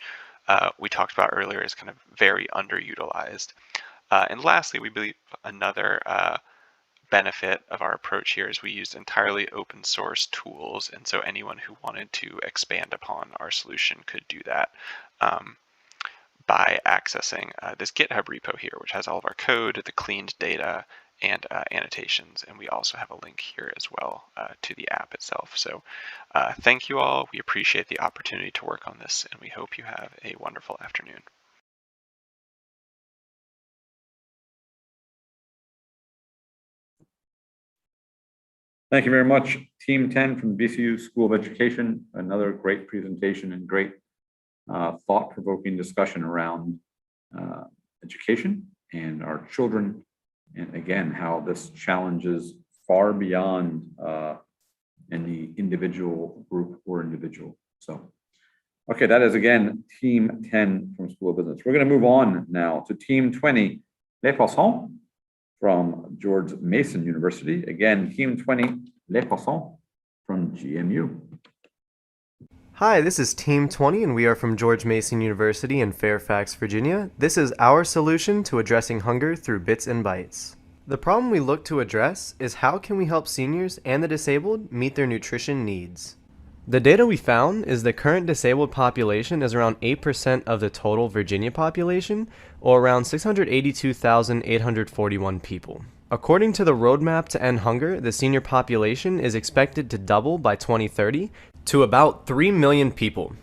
S22: we talked about earlier is kind of very underutilized. And lastly, we believe another benefit of our approach here is we used entirely open source tools, and so anyone who wanted to expand upon our solution could do that by accessing this GitHub repo here, which has all of our code, the cleaned data, and annotations. And we also have a link here as well to the app itself. So thank you all. We appreciate the opportunity to work on this, and we hope you have a wonderful afternoon.
S2: Thank you very much, Team 10 from the VCU School of Education. Another great presentation and great thought-provoking discussion around education and our children, and again, how this challenges far beyond any individual group or individual. So Okay, that is again Team 10 from School of Business. We're going to move on now to Team 20, Les Poissons from George Mason University. Again, Team 20, Les Poissons from GMU.
S7: Hi, this is Team 20 and we are from George Mason University in Fairfax, Virginia. This is our solution to addressing hunger through Bits and Bytes. The problem we look to address is how can we help seniors and the disabled meet their nutrition needs. The data we found is the current disabled population is around 8% of the total Virginia population, or around 682,841 people. According to the Roadmap to End Hunger, the senior population is expected to double by 2030 to about 3 million people.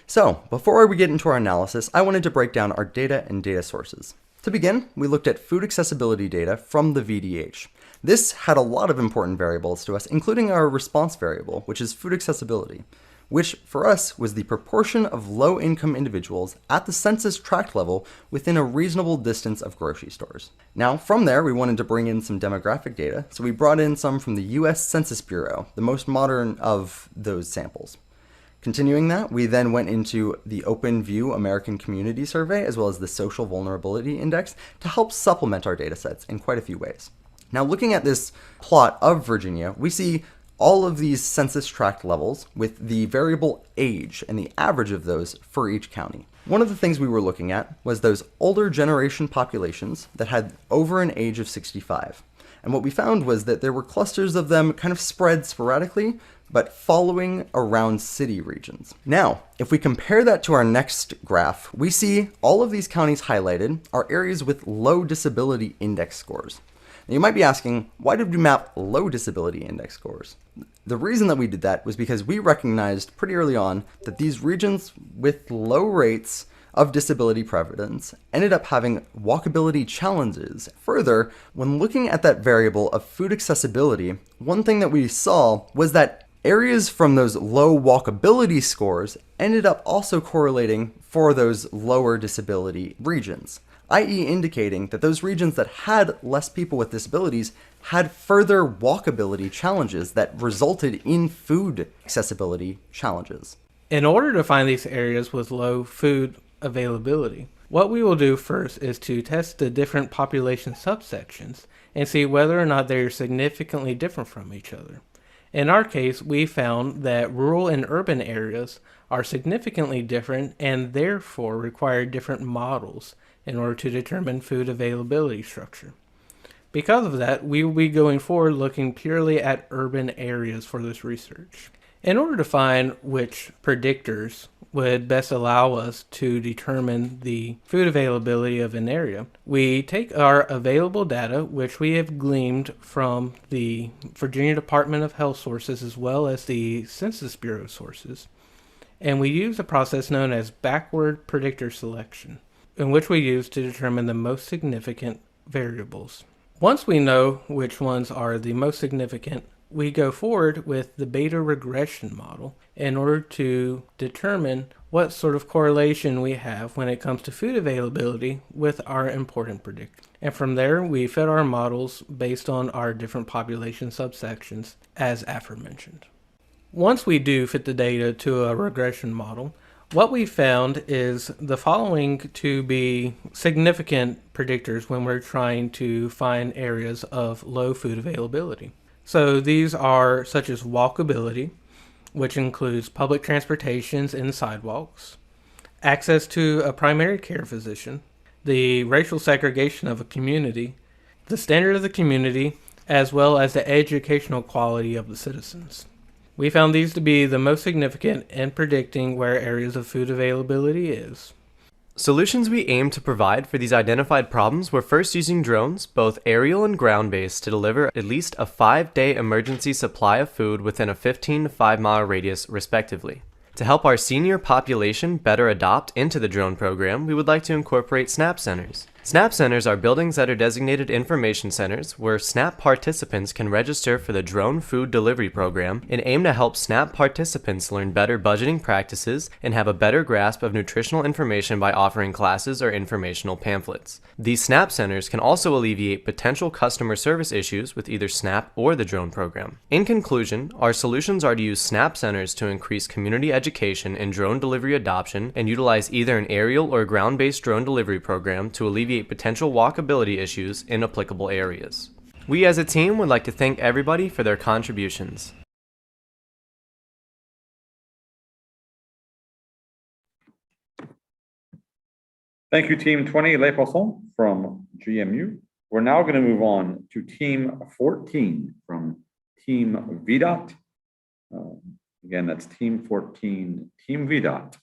S9: So, before we get into our analysis, I wanted to break down our data and data sources. To begin, we looked at food accessibility data from the VDH. This had a lot of important variables to us, including our response variable, which is food accessibility, which for us was the proportion of low-income individuals at the census tract level within a reasonable distance of grocery stores. Now, from there, we wanted to bring in some demographic data, so we brought in some from the US Census Bureau, the most modern of those samples. Continuing that, we then went into the Open View American Community Survey, as well as the Social Vulnerability Index, to help supplement our data sets in quite a few ways. Now, looking at this plot of Virginia, we see all of these census tract levels with the variable age and the average of those for each county. One of the things we were looking at was those older generation populations that had over an age of 65. And what we found was that there were clusters of them kind of spread sporadically, but following around city regions. Now, if we compare that to our next graph, we see all of these counties highlighted are areas with low disability index scores. Now, you might be asking, why did we map low disability index scores? The reason that we did that was because we recognized pretty early on that these regions with low rates of disability prevalence ended up having walkability challenges. Further, when looking at that variable of food accessibility, one thing that we saw was that areas from those low walkability scores ended up also correlating for those lower disability regions, i.e. indicating that those regions that had less people with disabilities had further walkability challenges that resulted in food accessibility challenges.
S11: In order to find these areas with low food availability, what we will do first is to test the different population subsections and see whether or not they are significantly different from each other. In our case, we found that rural and urban areas are significantly different and therefore require different models in order to determine food availability structure. Because of that, we will be going forward looking purely at urban areas for this research. In order to find which predictors would best allow us to determine the food availability of an area, we take our available data, which we have gleaned from the Virginia Department of Health sources as well as the Census Bureau sources, and we use a process known as backward predictor selection, in which we use to determine the most significant variables. Once we know which ones are the most significant, we go forward with the beta regression model in order to determine what sort of correlation we have when it comes to food availability with our important predictors. And from there, we fit our models based on our different population subsections as aforementioned. Once we do fit the data to a regression model, what we found is the following to be significant predictors when we're trying to find areas of low food availability. So these are such as walkability, which includes public transportations and sidewalks, access to a primary care physician, the racial segregation of a community, the standard of the community, as well as the educational quality of the citizens. We found these to be the most significant in predicting where areas of food availability is.
S7: Solutions we aim to provide for these identified problems were first using drones, both aerial and ground-based, to deliver at least a 5-day emergency supply of food within a 15 to 5-mile radius, respectively. To help our senior population better adopt into the drone program, we would like to incorporate SNAP centers. SNAP centers are buildings that are designated information centers where SNAP participants can register for the Drone Food Delivery Program and aim to help SNAP participants learn better budgeting practices and have a better grasp of nutritional information by offering classes or informational pamphlets. These SNAP centers can also alleviate potential customer service issues with either SNAP or the drone program. In conclusion, our solutions are to use SNAP centers to increase community education and drone delivery adoption and utilize either an aerial or ground-based drone delivery program to alleviate potential walkability issues in applicable areas. We as a team would like to thank everybody for their contributions.
S2: Thank you, Team 20, Les Poissons from GMU. We're now going to move on to Team 14 from Team VDOT. Again, that's Team 14, Team VDOT.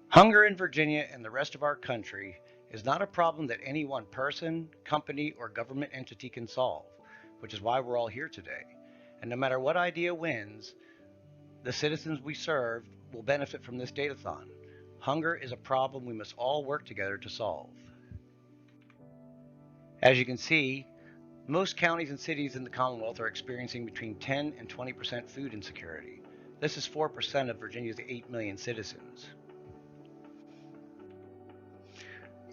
S10: Hunger in Virginia and the rest of our country is not a problem that any one person, company, or government entity can solve, which is why we're all here today. And no matter what idea wins, the citizens we serve will benefit from this datathon. Hunger is a problem we must all work together to solve. As you can see, most counties and cities in the Commonwealth are experiencing between 10 and 20% food insecurity. This is 4% of Virginia's 8 million citizens.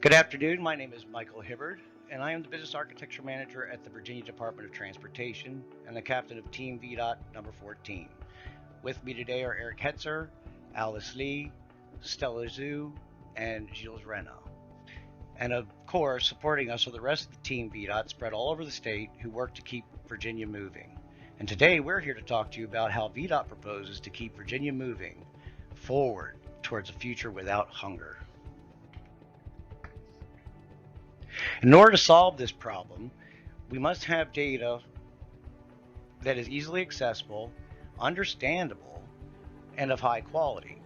S10: Good afternoon, my name is Michael Hibbard, and I am the Business Architecture Manager at the Virginia Department of Transportation and the Captain of Team VDOT number 14. With me today are Eric Hetzer, Alice Lee, Stella Zhu, and Gilles Rena. And of course, supporting us are the rest of the Team VDOT spread all over the state who work to keep Virginia moving. And today we're here to talk to you about how VDOT proposes to keep Virginia moving forward towards a future without hunger. In order to solve this problem, we must have data that is easily accessible, understandable, and of high quality.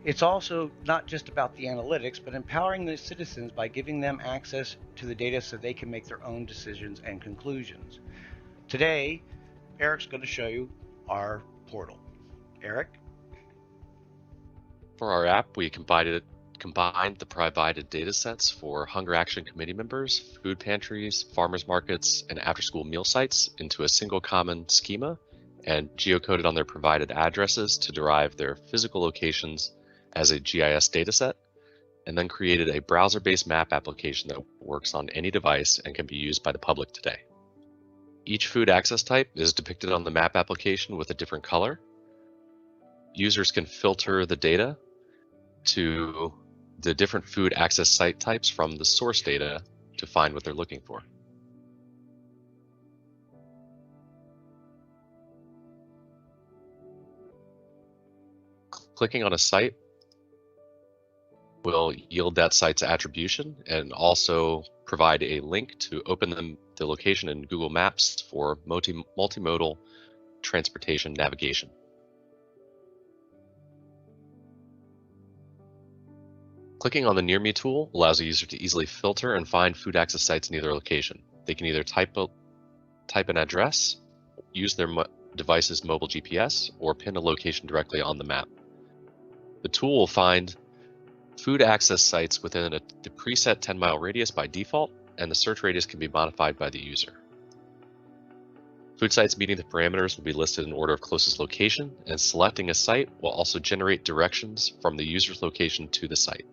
S10: It's also not just about the analytics, but empowering the citizens by giving them access to the data so they can make their own decisions and conclusions. Today, Eric's going to show you our portal. Eric?
S13: For our app, we combined the provided data sets for Hunger Action Committee members, food pantries, farmers markets, and after-school meal sites into a single common schema and geocoded on their provided addresses to derive their physical locations as a GIS dataset, and then created a browser-based map application that works on any device and can be used by the public today. Each food access type is depicted on the map application with a different color. Users can filter the data to the different food access site types from the source data to find what they're looking for. Clicking on a site will yield that site's attribution and also provide a link to open the location in Google Maps for multimodal transportation navigation. Clicking on the Near Me tool allows a user to easily filter and find food access sites near their location. They can either type an address, use their device's mobile GPS, or pin a location directly on the map. The tool will find food access sites within the preset 10-mile radius by default, and the search radius can be modified by the user. Food sites meeting the parameters will be listed in order of closest location, and selecting a site will also generate directions from the user's location to the site.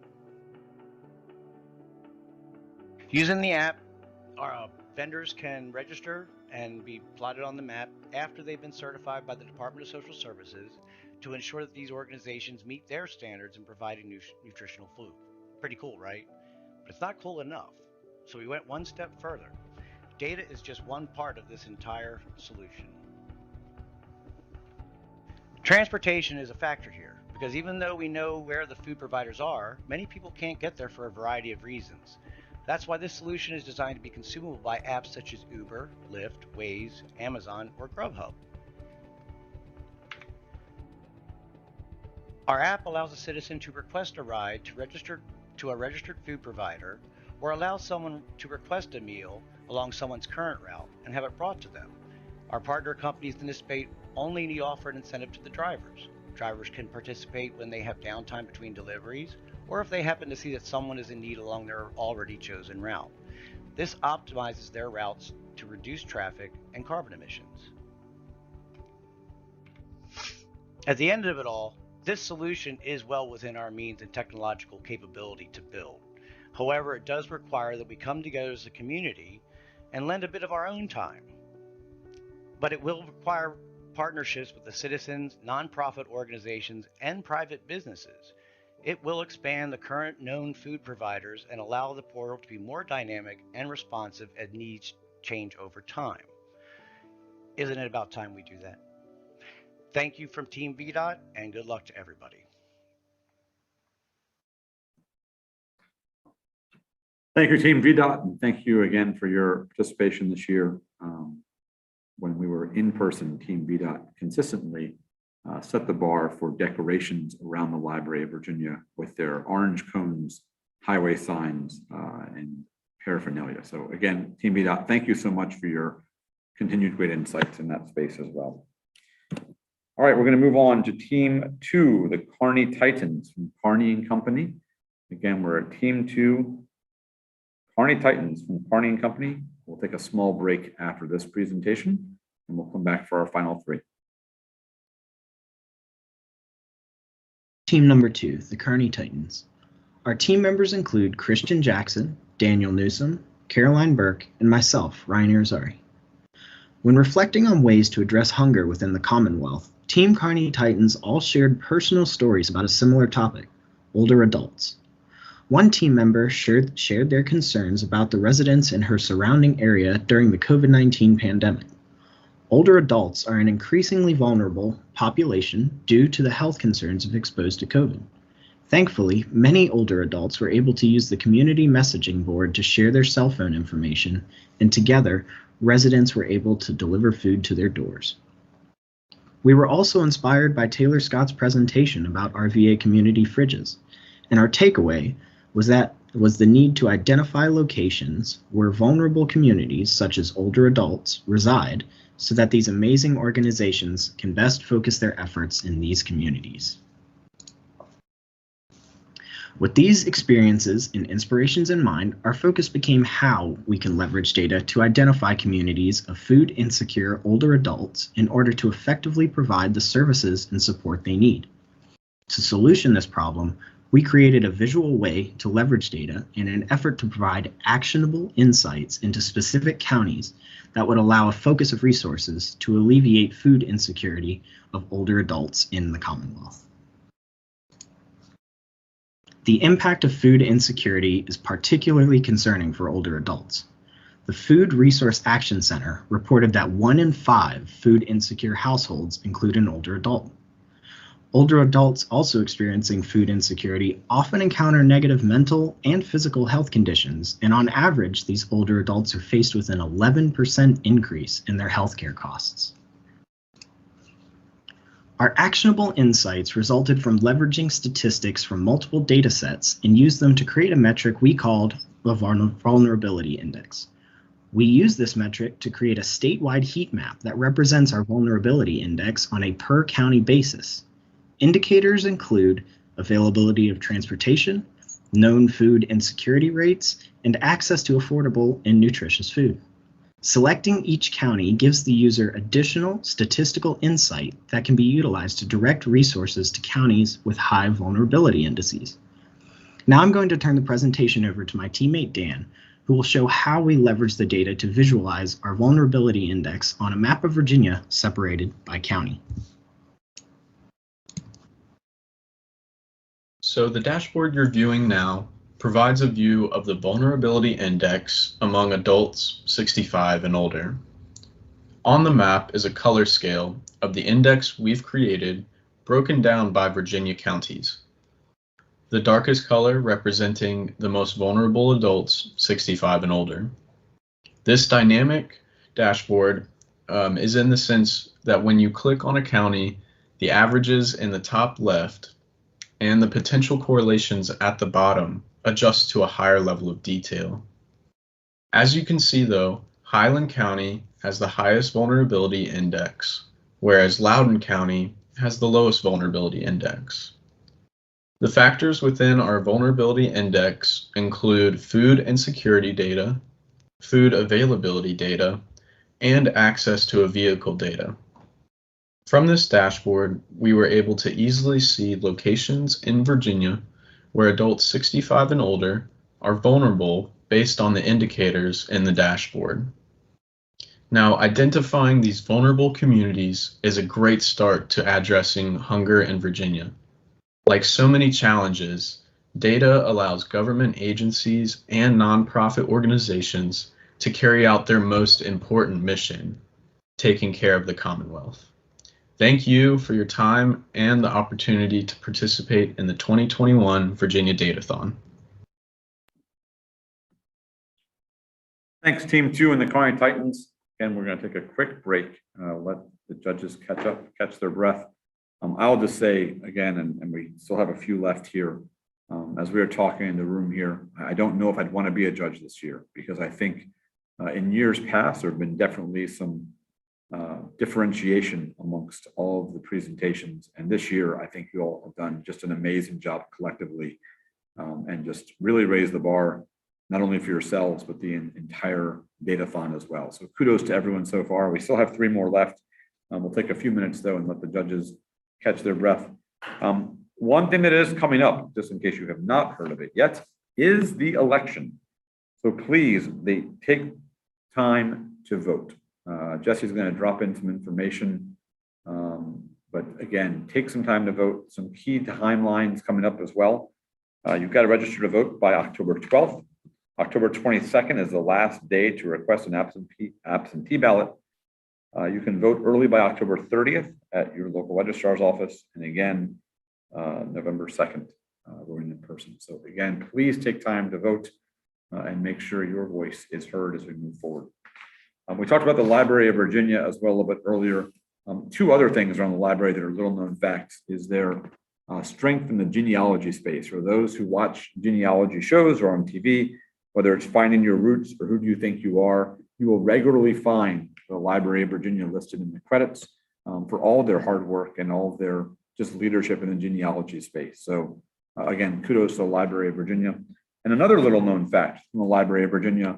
S10: Using the app, our vendors can register and be plotted on the map after they've been certified by the Department of Social Services to ensure that these organizations meet their standards in providing nutritional food. Pretty cool, right? But it's not cool enough. So we went one step further. Data is just one part of this entire solution. Transportation is a factor here, because even though we know where the food providers are, many people can't get there for a variety of reasons. That's why this solution is designed to be consumable by apps such as Uber, Lyft, Waze, Amazon, or Grubhub. Our app allows a citizen to request a ride to a registered food provider or allow someone to request a meal along someone's current route and have it brought to them. Our partner companies anticipate only offer an incentive to the drivers. Drivers can participate when they have downtime between deliveries, or if they happen to see that someone is in need along their already chosen route. This optimizes their routes to reduce traffic and carbon emissions. At the end of it all, this solution is well within our means and technological capability to build. However, it does require that we come together as a community and lend a bit of our own time. But it will require partnerships with the citizens, nonprofit organizations, and private businesses. It will expand the current known food providers and allow the portal to be more dynamic and responsive as needs change over time. Isn't it about time we do that? Thank you from Team VDOT, and good luck to everybody.
S2: Thank you, Team VDOT, and thank you again for your participation this year. When we were in person, Team VDOT consistently set the bar for decorations around the Library of Virginia with their orange cones, highway signs, and paraphernalia. So again, Team VDOT, thank you so much for your continued great insights in that space as well. All right, we're going to move on to Team 2, the Kearney Titans from Kearney and Company. Again, we're at Team 2, Kearney Titans from Kearney and Company. We'll take a small break after this presentation, and we'll come back for our final three.
S14: Team number 2, the Kearney Titans. Our team members include Christian Jackson, Daniel Newsom, Caroline Burke, and myself, Ryan Irizarry. When reflecting on ways to address hunger within the Commonwealth, Team Kearney Titans all shared personal stories about a similar topic, older adults. One team member shared their concerns about the residents in her surrounding area during the COVID-19 pandemic. Older adults are an increasingly vulnerable population due to the health concerns of exposed to COVID. Thankfully, many older adults were able to use the community messaging board to share their cell phone information, and together, residents were able to deliver food to their doors. We were also inspired by Taylor Scott's presentation about RVA community fridges, and our takeaway was the need to identify locations where vulnerable communities, such as older adults, reside, so that these amazing organizations can best focus their efforts in these communities. With these experiences and inspirations in mind, our focus became how we can leverage data to identify communities of food insecure older adults in order to effectively provide the services and support they need. To solution this problem, we created a visual way to leverage data in an effort to provide actionable insights into specific counties that would allow a focus of resources to alleviate food insecurity of older adults in the Commonwealth. The impact of food insecurity is particularly concerning for older adults. The Food Resource Action Center reported that 1 in 5 food insecure households include an older adult. Older adults also experiencing food insecurity often encounter negative mental and physical health conditions, and on average, these older adults are faced with an 11% increase in their healthcare costs. Our actionable insights resulted from leveraging statistics from multiple data sets and used them to create a metric we called the Vulnerability Index. We use this metric to create a statewide heat map that represents our vulnerability index on a per county basis. Indicators include availability of transportation, known food insecurity rates, and access to affordable and nutritious food. Selecting each county gives the user additional statistical insight that can be utilized to direct resources to counties with high vulnerability indices. Now I'm going to turn the presentation over to my teammate Dan, who will show how we leverage the data to visualize our vulnerability index on a map of Virginia separated by county.
S15: So the dashboard you're viewing now provides a view of the vulnerability index among adults 65 and older. On the map is a color scale of the index we've created, broken down by Virginia counties. The darkest color representing the most vulnerable adults 65 and older. This dynamic dashboard is in the sense that when you click on a county, the averages in the top left and the potential correlations at the bottom adjust to a higher level of detail. As you can see though, Highland County has the highest vulnerability index, whereas Loudoun County has the lowest vulnerability index. The factors within our vulnerability index include food insecurity data, food availability data, and access to a vehicle data. From this dashboard, we were able to easily see locations in Virginia where adults 65 and older are vulnerable based on the indicators in the dashboard. Now, identifying these vulnerable communities is a great start to addressing hunger in Virginia. Like so many challenges, data allows government agencies and nonprofit organizations to carry out their most important mission, taking care of the Commonwealth. Thank you for your time and the opportunity to participate in the 2021 Virginia Datathon.
S2: Thanks, Team 2 and the Kearney Titans. Again, we're going to take a quick break, let the judges catch their breath. I'll just say again, and we still have a few left here, as we were talking in the room here, I don't know if I'd want to be a judge this year, because I think in years past, there have been definitely some differentiation amongst all of the presentations. And this year, I think you all have done just an amazing job collectively, and just really raised the bar, not only for yourselves, but the entire Datathon as well. So kudos to everyone so far. We still have 3 more left. We'll take a few minutes though and let the judges catch their breath. One thing that is coming up, just in case you have not heard of it yet, is the election. So please, take time to vote. Jesse's going to drop in some information, but again, take some time to vote. Some key timelines coming up as well. You've got to register to vote by October 12th. October 22nd is the last day to request an absentee ballot. You can vote early by October 30th at your local registrar's office, and again, November 2nd, voting in person. So again, please take time to vote and make sure your voice is heard as we move forward. We talked about the Library of Virginia as well a little bit earlier. 2 other things around the library that are little known facts is their strength in the genealogy space. For those who watch genealogy shows or on TV, whether it's Finding Your Roots or Who Do You Think You Are, you will regularly find the Library of Virginia listed in the credits for all of their hard work and all of their just leadership in the genealogy space. So again, kudos to the Library of Virginia. And another little known fact from the Library of Virginia,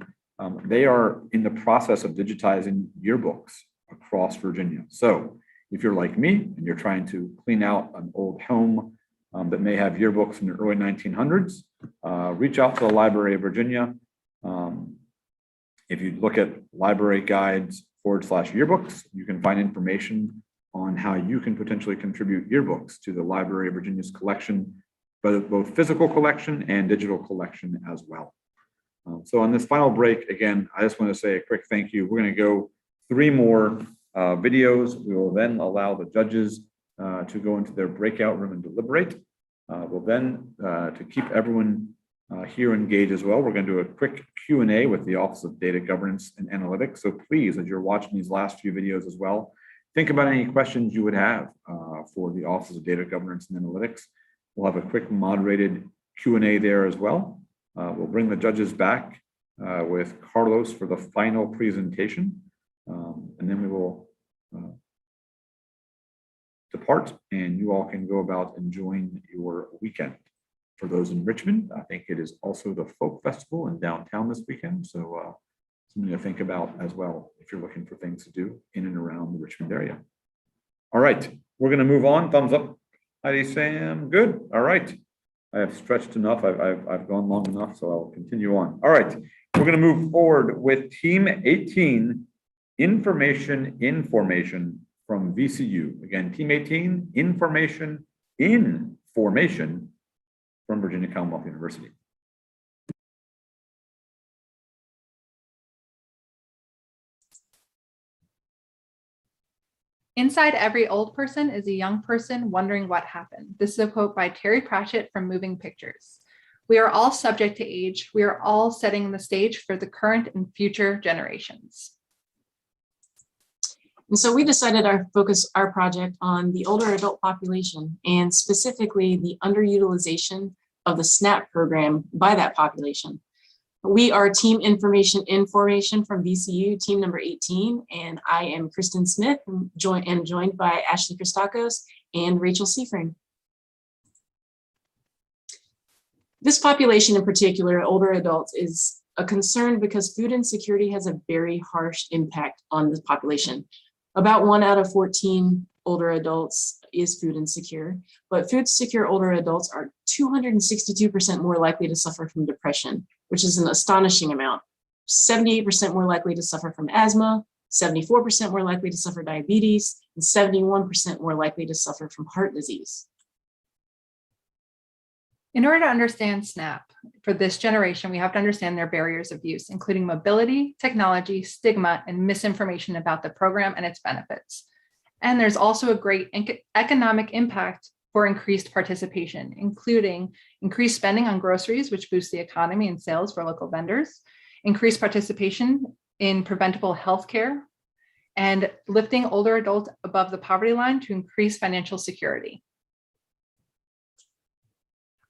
S2: they are in the process of digitizing yearbooks across Virginia. So if you're like me and you're trying to clean out an old home that may have yearbooks in the early 1900s, reach out to the Library of Virginia. If you look at library guides /yearbooks, you can find information on how you can potentially contribute yearbooks to the Library of Virginia's collection, both physical collection and digital collection as well. So on this final break, again, I just want to say a quick thank you. We're going to go 3 more videos. We will then allow the judges to go into their breakout room and deliberate. We'll then, to keep everyone here engaged as well, we're going to do a quick Q&A with the Office of Data Governance and Analytics. So please, as you're watching these last few videos as well, think about any questions you would have for the Office of Data Governance and Analytics. We'll have a quick moderated Q&A there as well. We'll bring the judges back with Carlos for the final presentation, and then we will depart, and you all can go about enjoying your weekend. For those in Richmond, I think it is also the Folk Festival in downtown this weekend, so something to think about as well if you're looking for things to do in and around the Richmond area. All right, we're going to move on. Thumbs up. Heidi, Sam, good. All right, I have stretched enough. I've gone long enough, so I'll continue on. All right, we're going to move forward with Team 18, Information in Formation from VCU. Again, Team 18, Information in Formation from Virginia Commonwealth University.
S12: Inside every old person is a young person wondering what happened. This is a quote by Terry Pratchett from Moving Pictures. We are all subject to age. We are all setting the stage for the current and future generations.
S16: And so we decided to focus our project on the older adult population and specifically the underutilization of the SNAP program by that population. We are Team Information from VCU, team number 18, and I am Kristen Smith, joined by Ashley Christakos and Rachel Seafring. This population in particular, older adults, is a concern because food insecurity has a very harsh impact on the population. About 1 out of 14 older adults is food insecure, but food secure older adults are 262% more likely to suffer from depression, which is an astonishing amount. 78% more likely to suffer from asthma, 74% more likely to suffer diabetes, and 71% more likely to suffer from heart disease.
S12: In order to understand SNAP for this generation, we have to understand their barriers of use, including mobility, technology, stigma, and misinformation about the program and its benefits. And there's also a great economic impact for increased participation, including increased spending on groceries, which boosts the economy and sales for local vendors, increased participation in preventable health care, and lifting older adults above the poverty line to increase financial security.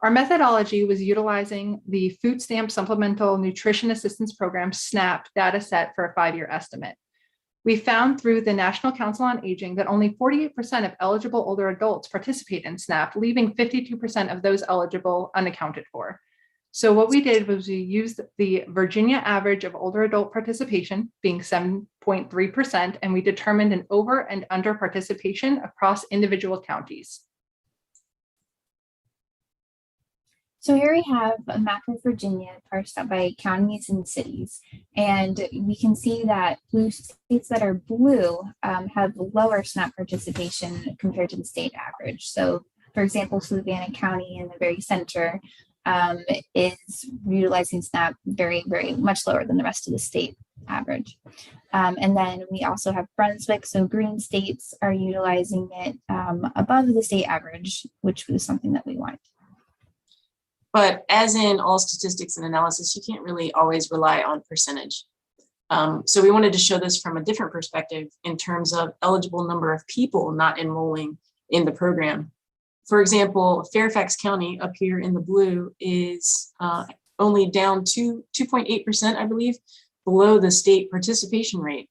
S12: Our methodology was utilizing the Food Stamp Supplemental Nutrition Assistance Program, SNAP, data set for a 5-year estimate. We found through the National Council on Aging that only 48% of eligible older adults participate in SNAP, leaving 52% of those eligible unaccounted for. So what we did was we used the Virginia average of older adult participation, being 7.3%, and we determined an over and under participation across individual counties.
S17: So here we have a map of Virginia parsed out by counties and cities, and we can see that blue states that are blue have lower SNAP participation compared to the state average. So for example, Fluvanna County in the very center is utilizing SNAP very, very much lower than the rest of the state average. And then we also have Brunswick, so green states are utilizing it above the state average, which was something that we want.
S16: But as in all statistics and analysis, you can't really always rely on percentage. So we wanted to show this from a different perspective in terms of eligible number of people not enrolling in the program. For example, Fairfax County up here in the blue is only down 2.8%, I believe, below the state participation rate.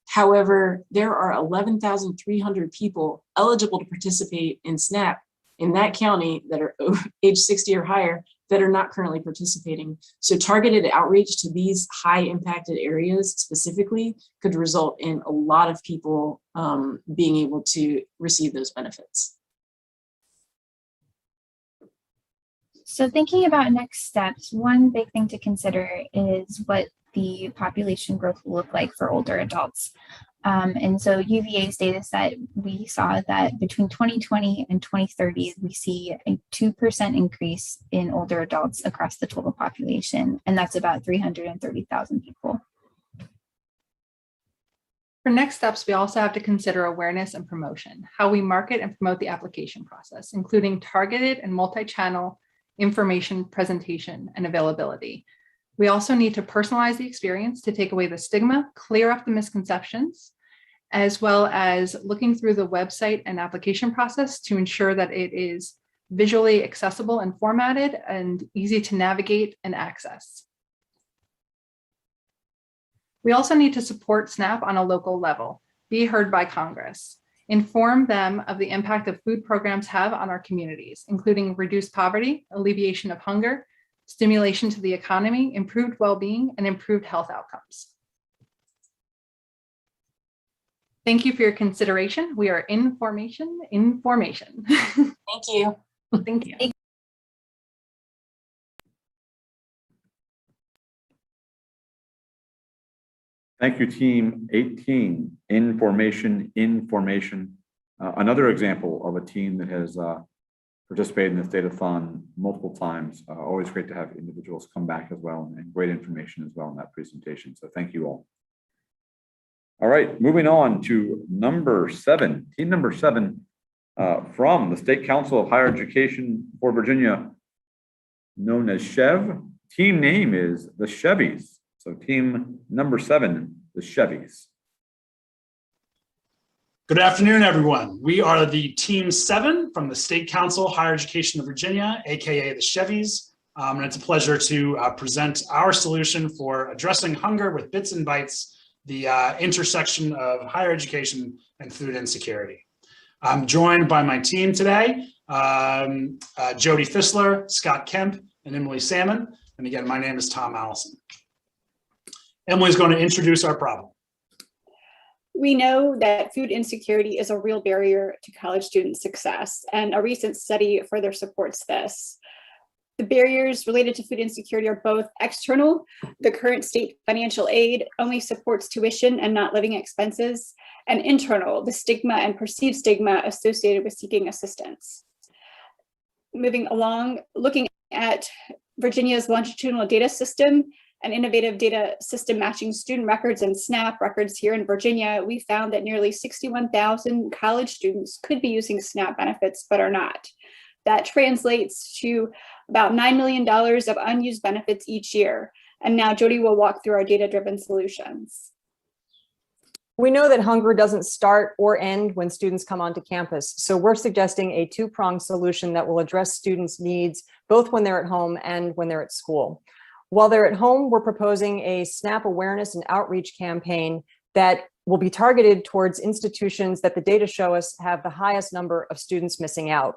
S16: However, there are 11,300 people eligible to participate in SNAP in that county that are age 60 or higher that are not currently participating. So targeted outreach to these high impacted areas specifically could result in a lot of people being able to receive those benefits.
S17: So thinking about next steps, one big thing to consider is what the population growth will look like for older adults. And so UVA's data set, we saw that between 2020 and 2030, we see a 2% increase in older adults across the total population, and that's about 330,000 people.
S12: For next steps, we also have to consider awareness and promotion, how we market and promote the application process, including targeted and multi-channel information presentation and availability. We also need to personalize the experience to take away the stigma, clear up the misconceptions, as well as looking through the website and application process to ensure that it is visually accessible and formatted and easy to navigate and access. We also need to support SNAP on a local level, be heard by Congress, inform them of the impact that food programs have on our communities, including reduced poverty, alleviation of hunger, stimulation to the economy, improved well-being, and improved health outcomes. Thank you for your consideration. We are in formation.
S16: Thank you.
S12: Thank you.
S2: Thank you, team 18, information. Another example of a team that has participated in this datathon multiple times. Always great to have individuals come back as well, and great information as well in that presentation. So thank you all. All right, moving on to number 7, team number 7 from the State Council of Higher Education for Virginia, known as CHEV. Team name is the Chevys. So team number 7, the Chevys.
S19: Good afternoon, everyone. We are the Team 7 from the State Council Higher Education of Virginia, aka the Chevys. And it's a pleasure to present our solution for addressing hunger with Bits and Bytes, the intersection of higher education and food insecurity. I'm joined by my team today, Jody Fissler, Scott Kemp, and Emily Salmon. And again, my name is Tom Allison. Emily's going to introduce our problem.
S20: We know that food insecurity is a real barrier to college student success, and a recent study further supports this. The barriers related to food insecurity are both external. The current state financial aid only supports tuition and not living expenses, and internal, the stigma and perceived stigma associated with seeking assistance. Moving along, looking at Virginia's longitudinal data system, an innovative data system matching student records and SNAP records here in Virginia, we found that nearly 61,000 college students could be using SNAP benefits, but are not. That translates to about $9 million of unused benefits each year. And now Jody will walk through our data-driven solutions.
S23: We know that hunger doesn't start or end when students come onto campus. So we're suggesting a two-pronged solution that will address students' needs, both when they're at home and when they're at school. While they're at home, we're proposing a SNAP awareness and outreach campaign that will be targeted towards institutions that the data show us have the highest number of students missing out.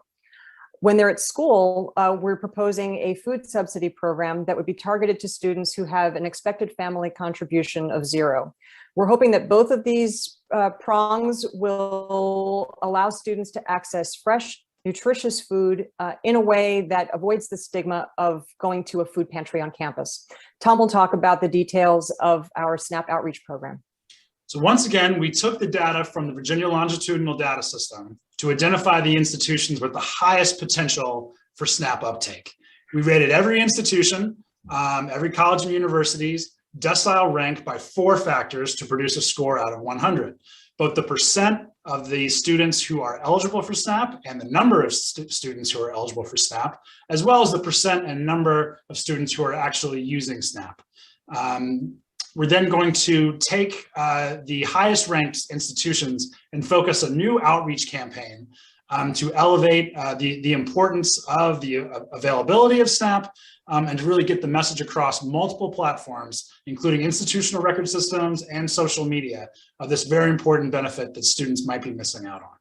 S23: When they're at school, we're proposing a food subsidy program that would be targeted to students who have an expected family contribution of 0. We're hoping that both of these prongs will allow students to access fresh, nutritious food in a way that avoids the stigma of going to a food pantry on campus. Tom will talk about the details of our SNAP outreach program.
S19: So once again, we took the data from the Virginia Longitudinal Data System to identify the institutions with the highest potential for SNAP uptake. We rated every institution, every college and universities, decile ranked by 4 factors to produce a score out of 100. Both the percent of the students who are eligible for SNAP and the number of students who are eligible for SNAP, as well as the percent and number of students who are actually using SNAP. We're then going to take the highest ranked institutions and focus a new outreach campaign to elevate the importance of the availability of SNAP and to really get the message across multiple platforms, including institutional record systems and social media, of this very important benefit that students might be missing out on.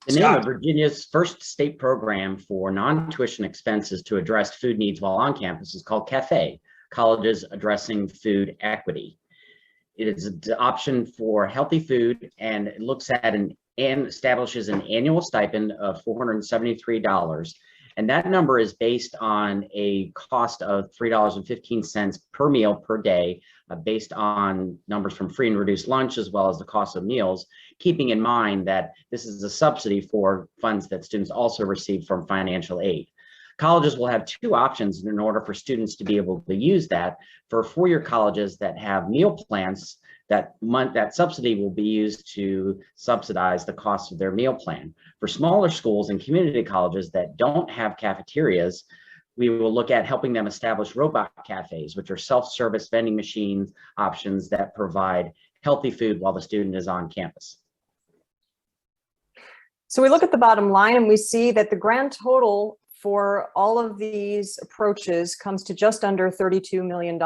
S24: The name of Virginia's first state program for non-tuition expenses to address food needs while on campus is called CAFE, Colleges Addressing Food Equity. It is an option for healthy food, and it looks at and establishes an annual stipend of $473. And that number is based on a cost of $3.15 per meal per day, based on numbers from free and reduced lunch, as well as the cost of meals, keeping in mind that this is a subsidy for funds that students also receive from financial aid. Colleges will have 2 options in order for students to be able to use that. For four-year colleges that have meal plans, that subsidy will be used to subsidize the cost of their meal plan. For smaller schools and community colleges that don't have cafeterias, we will look at helping them establish robot cafes, which are self-service vending machine options that provide healthy food while the student is on campus.
S23: So we look at the bottom line and we see that the grand total for all of these approaches comes to just under $32 million.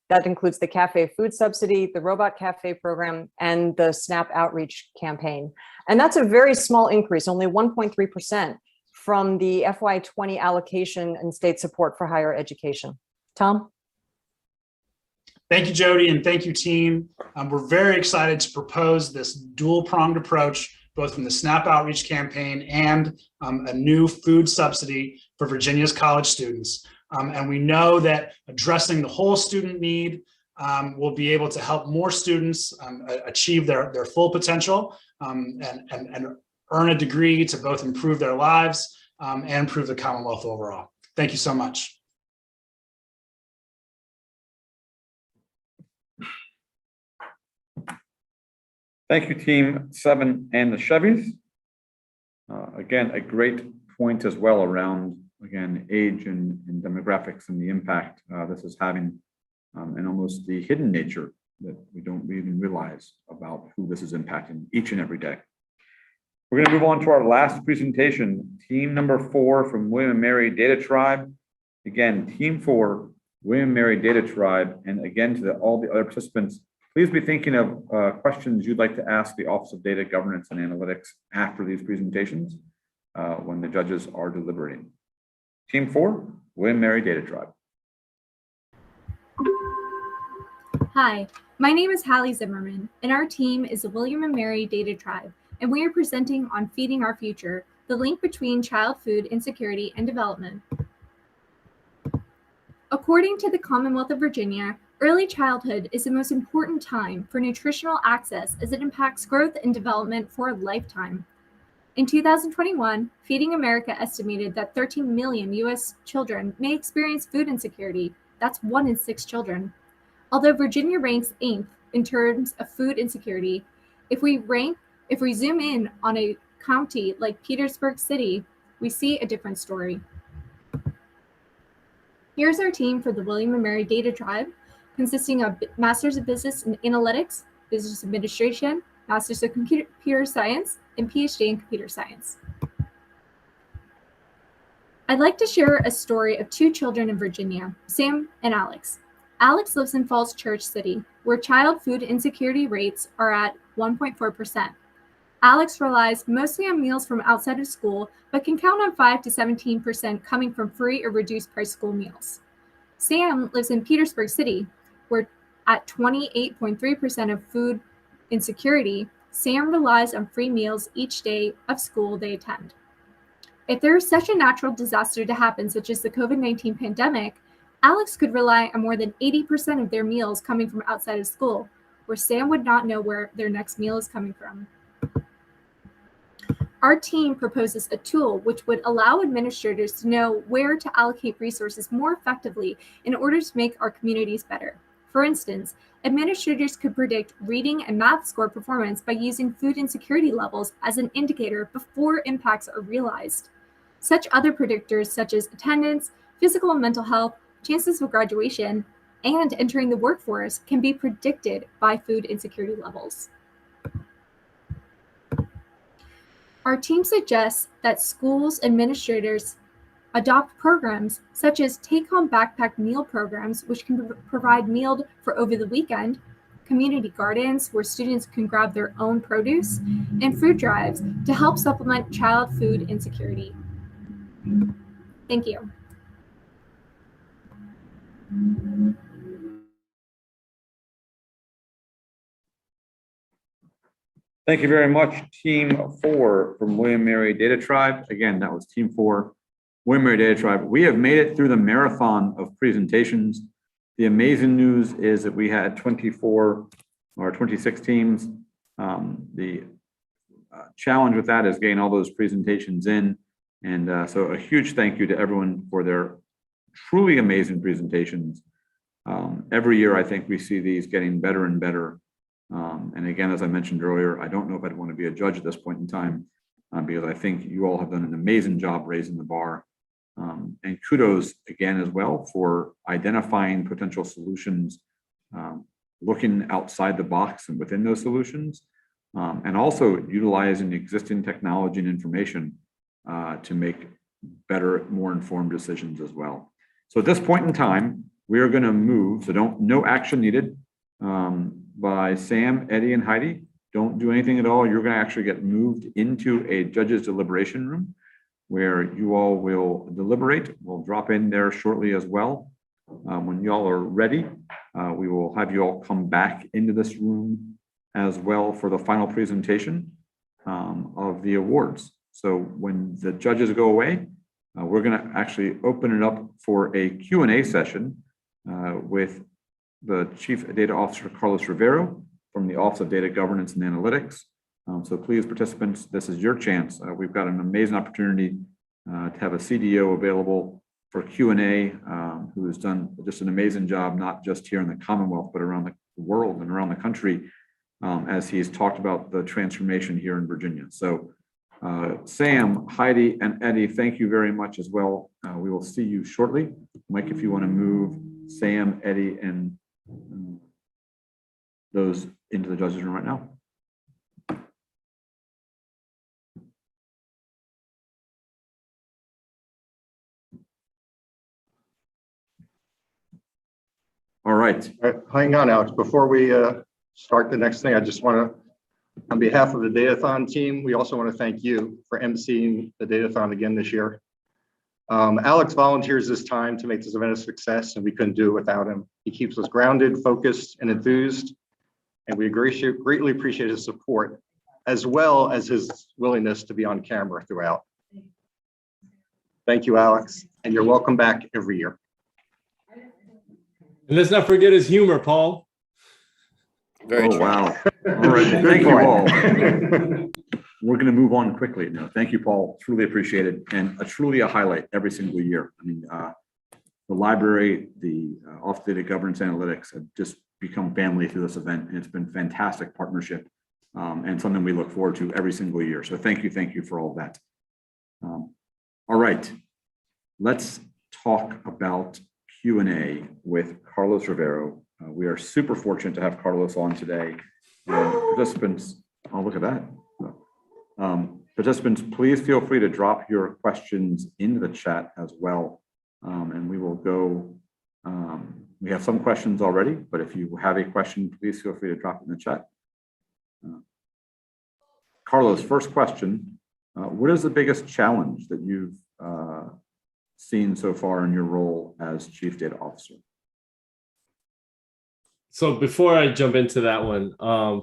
S23: That includes the cafe food subsidy, the robot cafe program, and the SNAP outreach campaign. And that's a very small increase, only 1.3% from the FY20 allocation and state support for higher education. Tom?
S19: Thank you, Jody, and thank you, team. We're very excited to propose this dual-pronged approach, both from the SNAP outreach campaign and a new food subsidy for Virginia's college students. And we know that addressing the whole student need will be able to help more students achieve their full potential and earn a degree to both improve their lives and improve the Commonwealth overall. Thank you so much.
S2: Thank you, Team 7 and the Chevys. Again, a great point as well around, again, age and demographics and the impact this is having and almost the hidden nature that we don't even realize about who this is impacting each and every day. We're going to move on to our last presentation, team number 4 from William and Mary Data Tribe. Again, team 4, William and Mary Data Tribe, and again to all the other participants, please be thinking of questions you'd like to ask the Office of Data Governance and Analytics after these presentations when the judges are deliberating. Team 4, William and Mary Data Tribe.
S3: Hi, my name is Hallie Zimmerman, and our team is the William and Mary Data Tribe, and we are presenting on Feeding Our Future, the link between child food insecurity and development. According to the Commonwealth of Virginia, early childhood is the most important time for nutritional access as it impacts growth and development for a lifetime. In 2021, Feeding America estimated that 13 million U.S. children may experience food insecurity. That's 1 in 6 children. Although Virginia ranks 8th in terms of food insecurity, if we zoom in on a county like Petersburg City, we see a different story. Here's our team for the William and Mary Data Tribe, consisting of Masters of Business in Analytics, Business Administration, Masters of Computer Science, and PhD in Computer Science. I'd like to share a story of 2 children in Virginia, Sam and Alex. Alex lives in Falls Church City, where child food insecurity rates are at 1.4%. Alex relies mostly on meals from outside of school, but can count on 5 to 17% coming from free or reduced price school meals. Sam lives in Petersburg City, where at 28.3% of food insecurity, Sam relies on free meals each day of school they attend. If there is such a natural disaster to happen, such as the COVID-19 pandemic, Alex could rely on more than 80% of their meals coming from outside of school, where Sam would not know where their next meal is coming from. Our team proposes a tool which would allow administrators to know where to allocate resources more effectively in order to make our communities better. For instance, administrators could predict reading and math score performance by using food insecurity levels as an indicator before impacts are realized. Such other predictors such as attendance, physical and mental health, chances of graduation, and entering the workforce can be predicted by food insecurity levels. Our team suggests that schools administrators adopt programs such as take-home backpack meal programs, which can provide meals for over the weekend, community gardens where students can grab their own produce, and food drives to help supplement child food insecurity. Thank you.
S2: Thank you very much, Team 4 from William Mary Data Tribe. Again, that was Team 4, William Mary Data Tribe. We have made it through the marathon of presentations. The amazing news is that we had 24 or 26 teams. The challenge with that is getting all those presentations in. And so a huge thank you to everyone for their truly amazing presentations. Every year, I think we see these getting better and better. And again, as I mentioned earlier, I don't know if I'd want to be a judge at this point in time because I think you all have done an amazing job raising the bar. And kudos again as well for identifying potential solutions, looking outside the box and within those solutions, and also utilizing existing technology and information to make better, more informed decisions as well. So at this point in time, we are going to move, so no action needed by Sam, Eddie, and Heidi. Don't do anything at all. You're going to actually get moved into a judge's deliberation room where you all will deliberate. We'll drop in there shortly as well. When y'all are ready, we will have you all come back into this room as well for the final presentation of the awards. So when the judges go away, we're going to actually open it up for a Q&A session with the Chief Data Officer, Carlos Rivero, from the Office of Data Governance and Analytics. So please, participants, this is your chance. We've got an amazing opportunity to have a CDO available for Q&A, who has done just an amazing job, not just here in the Commonwealth, but around the world and around the country, as he's talked about the transformation here in Virginia. So Sam, Heidi, and Eddie, thank you very much as well. We will see you shortly. Mike, if you want to move Sam, Eddie, and those into the judges room right now. All right.
S1: Hang on, Alex. Before we start the next thing, I just want to, on behalf of the Datathon team, we also want to thank you for emceeing the Datathon again this year. Alex volunteers his time to make this event a success, and we couldn't do it without him. He keeps us grounded, focused, and enthused, and we greatly appreciate his support, as well as his willingness to be on camera throughout. Thank you, Alex, and you're welcome back every year.
S4: And let's not forget his humor, Paul.
S2: Very true. Wow. All right. Thank you all. We're going to move on quickly now. Thank you, Paul. Truly appreciated, and truly a highlight every single year. I mean, the library, the Office of Data Governance Analytics have just become family through this event, and it's been fantastic partnership and something we look forward to every single year. So thank you for all of that. All right, let's talk about Q&A with Carlos Rivero. We are super fortunate to have Carlos on today. Participants, oh, look at that. Participants, please feel free to drop your questions into the chat as well. And we will go, we have some questions already, but if you have a question, please feel free to drop it in the chat. Carlos, first question, what is the biggest challenge that you've seen so far in your role as Chief Data Officer?
S4: So before I jump into that one,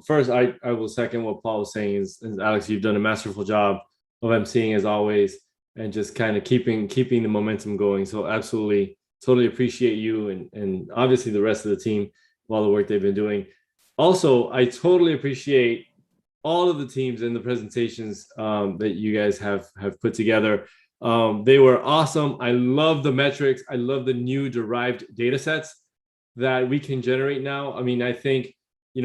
S4: first I will second what Paul was saying is Alex, you've done a masterful job of emceeing as always, and just kind of keeping the momentum going. So absolutely, totally appreciate you and obviously the rest of the team for all the work they've been doing. Also, I totally appreciate all of the teams and the presentations that you guys have put together. They were awesome. I love the metrics. I love the new derived data sets that we can generate now. I mean, I think,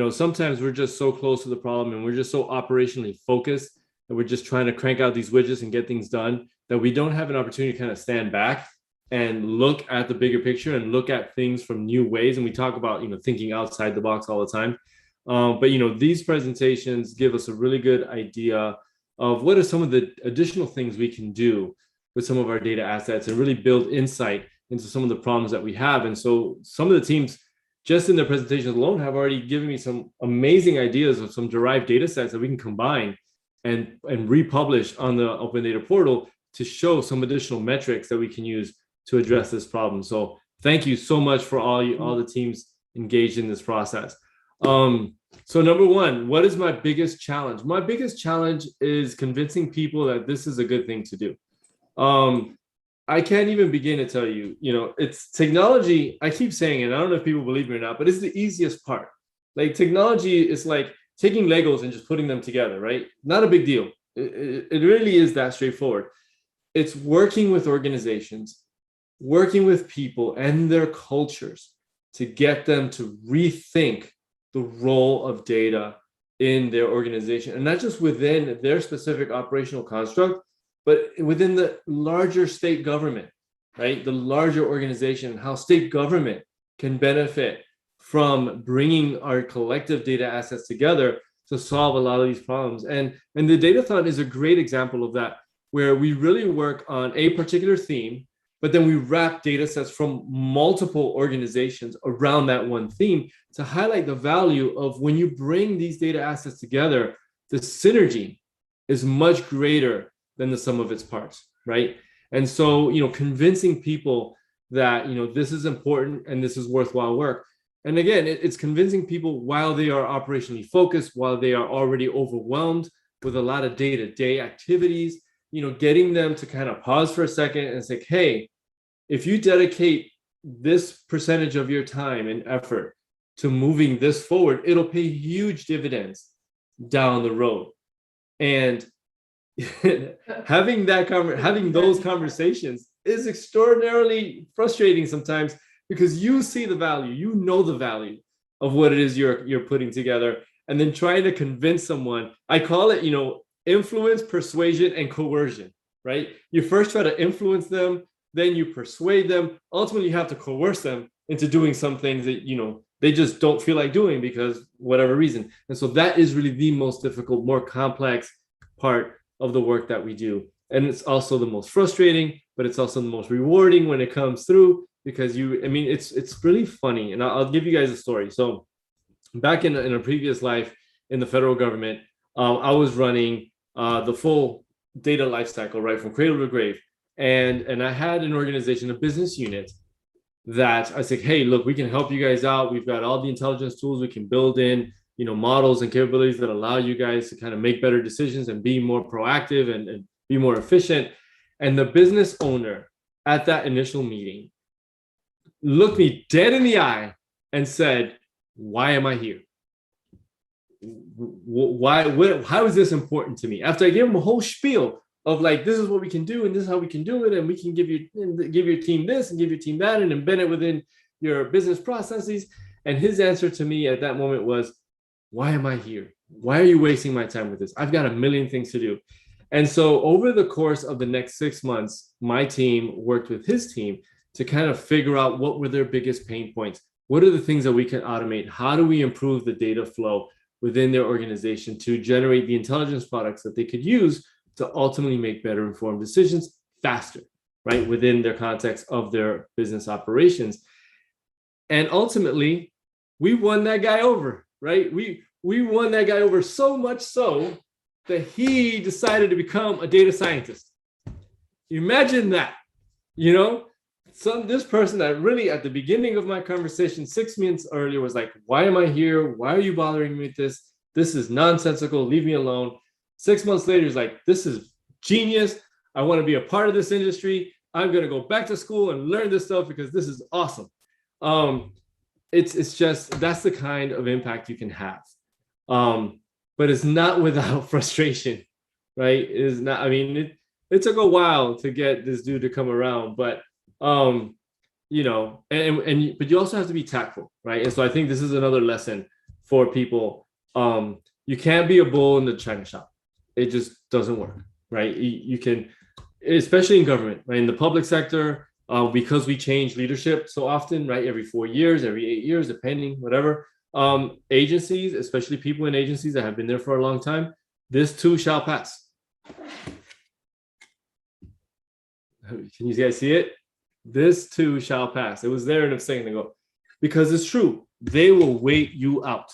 S4: sometimes we're just so close to the problem and we're just so operationally focused that we're just trying to crank out these widgets and get things done that we don't have an opportunity to kind of stand back and look at the bigger picture and look at things from new ways. And we talk about, thinking outside the box all the time. But these presentations give us a really good idea of what are some of the additional things we can do with some of our data assets and really build insight into some of the problems that we have. And so some of the teams, just in their presentations alone, have already given me some amazing ideas of some derived data sets that we can combine and republish on the Open Data Portal to show some additional metrics that we can use to address this problem. So thank you so much for all the teams engaged in this process. So number one, what is my biggest challenge? My biggest challenge is convincing people that this is a good thing to do. I can't even begin to tell you, it's technology. I keep saying it, I don't know if people believe me or not, but it's the easiest part. Like technology is like taking Legos and just putting them together, right? Not a big deal. It really is that straightforward. It's working with organizations, working with people and their cultures to get them to rethink the role of data in their organization, and not just within their specific operational construct, but within the larger state government, right? The larger organization, how state government can benefit from bringing our collective data assets together to solve a lot of these problems. And the Datathon is a great example of that, where we really work on a particular theme, but then we wrap data sets from multiple organizations around that one theme to highlight the value of when you bring these data assets together, the synergy is much greater than the sum of its parts, right? And so, convincing people that, this is important and this is worthwhile work. And again, it's convincing people while they are operationally focused, while they are already overwhelmed with a lot of day-to-day activities, getting them to kind of pause for a second and say, hey, if you dedicate this percentage of your time and effort to moving this forward, it'll pay huge dividends down the road. And having those conversations is extraordinarily frustrating sometimes, because you see the value, the value of what it is you're putting together, and then trying to convince someone. I call it, influence, persuasion, and coercion, right? You first try to influence them, then you persuade them. Ultimately, you have to coerce them into doing some things that they just don't feel like doing because whatever reason. And so that is really the most difficult, more complex part of the work that we do. And it's also the most frustrating, but it's also the most rewarding when it comes through, because it's really funny. And I'll give you guys a story. So back in a previous life in the federal government, I was running the full data lifecycle, right, from cradle to grave. And I had an organization, a business unit, that I said, hey, look, we can help you guys out. We've got all the intelligence tools we can build in, models and capabilities that allow you guys to kind of make better decisions and be more proactive and be more efficient. And the business owner at that initial meeting looked me dead in the eye and said, why am I here? How is this important to me? After I gave him a whole spiel of like, this is what we can do and this is how we can do it, and we can give your team this and give your team that and embed it within your business processes. And his answer to me at that moment was, why am I here? Why are you wasting my time with this? I've got a million things to do. And so over the course of the next 6 months, my team worked with his team to kind of figure out what were their biggest pain points. What are the things that we can automate? How do we improve the data flow within their organization to generate the intelligence products that they could use to ultimately make better informed decisions faster, right, within their context of their business operations? And ultimately, we won that guy over, right? We won that guy over so much so that he decided to become a data scientist. Imagine that, this person that really at the beginning of my conversation 6 months earlier was like, why am I here? Why are you bothering me with this? This is nonsensical. Leave me alone. 6 months later, he's like, this is genius. I want to be a part of this industry. I'm going to go back to school and learn this stuff because this is awesome. It's just, that's the kind of impact you can have. But it's not without frustration, right? It is not, it took a while to get this dude to come around, but but you also have to be tactful, right? And so I think this is another lesson for people. You can't be a bull in the china shop. It just doesn't work, right? You can, especially in government, right? In the public sector, because we change leadership so often, right? Every 4 years, every 8 years, depending, whatever. Agencies, especially people in agencies that have been there for a long time, this too shall pass. Can you guys see it? This too shall pass. It was there in a second ago, because it's true. They will wait you out,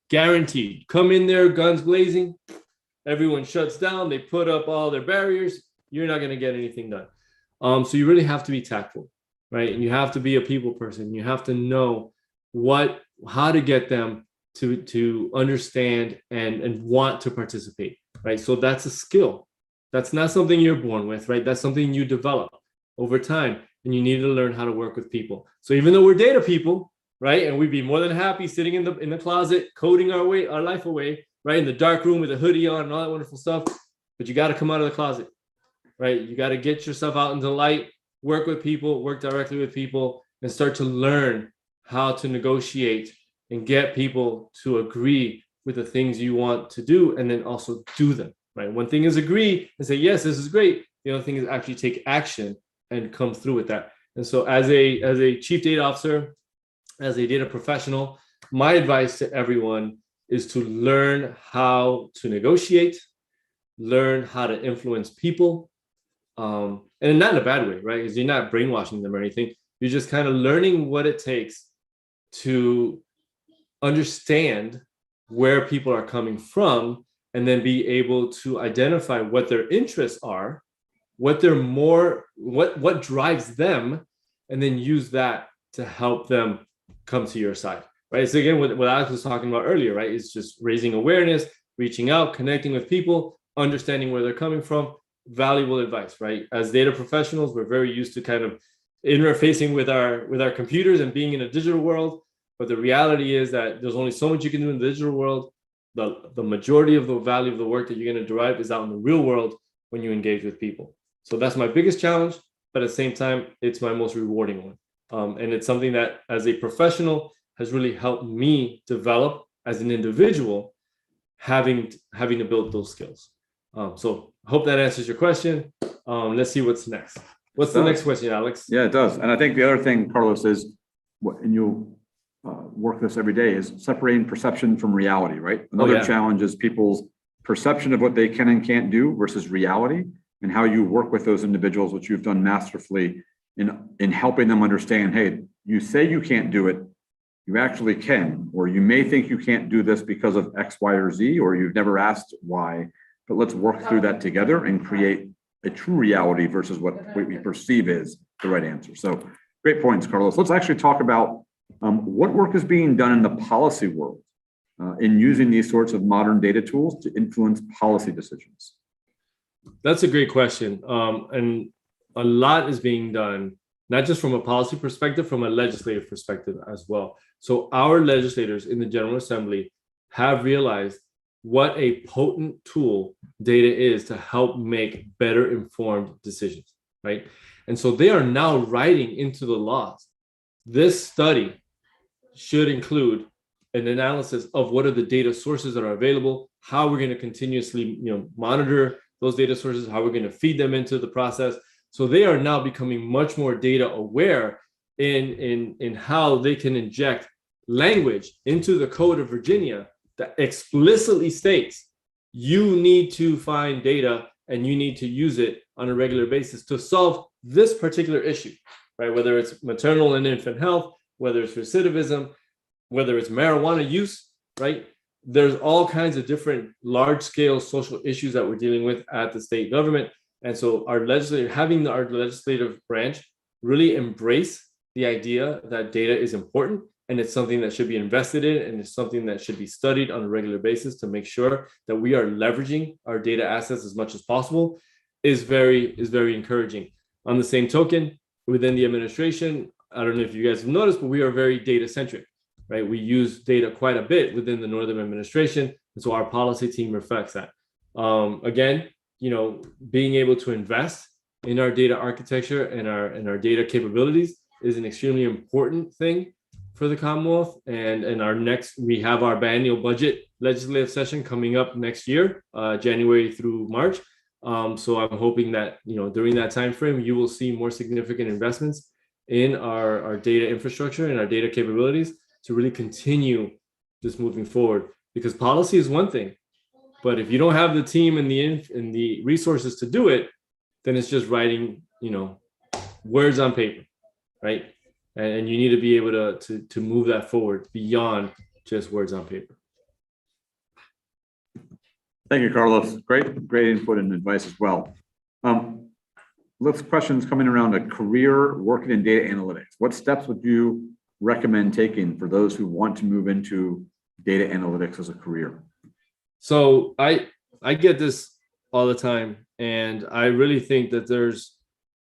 S4: guaranteed. Come in there, guns blazing. Everyone shuts down. They put up all their barriers. You're not going to get anything done. So you really have to be tactful, right? And you have to be a people person. You have to know how to get them to understand and want to participate, right? So that's a skill. That's not something you're born with, right? That's something you develop over time, and you need to learn how to work with people. So even though we're data people, right, and we'd be more than happy sitting in the closet coding our life away, right, in the dark room with a hoodie on and all that wonderful stuff, but you got to come out of the closet, right? You got to get yourself out into the light, work with people, work directly with people, and start to learn how to negotiate and get people to agree with the things you want to do, and then also do them, right? One thing is agree and say, yes, this is great. The other thing is actually take action and come through with that. And so as a chief data officer, as a data professional, my advice to everyone is to learn how to negotiate, learn how to influence people, and not in a bad way, right? Because you're not brainwashing them or anything. You're just kind of learning what it takes to understand where people are coming from, and then be able to identify what their interests are, what drives them, and then use that to help them come to your side, right? So again, what Alex was talking about earlier, right, is just raising awareness, reaching out, connecting with people, understanding where they're coming from. Valuable advice, right? As data professionals, we're very used to kind of interfacing with our computers and being in a digital world, but the reality is that there's only so much you can do in the digital world. The majority of the value of the work that you're going to derive is out in the real world when you engage with people. So that's my biggest challenge, but at the same time, it's my most rewarding one. And it's something that as a professional has really helped me develop as an individual, having to build those skills. So I hope that answers your question. Let's see what's next. What's the next question, Alex?
S2: Yeah, it does. And I think the other thing, Carlos, is, and work this every day, is separating perception from reality, right? Another challenge is people's perception of what they can and can't do versus reality, and how you work with those individuals, which you've done masterfully in helping them understand, hey, you say you can't do it, you actually can, or you may think you can't do this because of X, Y, or Z, or you've never asked why, but let's work through that together and create a true reality versus what we perceive is the right answer. So great points, Carlos. Let's actually talk about what work is being done in the policy world in using these sorts of modern data tools to influence policy decisions.
S4: That's a great question. And a lot is being done, not just from a policy perspective, from a legislative perspective as well. So our legislators in the General Assembly have realized what a potent tool data is to help make better informed decisions, right? And so they are now writing into the laws. This study should include an analysis of what are the data sources that are available, how we're going to continuously, monitor those data sources, how we're going to feed them into the process. So they are now becoming much more data aware in how they can inject language into the Code of Virginia that explicitly states you need to find data and you need to use it on a regular basis to solve this particular issue, right? Whether it's maternal and infant health, whether it's recidivism, whether it's marijuana use, right? There's all kinds of different large-scale social issues that we're dealing with at the state government. And so our legislative branch really embrace the idea that data is important, and it's something that should be invested in, and it's something that should be studied on a regular basis to make sure that we are leveraging our data assets as much as possible is very encouraging. On the same token, within the administration, I don't know if you guys have noticed, but we are very data-centric, right? We use data quite a bit within the Northern administration, and so our policy team reflects that. Again, being able to invest in our data architecture and our data capabilities is an extremely important thing for the Commonwealth. And we have our biennial budget legislative session coming up next year, January through March. So I'm hoping that during that time frame, you will see more significant investments in our data infrastructure and our data capabilities to really continue this moving forward. Because policy is one thing, but if you don't have the team and the resources to do it, then it's just writing, words on paper, right? And you need to be able to move that forward beyond just words on paper.
S2: Thank you, Carlos. Great input and advice as well. Let's questions coming around a career working in data analytics. What steps would you recommend taking for those who want to move into data analytics as a career?
S4: So I get this all the time, and I really think that there's,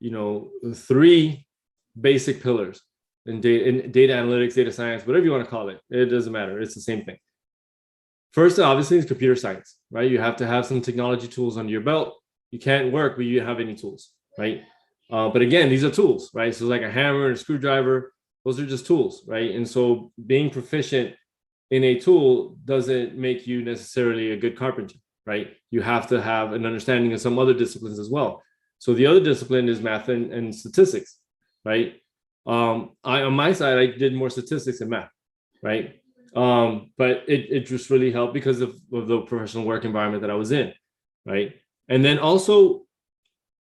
S4: 3 basic pillars in data analytics, data science, whatever you want to call it. It doesn't matter. It's the same thing. First, obviously, is computer science, right? You have to have some technology tools under your belt. You can't work where you have any tools, right? But again, these are tools, right? So like a hammer and a screwdriver, those are just tools, right? And so being proficient in a tool doesn't make you necessarily a good carpenter, right? You have to have an understanding of some other disciplines as well. So the other discipline is math and statistics, right? On my side, I did more statistics and math, right? But it just really helped because of the professional work environment that I was in, right? And then also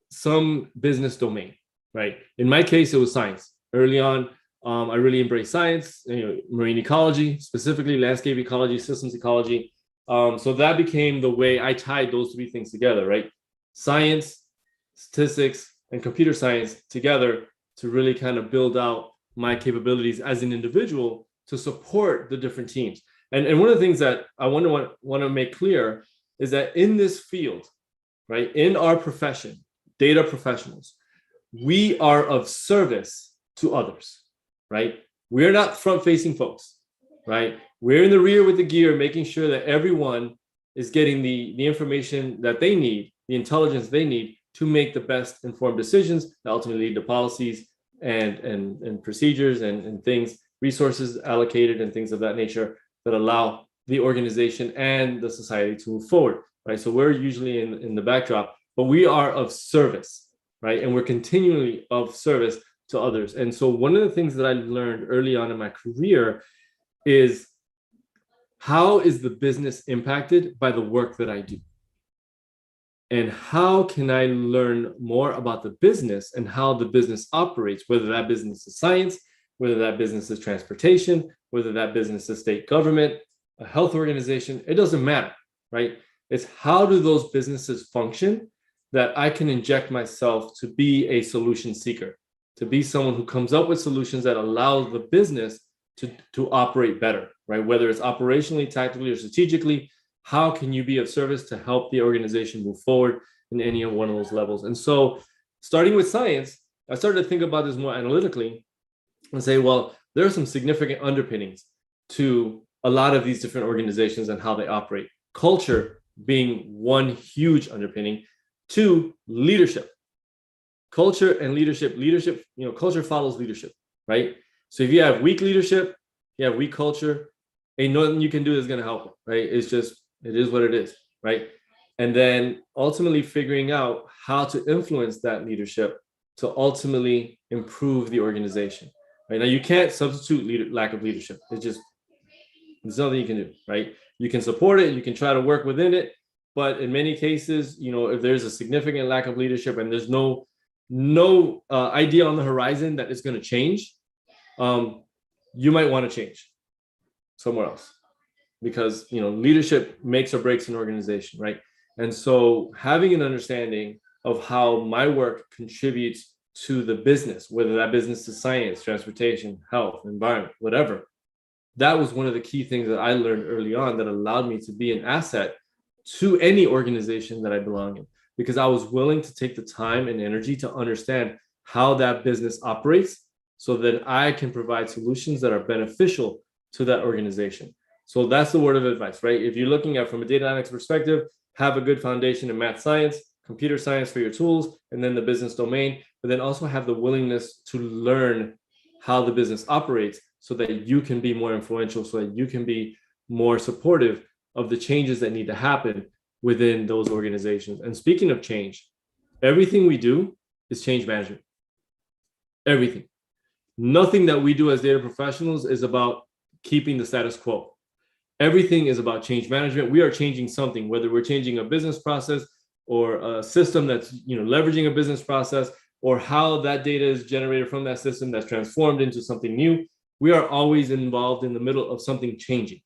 S4: some business domain, right? In my case, it was science. Early on, I really embraced science, marine ecology, specifically landscape ecology, systems ecology. So that became the way I tied those 3 things together, right? Science, statistics, and computer science together to really kind of build out my capabilities as an individual to support the different teams. And one of the things that I want to make clear is that in this field, right, in our profession, data professionals, we are of service to others, right? We're not front-facing folks, right? We're in the rear with the gear, making sure that everyone is getting the information that they need, the intelligence they need to make the best informed decisions that ultimately lead to policies and procedures and things, resources allocated and things of that nature that allow the organization and the society to move forward, right? So we're usually in the backdrop, but we are of service, right? And we're continually of service to others. And so one of the things that I learned early on in my career is, how is the business impacted by the work that I do? And how can I learn more about the business and how the business operates, whether that business is science, whether that business is transportation, whether that business is state government, a health organization, it doesn't matter, right? It's how do those businesses function that I can inject myself to be a solution seeker, to be someone who comes up with solutions that allow the business to operate better, right? Whether it's operationally, tactically, or strategically, how can you be of service to help the organization move forward in any one of those levels? And so starting with science, I started to think about this more analytically and say, well, there are some significant underpinnings to a lot of these different organizations and how they operate. Culture being one huge underpinning. 2, leadership. Culture and leadership. Leadership, culture follows leadership, right? So if you have weak leadership, you have weak culture, ain't nothing you can do that's going to help it, right? It is what it is, right? And then ultimately figuring out how to influence that leadership to ultimately improve the organization, right? Now, you can't substitute lack of leadership. There's nothing you can do, right? You can support it, you can try to work within it, but in many cases, if there's a significant lack of leadership and there's no idea on the horizon that it's going to change, you might want to change somewhere else, because leadership makes or breaks an organization, right? And so having an understanding of how my work contributes to the business, whether that business is science, transportation, health, environment, whatever, that was one of the key things that I learned early on that allowed me to be an asset to any organization that I belong in, because I was willing to take the time and energy to understand how that business operates so that I can provide solutions that are beneficial to that organization. So that's the word of advice, right? If you're looking at from a data analytics perspective, have a good foundation in math science, computer science for your tools, and then the business domain, but then also have the willingness to learn how the business operates so that you can be more influential, so that you can be more supportive of the changes that need to happen within those organizations. And speaking of change, everything we do is change management. Everything. Nothing that we do as data professionals is about keeping the status quo. Everything is about change management. We are changing something, whether we're changing a business process or a system that's leveraging a business process, or how that data is generated from that system that's transformed into something new. We are always involved in the middle of something changing,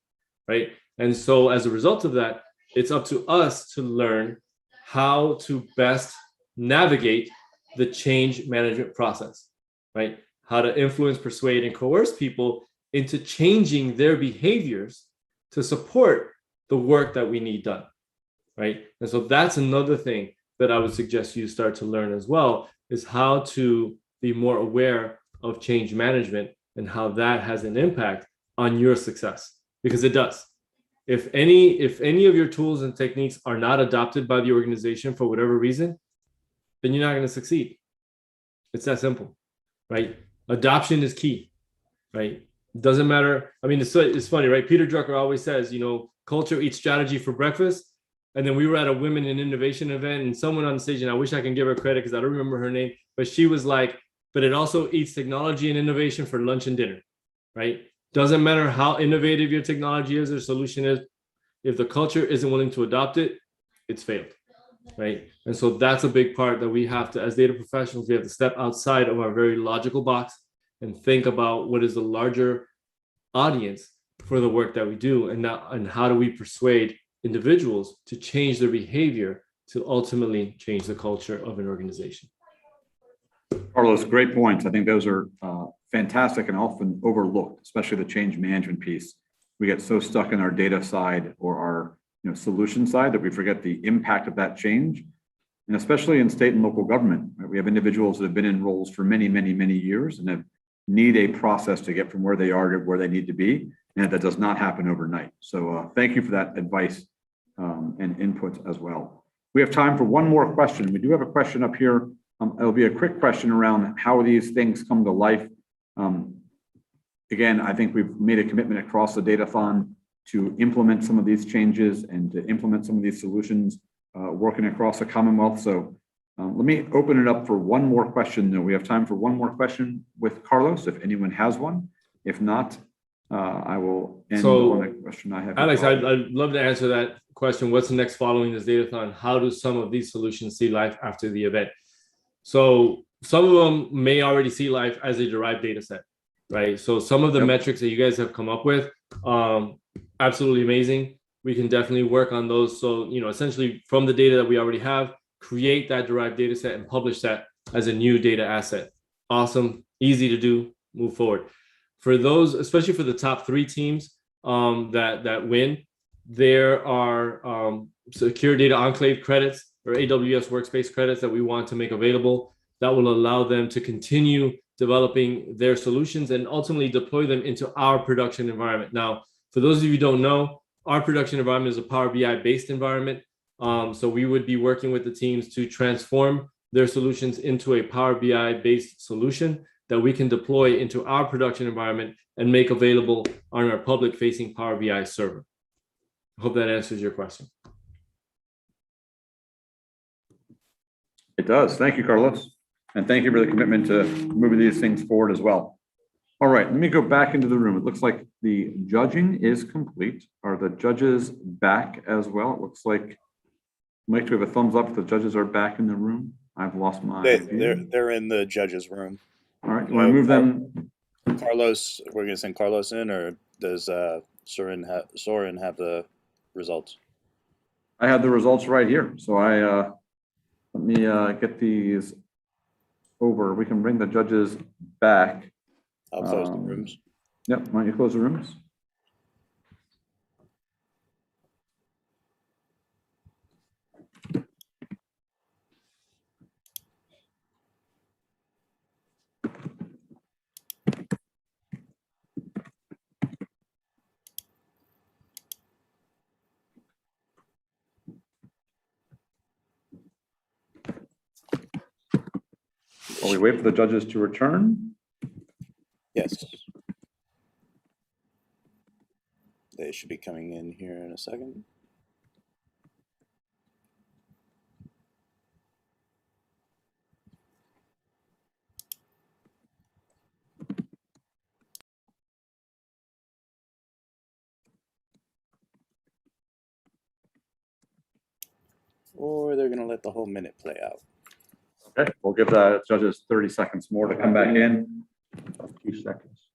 S4: right? And so as a result of that, it's up to us to learn how to best navigate the change management process, right? How to influence, persuade, and coerce people into changing their behaviors to support the work that we need done, right? And so that's another thing that I would suggest you start to learn as well, is how to be more aware of change management and how that has an impact on your success, because it does. If any of your tools and techniques are not adopted by the organization for whatever reason, then you're not going to succeed. It's that simple, right? Adoption is key, right? It doesn't matter. I mean, it's funny, right? Peter Drucker always says, culture eats strategy for breakfast. And then we were at a women in innovation event, and someone on stage, and I wish I can give her credit because I don't remember her name, but she was like, but it also eats technology and innovation for lunch and dinner, right? Doesn't matter how innovative your technology is or solution is, if the culture isn't willing to adopt it, it's failed, right? And so that's a big part that we have to, as data professionals, we have to step outside of our very logical box and think about what is the larger audience for the work that we do, and how do we persuade individuals to change their behavior to ultimately change the culture of an organization.
S2: Carlos, great points. I think those are fantastic and often overlooked, especially the change management piece. We get so stuck in our data side or our solution side that we forget the impact of that change. And especially in state and local government, right? We have individuals that have been in roles for many, many, many years and need a process to get from where they are to where they need to be. And that does not happen overnight. So thank you for that advice and input as well. We have time for one more question. We do have a question up here. It'll be a quick question around how these things come to life. Again, I think we've made a commitment across the Datathon to implement some of these changes and to implement some of these solutions working across the Commonwealth. So Let me open it up for one more question. We have time for one more question with Carlos, if anyone has one. If not, I will end on a question I have.
S4: Alex, I'd love to answer that question. What's the next following this datathon? How do some of these solutions see life after the event? So some of them may already see life as a derived data set, right? So some of the metrics that you guys have come up with, absolutely amazing. We can definitely work on those. So, essentially from the data that we already have, create that derived data set and publish that as a new data asset. Awesome, easy to do, move forward. For those, especially for the top 3 teams that win, there are secure data enclave credits or AWS workspace credits that we want to make available that will allow them to continue developing their solutions and ultimately deploy them into our production environment. Now, for those of you who don't know, our production environment is a Power BI based environment. So we would be working with the teams to transform their solutions into a Power BI based solution that we can deploy into our production environment and make available on our public facing Power BI server. I hope that answers your question.
S2: It does. Thank you, Carlos. And thank you for the commitment to moving these things forward as well. All right, let me go back into the room. It looks like the judging is complete. Are the judges back as well? It looks like, Mike, do we have a thumbs up if the judges are back in the room? I've lost my view.
S5: They're in the judges' room.
S2: All right, you want to move them?
S5: Carlos, we're going to send Carlos in, or does Soren have the results?
S2: I have the results right here. So let me get these over. We can bring the judges back.
S5: I'll close the rooms.
S2: Yep, why don't you close the rooms? While we wait for the judges to return.
S5: Yes. They should be coming in here in a second. Or they're going to let the whole minute play out.
S2: Okay, we'll give the judges 30 seconds more to come back in. 2 seconds.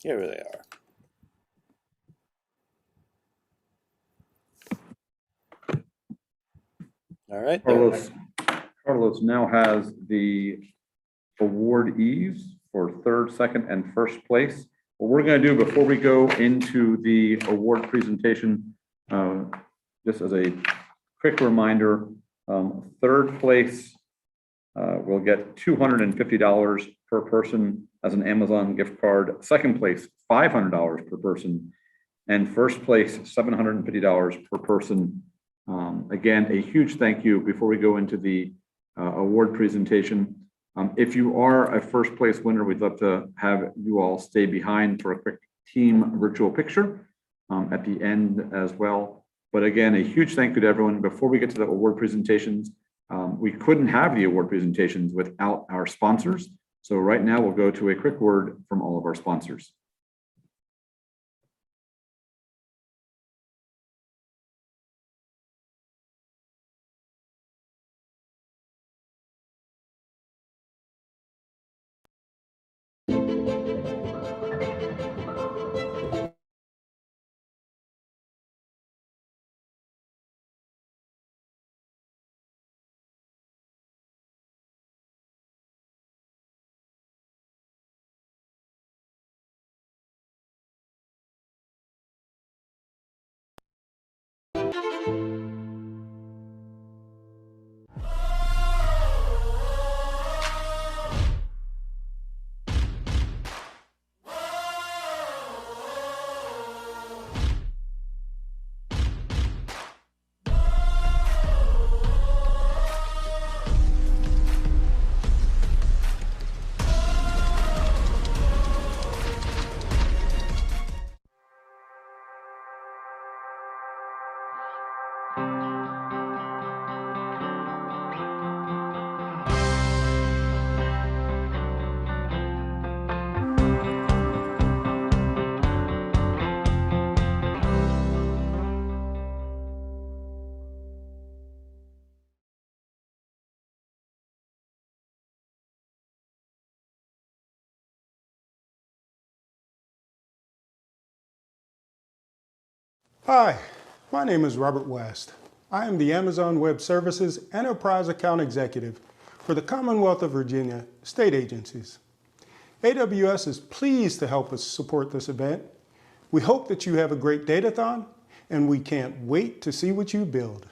S5: Here they are. All right.
S2: Carlos now has the awardees for 3rd, 2nd, and 1st place. What we're going to do before we go into the award presentation, just as a quick reminder, 3rd place will get $250 per person as an Amazon gift card. 2nd place, $500 per person. And 1st place, $750 per person. Again, a huge thank you before we go into the award presentation. If you are a 1st place winner, we'd love to have you all stay behind for a quick team virtual picture at the end as well. But again, a huge thank you to everyone. Before we get to the award presentations, we couldn't have the award presentations without our sponsors. So right now we'll go to a quick word from all of our sponsors.
S6: Hi, my name is Robert West. I am the Amazon Web Services Enterprise Account Executive for the Commonwealth of Virginia state agencies. AWS is pleased to help us support this event. We hope that you have a great Datathon, and we can't wait to see what you build.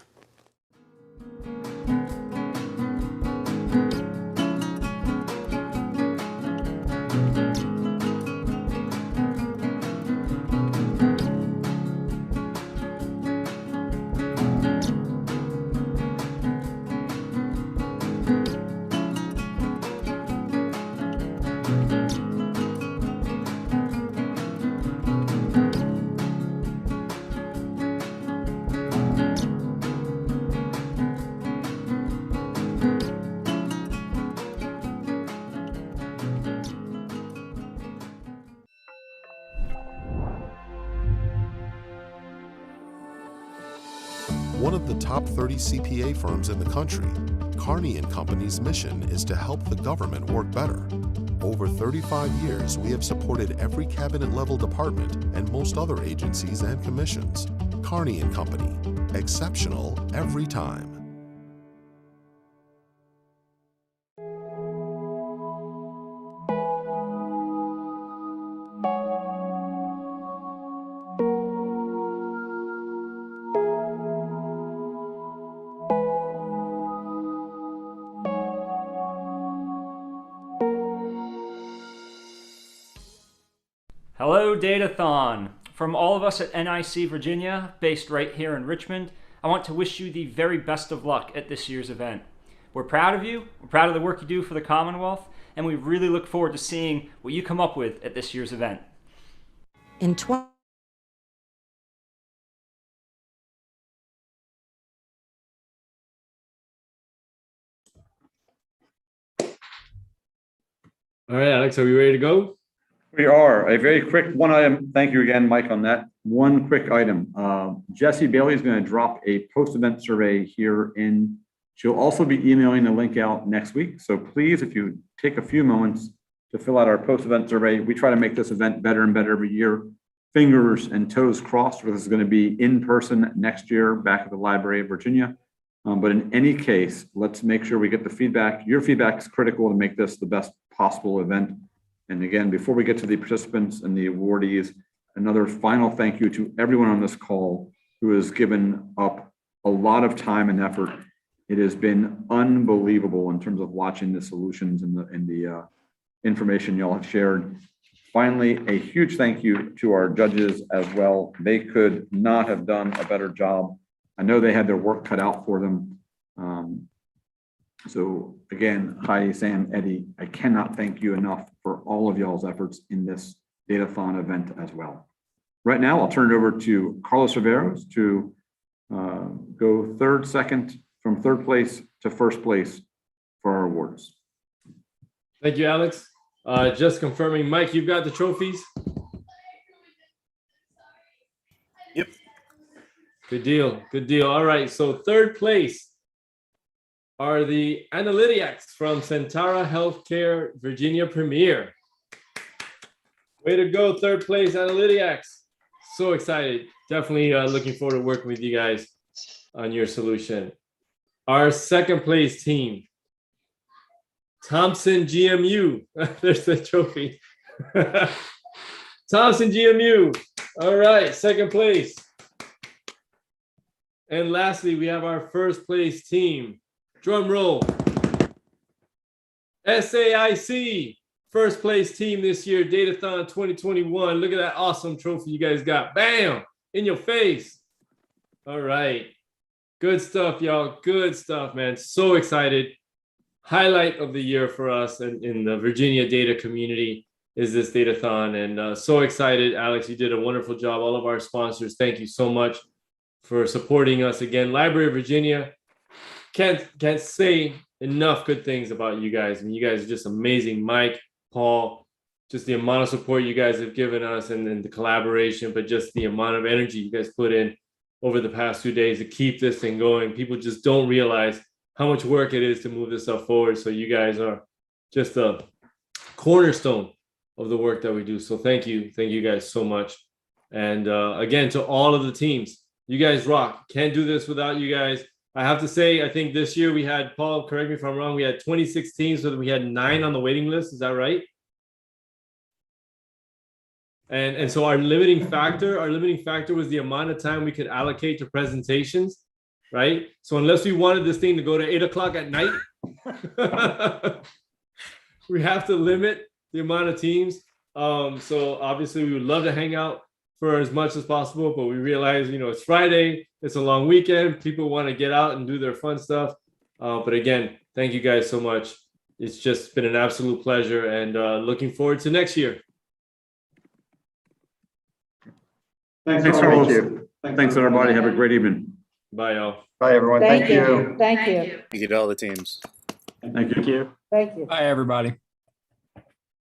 S8: One of the top 30 CPA firms in the country, Carney & Company's mission is to help the government work better. Over 35 years, we have supported every cabinet-level department and most other agencies and commissions. Carney & Company, exceptional every time.
S18: Hello, Datathon. From all of us at NIC Virginia, based right here in Richmond, I want to wish you the very best of luck at this year's event. We're proud of you, we're proud of the work you do for the Commonwealth, and we really look forward to seeing what you come up with at this year's event.
S21: In
S4: All right, Alex, are we ready to go?
S2: We are. A very quick one item. Thank you again, Mike, on that. One quick item. Jesse Bailey is going to drop a post-event survey here in. She'll also be emailing the link out next week. So please, if you take a few moments to fill out our post-event survey, we try to make this event better and better every year. Fingers and toes crossed. This is going to be in person next year back at the Library of Virginia. But in any case, let's make sure we get the feedback. Your feedback is critical to make this the best possible event. And again, before we get to the participants and the awardees, another final thank you to everyone on this call who has given up a lot of time and effort. It has been unbelievable in terms of watching the solutions and the information y'all have shared. Finally, a huge thank you to our judges as well. They could not have done a better job. I know they had their work cut out for them. So again, hi, Sam, Eddie, I cannot thank you enough for all of y'all's efforts in this Datathon event as well. Right now, I'll turn it over to Carlos Riveros to go from third place to first place for our awards.
S4: Thank you, Alex. Just confirming, Mike, you've got the trophies?
S5: Yep.
S4: Good deal, good deal. All right, so third place are the Analytics from Centara Healthcare Virginia Premier. Way to go, third place, Analytics. So excited. Definitely looking forward to working with you guys on your solution. Our second place team, Thompson GMU. There's the trophy. Thompson GMU. All right, second place. And lastly, we have our first place team. Drum roll. SAIC, first place team this year, Datathon 2021. Look at that awesome trophy you guys got. Bam, in your face. All right. Good stuff, y'all. Good stuff, man. So excited. Highlight of the year for us in the Virginia data community is this Datathon. And so excited. Alex, you did a wonderful job. All of our sponsors, thank you so much for supporting us. Again, Library of Virginia. Can't say enough good things about you guys. I mean, you guys are just amazing. Mike, Paul, just the amount of support you guys have given us and the collaboration, but just the amount of energy you guys put in over the past 2 days to keep this thing going. People just don't realize how much work it is to move this stuff forward. So you guys are just a cornerstone of the work that we do. So thank you. Thank you guys so much. And again, to all of the teams, you guys rock. Can't do this without you guys. I have to say, I think this year we had, Paul, correct me if I'm wrong, we had 26 teams, so we had 9 on the waiting list. Is that right? And so our limiting factor was the amount of time we could allocate to presentations, right? So unless we wanted this thing to go to 8 o'clock at night, we have to limit the amount of teams. So obviously we would love to hang out for as much as possible, but we realize, it's Friday, it's a long weekend, people want to get out and do their fun stuff. But again, thank you guys so much. It's just been an absolute pleasure, and looking forward to next year.
S2: Thanks, Carlos. Thanks, everybody. Have a great evening.
S4: Bye, y'all.
S1: Bye, everyone.
S9: Thank you. Thank you.
S5: Thank you to all the teams.
S2: Thank you.
S9: Thank you.
S11: Bye, everybody.